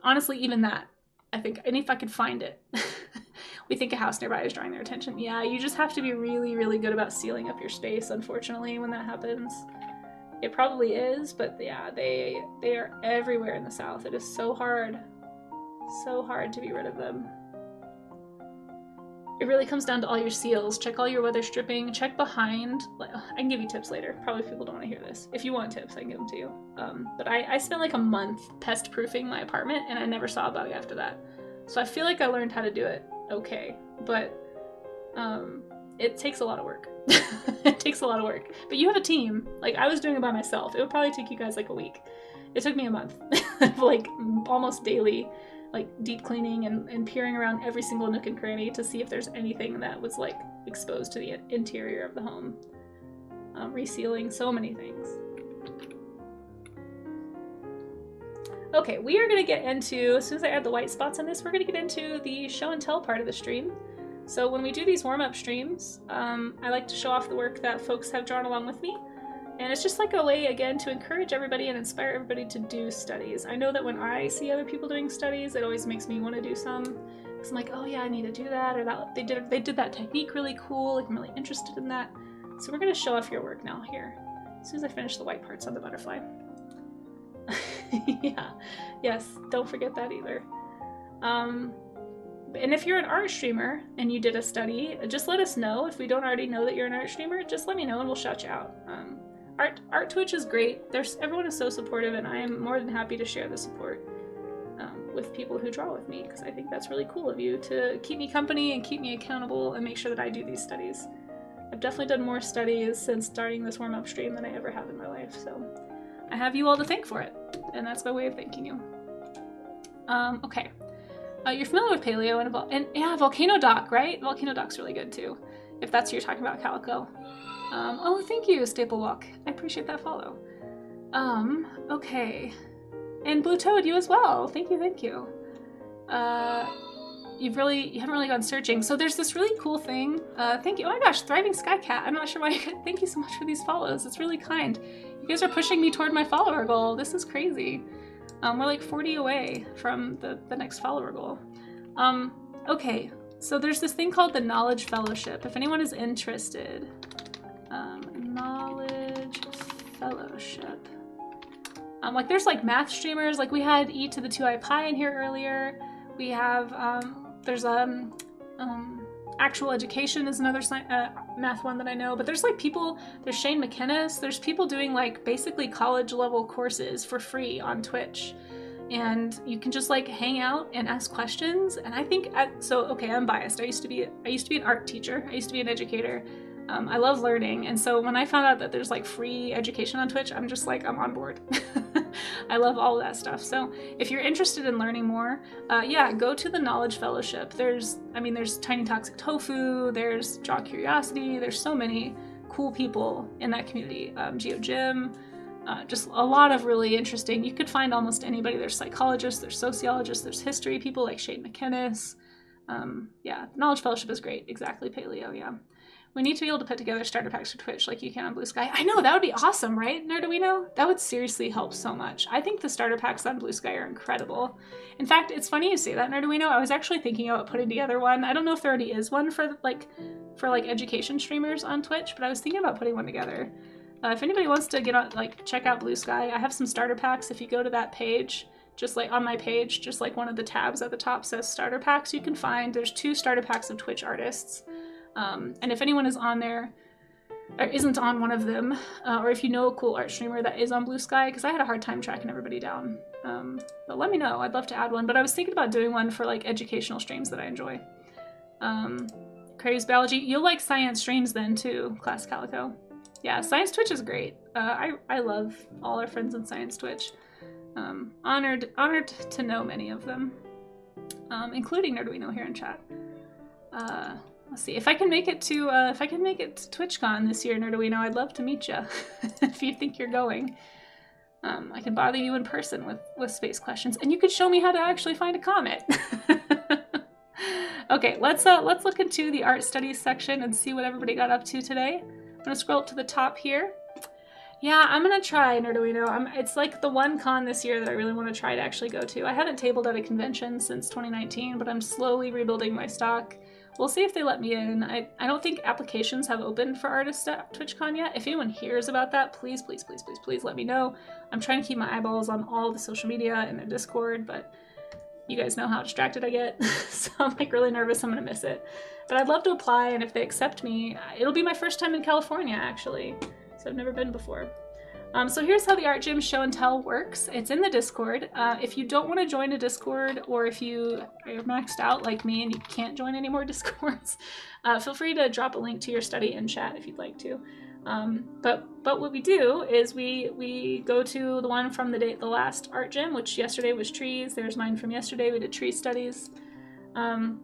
Honestly, even that, I think, and if I could find it. We think a house nearby is drawing their attention. Yeah, you just have to be really, really good about sealing up your space, unfortunately, when that happens. It probably is, but yeah, they are everywhere in the south. It is so hard to be rid of them. It really comes down to all your seals. Check all your weather stripping. Check behind. I can give you tips later. Probably people don't want to hear this. If you want tips, I can give them to you. But I spent like a month pest proofing my apartment, and I never saw a bug after that. So I feel like I learned how to do it okay, but it takes a lot of work. It takes a lot of work. But you have a team. Like, I was doing it by myself. It would probably take you guys like a week. It took me a month. Like, almost daily, like, deep cleaning and peering around every single nook and cranny to see if there's anything that was, like, exposed to the interior of the home. Resealing, so many things. Okay, we are going to get into, as soon as I add the white spots on this, we're going to get into the show and tell part of the stream. So when we do these warm-up streams, I like to show off the work that folks have drawn along with me. And it's just like a way, again, to encourage everybody and inspire everybody to do studies. I know that when I see other people doing studies, it always makes me want to do some. Because I'm like, oh yeah, I need to do that, or that they did that technique really cool, like I'm really interested in that. So we're going to show off your work now here, as soon as I finish the white parts on the butterfly. Yeah, yes, don't forget that either. And if you're an art streamer and you did a study, just let us know. If we don't already know that you're an art streamer, just let me know and we'll shout you out. Art Twitch is great. Everyone is so supportive, and I am more than happy to share the support with people who draw with me, because I think that's really cool of you to keep me company and keep me accountable and make sure that I do these studies. I've definitely done more studies since starting this warm-up stream than I ever have in my life, so I have you all to thank for it, and that's my way of thanking you. Okay. You're familiar with Paleo and yeah, Volcano Doc, right? Volcano Doc's really good too, if that's what you're talking about, Calico. Oh, thank you, Staple Walk. I appreciate that follow. Okay. And Blue Toad, you as well. Thank you, thank you. You haven't really gone searching. So there's this really cool thing. Thank you. Oh my gosh, Thriving Sky Cat. I'm not sure why. Thank you so much for these follows. It's really kind. You guys are pushing me toward my follower goal. This is crazy. We're like 40 away from the next follower goal. Okay, so there's this thing called the Knowledge Fellowship. If anyone is interested, Knowledge Fellowship. Like there's like math streamers, like we had E to the 2i pi in here earlier. We have, there's Actual Education is another math one that I know, but there's like people, there's Shane McInnes, there's people doing like basically college level courses for free on Twitch. And you can just like hang out and ask questions. And I think, okay, I'm biased. I used to be an art teacher. I used to be an educator. I love learning. And so when I found out that there's like free education on Twitch, I'm just like, I'm on board. I love all of that stuff. So if you're interested in learning more, yeah, go to the Knowledge Fellowship. There's Tiny Toxic Tofu, there's Draw Curiosity, there's so many cool people in that community. Geo Jim, just a lot of really interesting, you could find almost anybody. There's psychologists, there's sociologists, there's history people like Shane McInnes. Yeah, Knowledge Fellowship is great. Exactly, Paleo, yeah. We need to be able to put together starter packs for Twitch like you can on Blue Sky. I know, that would be awesome, right, Nerduino? That would seriously help so much. I think the starter packs on Blue Sky are incredible. In fact, it's funny you say that, Nerduino. I was actually thinking about putting together one. I don't know if there already is one for education streamers on Twitch, but I was thinking about putting one together. If anybody wants to get on, like, check out Blue Sky, I have some starter packs. If you go to that page, just like on my page, just like one of the tabs at the top says starter packs, you can find, there's 2 starter packs of Twitch artists. And if anyone is on there, or isn't on one of them, or if you know a cool art streamer that is on Blue Sky, because I had a hard time tracking everybody down. But let me know, I'd love to add one. But I was thinking about doing one for like educational streams that I enjoy. Craves Biology, you'll like science streams then too, Class Calico. Yeah, Science Twitch is great. I love all our friends in Science Twitch. Honored to know many of them, including Nerduino here in chat. Let's see if I can make it to TwitchCon this year, Nerduino. I'd love to meet you if you think you're going. I can bother you in person with space questions, and you could show me how to actually find a comet. Okay, let's look into the art studies section and see what everybody got up to today. I'm gonna scroll up to the top here. Yeah, I'm gonna try Nerduino. It's like the one con this year that I really want to try to actually go to. I haven't tabled at a convention since 2019, but I'm slowly rebuilding my stock. We'll see if they let me in. I don't think applications have opened for artists at TwitchCon yet. If anyone hears about that, please, please, please, please, please let me know. I'm trying to keep my eyeballs on all the social media and their Discord, but you guys know how distracted I get, so I'm like really nervous I'm gonna miss it. But I'd love to apply, and if they accept me, it'll be my first time in California, actually. So I've never been before. So here's how the Art Gym Show and Tell works. It's in the Discord. If you don't want to join a Discord, or if you are maxed out like me and you can't join any more Discords, feel free to drop a link to your study in chat if you'd like to. But what we do is we go to the one from the last Art Gym, which yesterday was trees. There's mine from yesterday. We did tree studies. And,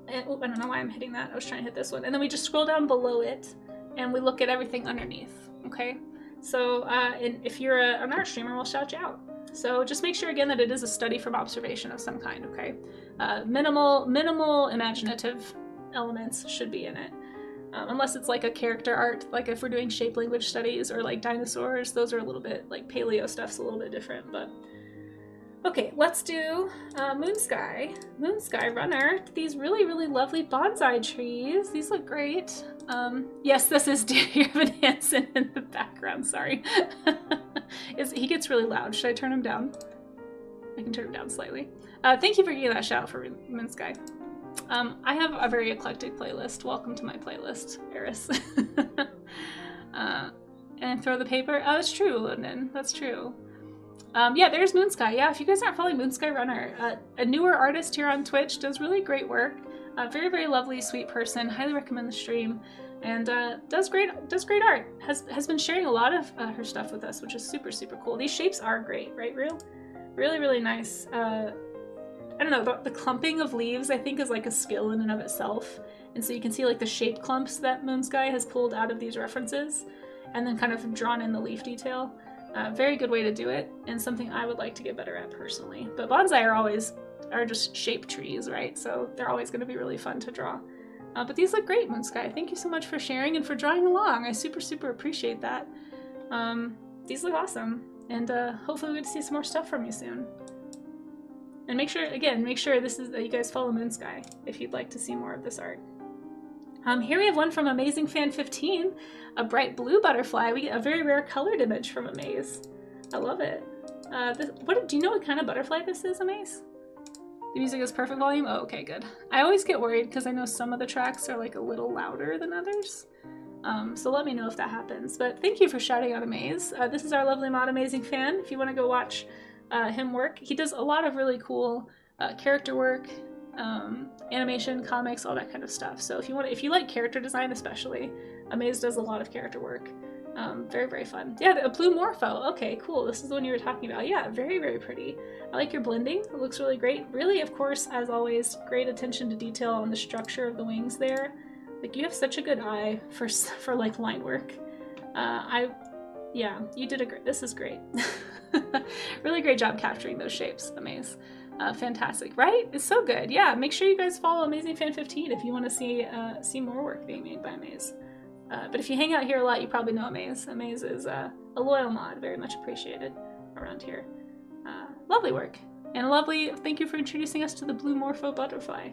I don't know why I'm hitting that. I was trying to hit this one. And then we just scroll down below it and we look at everything underneath, okay? So and if you're an art streamer, we'll shout you out. So just make sure again that it is a study from observation of some kind, okay? Minimal imaginative elements should be in it. Unless it's like a character art, like if we're doing shape language studies or like dinosaurs, those are a little bit, like paleo stuff's a little bit different, but. Okay, let's do Moonsky. Moonsky Runner. These really, really lovely bonsai trees. These look great. Yes, this is Dear Evan Hansen in the background, sorry. He gets really loud. Should I turn him down? I can turn him down slightly. Thank you for getting that shout for Moonsky. I have a very eclectic playlist. Welcome to my playlist, Eris. And throw the paper. Oh, that's true, London. That's true. Yeah, there's Moonsky. Yeah, if you guys aren't following Moonsky Runner, a newer artist here on Twitch, does really great work. Very, very lovely, sweet person. Highly recommend the stream, and does great art. Has been sharing a lot of her stuff with us, which is super, super cool. These shapes are great, right, Real? Really, really nice. I don't know, the clumping of leaves I think is like a skill in and of itself, and so you can see like the shape clumps that Moonsky has pulled out of these references, and then kind of drawn in the leaf detail. Very good way to do it, and something I would like to get better at personally. But bonsai are just shape trees, right? So they're always going to be really fun to draw. But these look great, Moonsky. Thank you so much for sharing and for drawing along. I super, super appreciate that. These look awesome, and hopefully we get to see some more stuff from you soon. And make sure this is that you guys follow Moonsky if you'd like to see more of this art. Here we have one from Amazing Fan 15, a bright blue butterfly. We get a very rare colored image from Amaze. I love it. Do you know what kind of butterfly this is, Amaze? The music is perfect volume? Oh, okay, good. I always get worried because I know some of the tracks are like a little louder than others. So let me know if that happens. But thank you for shouting out Amaze. This is our lovely mod Amazing Fan. If you want to go watch him work, he does a lot of really cool character work, animation, comics, all that kind of stuff. So if you like character design especially, Amaze does a lot of character work. Very, very fun. Yeah, a blue morpho. Okay, cool. This is the one you were talking about. Yeah, very, very pretty. I like your blending. It looks really great. Really, of course, as always, great attention to detail on the structure of the wings there. Like, you have such a good eye for like line work. Yeah, you did this is great. Really great job capturing those shapes, Amaze. Fantastic, right? It's so good. Yeah, make sure you guys follow Amazing Fan 15 if you want to see more work being made by Amaze. But if you hang out here a lot, you probably know Amaze. Amaze is a loyal mod, very much appreciated around here. Lovely work. And thank you for introducing us to the blue morpho butterfly.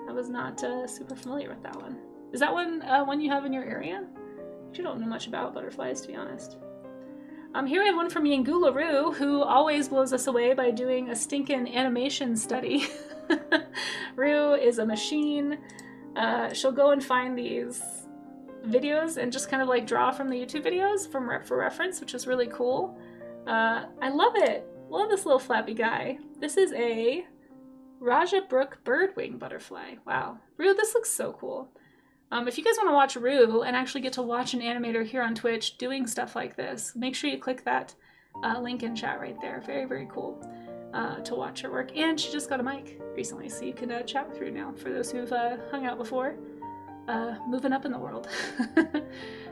I was not super familiar with that one. Is that one you have in your area? You don't know much about butterflies, to be honest. Here we have one from Yangula Rue, who always blows us away by doing a stinking animation study. Rue is a machine. She'll go and find these videos and just kind of like draw from the YouTube videos for reference, which is really cool. I love it. Love this little flappy guy. This is a Raja Brook birdwing butterfly. Wow. Rue, this looks so cool. If you guys want to watch Rue and actually get to watch an animator here on Twitch doing stuff like this, make sure you click that link in chat right there. Very, very cool to watch her work. And she just got a mic recently, so you can chat with Rue now, for those who've hung out before. moving up in the world.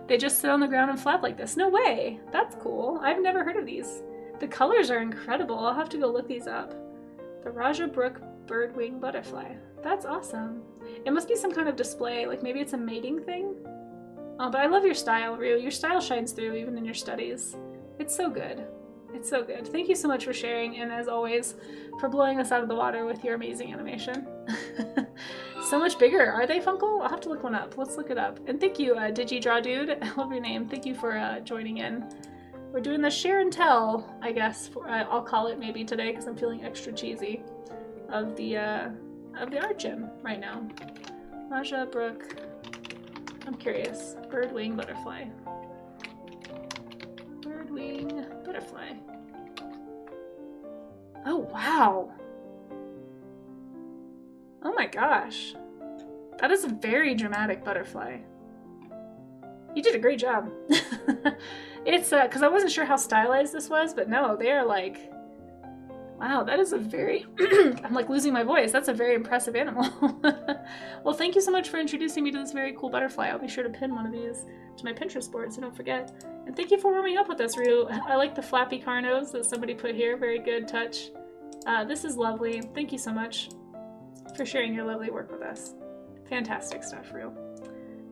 They just sit on the ground and flap like this. No way! That's cool. I've never heard of these. The colors are incredible. I'll have to go look these up. The Raja Brook birdwing butterfly. That's awesome. It must be some kind of display, like maybe it's a mating thing. Oh, but I love your style, Rue. Your style shines through even in your studies. It's so good. It's so good. Thank you so much for sharing, and as always, for blowing us out of the water with your amazing animation. So much bigger. Are they Funkle? I'll have to look one up. Let's look it up. And thank you, Digidraw Dude. I love your name. Thank you for joining in. We're doing the share and tell, I guess. I'll call it maybe today because I'm feeling extra cheesy. Of the art gym right now. Raja Brook. I'm curious. Birdwing butterfly. Birdwing butterfly. Oh, wow. Oh my gosh. That is a very dramatic butterfly. You did a great job. It's, because I wasn't sure how stylized this was, but no, they are like, wow, that is a very, I'm like losing my voice. That's a very impressive animal. Well, thank you so much for introducing me to this very cool butterfly. I'll be sure to pin one of these to my Pinterest board, so don't forget. And thank you for warming up with us, Rue. I like the flappy carnos that somebody put here. Very good touch. This is lovely. Thank you so much for sharing your lovely work with us. Fantastic stuff, Rue.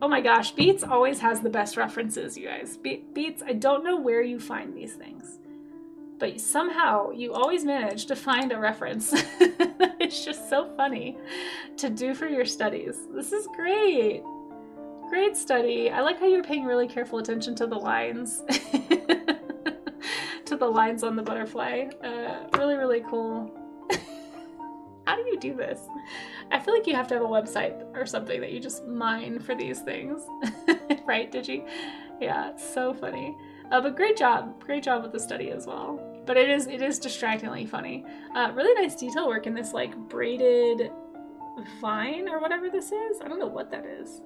Oh my gosh, Beats always has the best references, you guys. Beats, I don't know where you find these things, but somehow you always manage to find a reference. It's just so funny to do for your studies. This is great. Great study. I like how you're paying really careful attention to the lines. To the lines on the butterfly. Really, really cool. How do you do this? I feel like you have to have a website or something that you just mine for these things. Right, Digi? Yeah, it's so funny. But great job. Great job with the study as well. But it is distractingly funny. Really nice detail work in this like braided vine or whatever this is. I don't know what that is.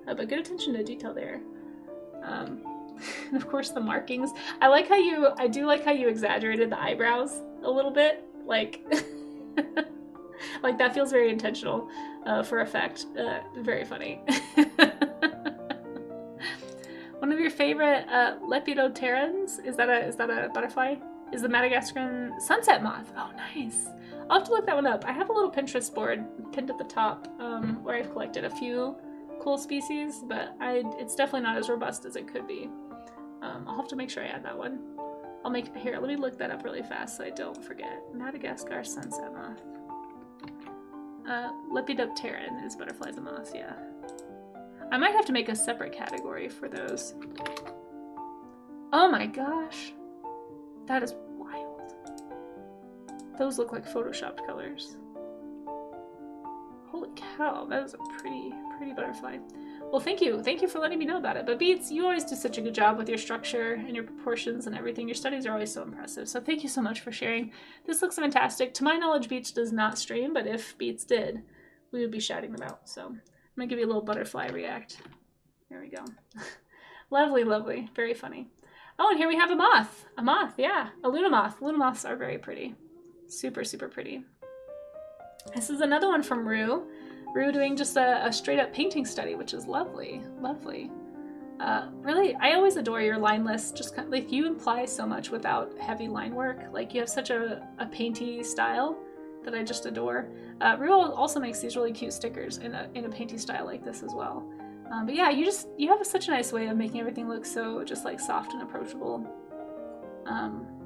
But good attention to detail there. And of course the markings. I do like how you exaggerated the eyebrows a little bit. Like, like that feels very intentional for effect. Very funny. One of your favorite Lepidopterans, is that a butterfly? Is the Madagascan sunset moth. Oh, nice. I'll have to look that one up. I have a little Pinterest board pinned at the top where I've collected a few cool species, but it's definitely not as robust as it could be. I'll have to make sure I add that one. Let me look that up really fast so I don't forget. Madagascar sunset moth. Lepidopteran is butterflies and moths, yeah. I might have to make a separate category for those. Oh my gosh. That is wild. Those look like photoshopped colors. Holy cow, that is a pretty butterfly. Well, thank you. Thank you for letting me know about it. But Beats, you always do such a good job with your structure and your proportions and everything. Your studies are always so impressive. So thank you so much for sharing. This looks fantastic. To my knowledge, Beats does not stream, but if Beats did, we would be shouting them out. So I'm gonna give you a little butterfly react. There we go. Lovely, lovely. Very funny. Oh, and here we have a moth. A moth, yeah. A Luna moth. Luna moths are very pretty. Super, super pretty. This is another one from Rue. Rue doing just a straight up painting study, which is lovely, lovely. Really, I always adore your line list. Just kind of, like, you imply so much without heavy line work. Like, you have such a painty style that I just adore. Rue also makes these really cute stickers in a painty style like this as well. But yeah, you have such a nice way of making everything look so just like soft and approachable.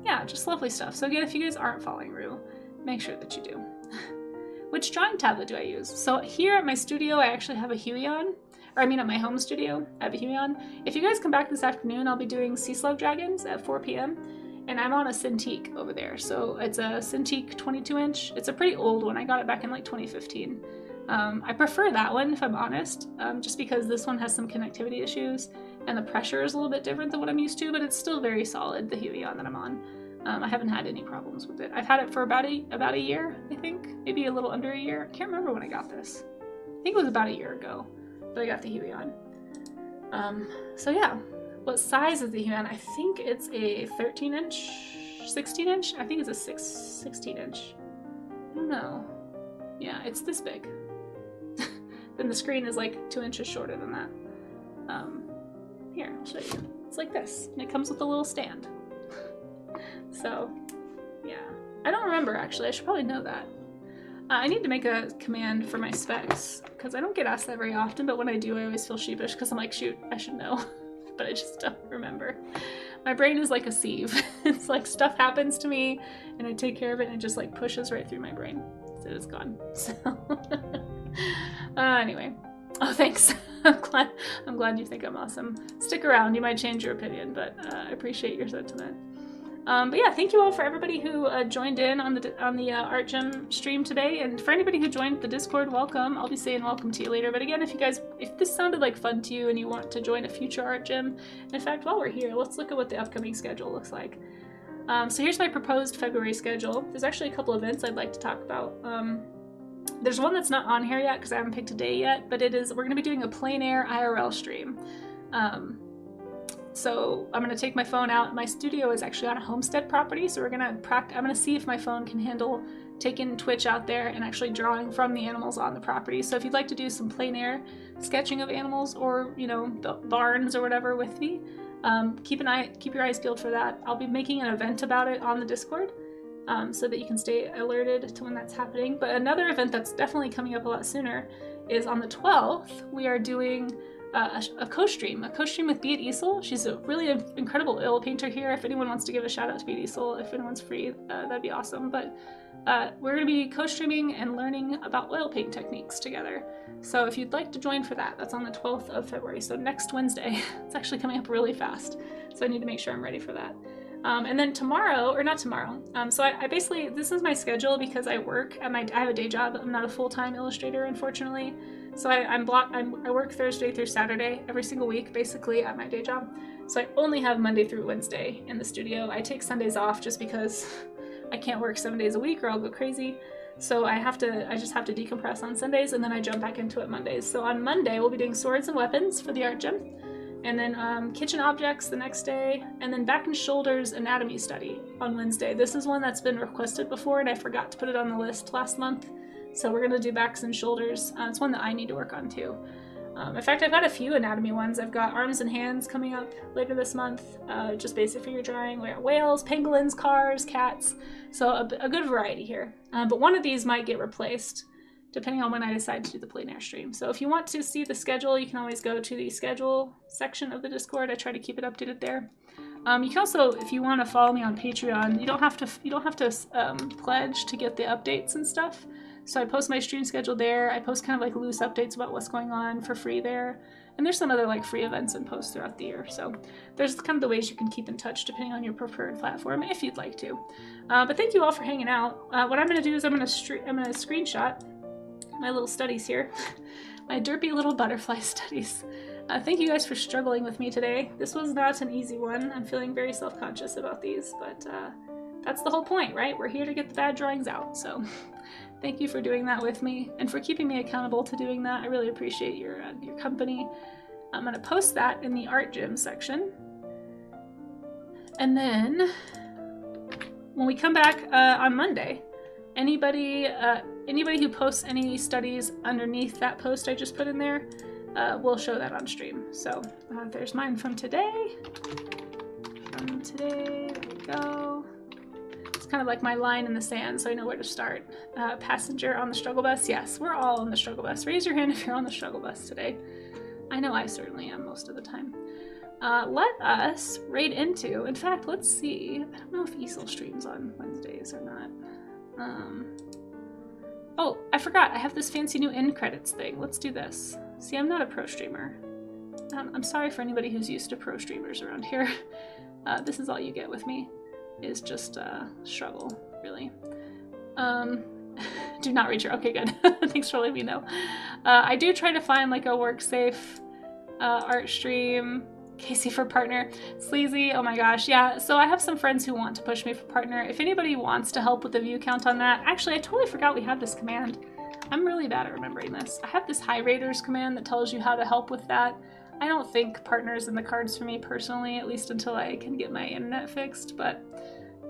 Yeah, just lovely stuff. So again, if you guys aren't following Rue, make sure that you do. Which drawing tablet do I use? So here at my studio, I actually have a Huion. At my home studio, I have a Huion. If you guys come back this afternoon, I'll be doing Sea Slug Dragons at 4 p.m. And I'm on a Cintiq over there. So it's a Cintiq 22-inch. It's a pretty old one. I got it back in like 2015. I prefer that one, if I'm honest, just because this one has some connectivity issues and the pressure is a little bit different than what I'm used to, but it's still very solid, the Huion that I'm on. I haven't had any problems with it. I've had it for about a year, I think. Maybe a little under a year. I can't remember when I got this. I think it was about a year ago that I got the Huion. So yeah. What size is the Huion? I think it's a 13-inch, 16-inch? I think it's a 16-inch. I don't know. Yeah, it's this big. then the screen is like 2 inches shorter than that. Here, I'll show you. It's like this, and it comes with a little stand. So, yeah. I don't remember, actually. I should probably know that. I need to make a command for my specs, because I don't get asked that very often, but when I do, I always feel sheepish, because I'm like, shoot, I should know. But I just don't remember. My brain is like a sieve. It's like stuff happens to me, and I take care of it, and it just like pushes right through my brain. So it's gone. So, anyway. Oh, thanks. I'm glad you think I'm awesome. Stick around. You might change your opinion, but I appreciate your sentiment. But yeah, thank you all for everybody who joined in on the Art Gym stream today, and for anybody who joined the Discord, welcome. I'll be saying welcome to you later. But again, if this sounded like fun to you and you want to join a future Art Gym, in fact, while we're here, let's look at what the upcoming schedule looks like. So here's my proposed February schedule. There's actually a couple events I'd like to talk about. There's one that's not on here yet because I haven't picked a day yet, but we're going to be doing a plein air IRL stream. So I'm going to take my phone out. My studio is actually on a homestead property, so I'm going to see if my phone can handle taking Twitch out there and actually drawing from the animals on the property. So if you'd like to do some plein air sketching of animals, or the barns or whatever with me, keep your eyes peeled for that. I'll be making an event about it on the Discord, so that you can stay alerted to when that's happening. But another event that's definitely coming up a lot sooner is on the 12th. We are doing a co-stream with Beat Easel. She's a really incredible oil painter here. If anyone wants to give a shout out to Beat Easel, if anyone's free, that'd be awesome. But we're going to be co-streaming and learning about oil paint techniques together. So if you'd like to join for that, that's on the 12th of February. So next Wednesday. It's actually coming up really fast. So I need to make sure I'm ready for that. And then tomorrow, or not tomorrow, so I basically, this is my schedule because I work I have a day job. I'm not a full-time illustrator, unfortunately. So I work Thursday through Saturday every single week, basically, at my day job. So I only have Monday through Wednesday in the studio. I take Sundays off just because I can't work 7 days a week or I'll go crazy. So I just have to decompress on Sundays, and then I jump back into it Mondays. So on Monday, we'll be doing swords and weapons for the art gym, and then kitchen objects the next day, and then back and shoulders anatomy study on Wednesday. This is one that's been requested before, and I forgot to put it on the list last month. So we're gonna do backs and shoulders. It's one that I need to work on too. In fact, I've got a few anatomy ones. I've got arms and hands coming up later this month, just basic figure drawing. We got whales, pangolins, cars, cats. So a good variety here. But one of these might get replaced depending on when I decide to do the plein air stream. So if you want to see the schedule, you can always go to the schedule section of the Discord. I try to keep it updated there. You can also, if you want to follow me on Patreon, you don't have to pledge to get the updates and stuff. So I post my stream schedule there. I post kind of like loose updates about what's going on for free there. And there's some other like free events and posts throughout the year. So there's kind of the ways you can keep in touch depending on your preferred platform if you'd like to. But thank you all for hanging out. What I'm going to do is I'm going to screenshot my little studies here. My derpy little butterfly studies. Thank you guys for struggling with me today. This was not an easy one. I'm feeling very self-conscious about these, but that's the whole point, right? We're here to get the bad drawings out, so thank you for doing that with me and for keeping me accountable to doing that. I really appreciate your company. I'm going to post that in the art gym section. And then when we come back on Monday, anybody who posts any studies underneath that post I just put in there, we'll show that on stream. So there's mine from today. There we go. It's kind of like my line in the sand, so I know where to start. Passenger on the struggle bus. Yes, we're all on the struggle bus. Raise your hand if you're on the struggle bus today. I know I certainly am most of the time. Let us raid into, in fact, let's see. I don't know if Easel streams on Wednesdays or not. Oh, I forgot. I have this fancy new end credits thing. Let's do this. See, I'm not a pro streamer. I'm sorry for anybody who's used to pro streamers around here. This is all you get with me, is just struggle, really. Do not reach her. Okay, good. Thanks for letting me know. I do try to find like a work safe art stream. Casey for partner. Sleazy, oh my gosh, yeah. So I have some friends who want to push me for partner. If anybody wants to help with the view count on that, actually I totally forgot we have this command. I'm really bad at remembering this. I have this high raters command that tells you how to help with that. I don't think partner's in the cards for me personally, at least until I can get my internet fixed, but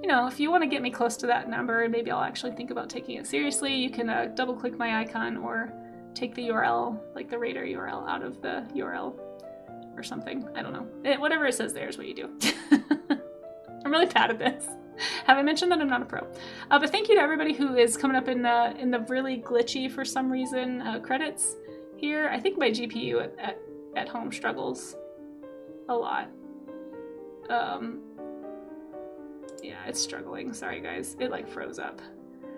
you know, if you want to get me close to that number, and maybe I'll actually think about taking it seriously, you can double click my icon or take the URL, like the Raider URL out of the URL or something. I don't know. Whatever it says there is what you do. I'm really bad at this. Have I mentioned that I'm not a pro? But thank you to everybody who is coming up in the really glitchy, for some reason, credits here. I think my GPU at home struggles a lot. Yeah, it's struggling. Sorry, guys. It like froze up.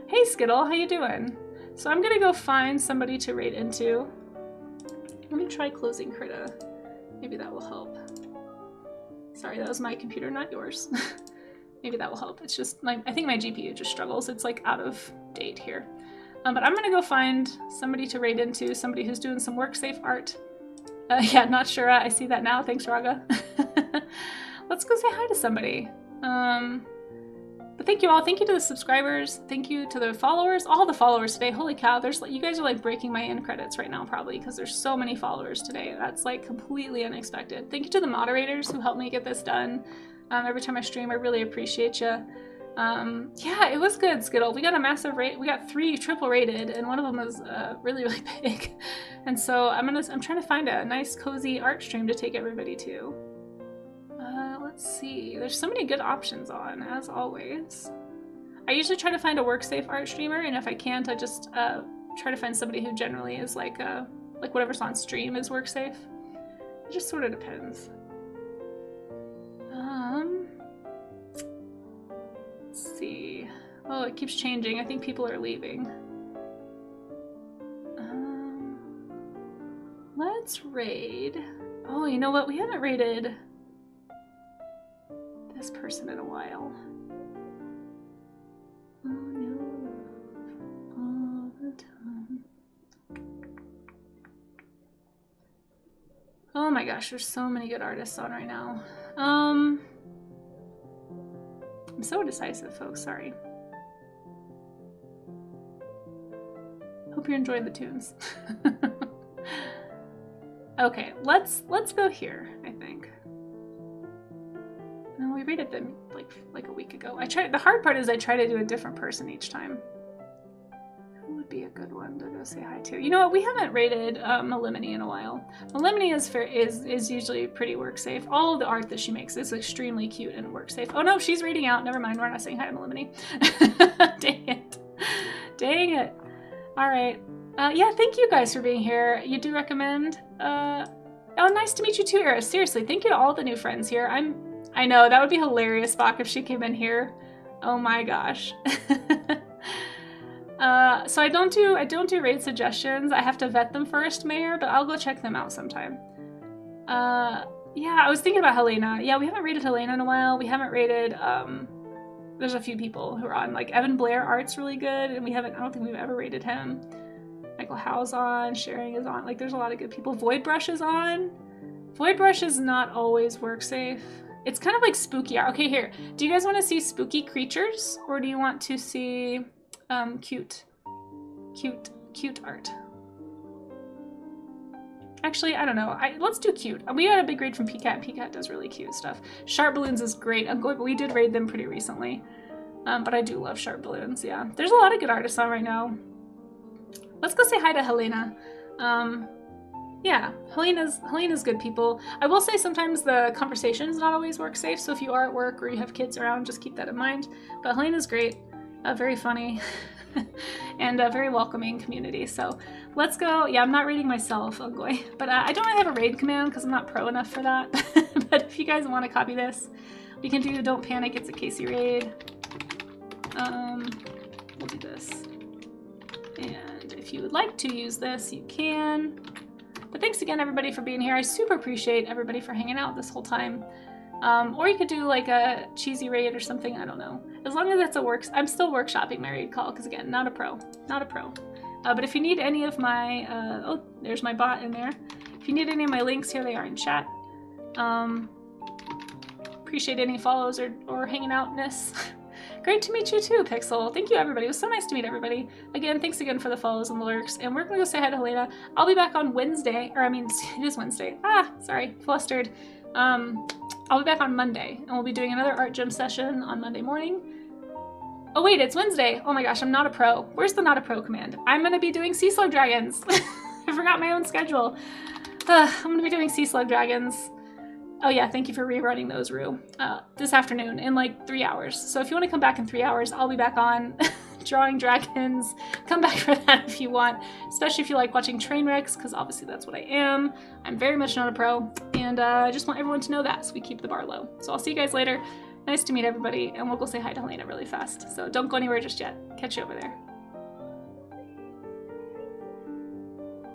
Hey, Skittle, how you doing? So I'm gonna go find somebody to raid into. Let me try closing Krita. Maybe that will help. Sorry, that was my computer, not yours. Maybe that will help. It's just, I think my GPU just struggles. It's like out of date here. But I'm gonna go find somebody to raid into, somebody who's doing some work safe art. Yeah, not sure. I see that now. Thanks, Raga. Let's go say hi to somebody. But thank you all. Thank you to the subscribers. Thank you to the followers. All the followers today. Holy cow. You guys are like breaking my end credits right now probably because there's so many followers today. That's like completely unexpected. Thank you to the moderators who helped me get this done. Every time I stream, I really appreciate you. Yeah, it was good, Skittle. We got a massive rate. We got 3 triple rated, and one of them was really, really big. And so I'm trying to find a nice, cozy art stream to take everybody to. Let's see. There's so many good options on, as always. I usually try to find a work-safe art streamer, and if I can't, I just try to find somebody who generally is like whatever's on stream is work-safe. It just sort of depends. Let's see. Oh, it keeps changing. I think people are leaving. Let's raid. Oh, you know what? We haven't raided this person in a while. Oh no, all the time. Oh my gosh, there's so many good artists on right now. I'm so indecisive, folks. Sorry. Hope you're enjoying the tunes. Okay, let's go here, I think. No, we rated them like a week ago. The hard part is I try to do a different person each time. Who would be a good one to go say hi to? You know what? We haven't rated Melimini in a while. Melimini is usually pretty work safe. All of the art that she makes is extremely cute and work safe. Oh no, she's reading out. Never mind. We're not saying hi to Melimini. Dang it. Dang it. All right. Yeah, thank you guys for being here. You do recommend. Oh, nice to meet you too, Eris. Seriously, thank you to all the new friends here. I know that would be hilarious, Bach, if she came in here. Oh my gosh. So I don't do raid suggestions. I have to vet them first, Mayor, but I'll go check them out sometime. Yeah, I was thinking about Helena. Yeah, we haven't rated Helena in a while. We haven't rated, there's a few people who are on, like Evan Blair Art's really good, and I don't think we've ever rated him. Michael Howe's on, Sharing is on, like there's a lot of good people. Voidbrush is on. Voidbrush is not always work safe. It's kind of like spooky art. Okay, here. Do you guys want to see spooky creatures, or do you want to see cute art? Actually, I don't know. Let's do cute. We got a big raid from PCAT. PCAT does really cute stuff. Sharp Balloons is great. We did raid them pretty recently. But I do love Sharp Balloons, yeah. There's a lot of good artists on right now. Let's go say hi to Helena. Yeah, Helena's good people. I will say sometimes the conversation is not always work safe, so if you are at work or you have kids around, just keep that in mind. But Helena's great, very funny, and a very welcoming community. So let's go. Yeah, I'm not raiding myself, Ugly, but I don't really have a raid command because I'm not pro enough for that. But if you guys want to copy this, we can do Don't Panic, it's a Casey raid. We'll do this. And if you would like to use this, you can. But thanks again, everybody, for being here. I super appreciate everybody for hanging out this whole time. Or you could do like a cheesy raid or something. I don't know. As long as it's I'm still workshopping my raid call because, again, not a pro. Not a pro. But if you need any of my... oh, there's my bot in there. If you need any of my links, here they are in chat. Appreciate any follows or hanging outness. Great to meet you too, Pixel. Thank you, everybody. It was so nice to meet everybody. Again, thanks again for the follows and the lurks. And we're gonna go say hi to Helena. I'll be back on Wednesday, or I mean, it is Wednesday. Ah, sorry, flustered. I'll be back on Monday, and we'll be doing another art gym session on Monday morning. Oh wait, it's Wednesday. Oh my gosh, I'm not a pro. Where's the not a pro command? I'm gonna be doing Sea Slug Dragons. forgot my own schedule. I'm gonna be doing Sea Slug Dragons. Oh yeah, thank you for rerunning those, Rue. This afternoon in like 3 hours. So if you want to come back in 3 hours, I'll be back on drawing dragons. Come back for that if you want, especially if you like watching train wrecks, because obviously that's what I am. I'm very much not a pro, and I just want everyone to know that, so we keep the bar low. So I'll see you guys later. Nice to meet everybody, and we'll go say hi to Helena really fast. So don't go anywhere just yet. Catch you over there.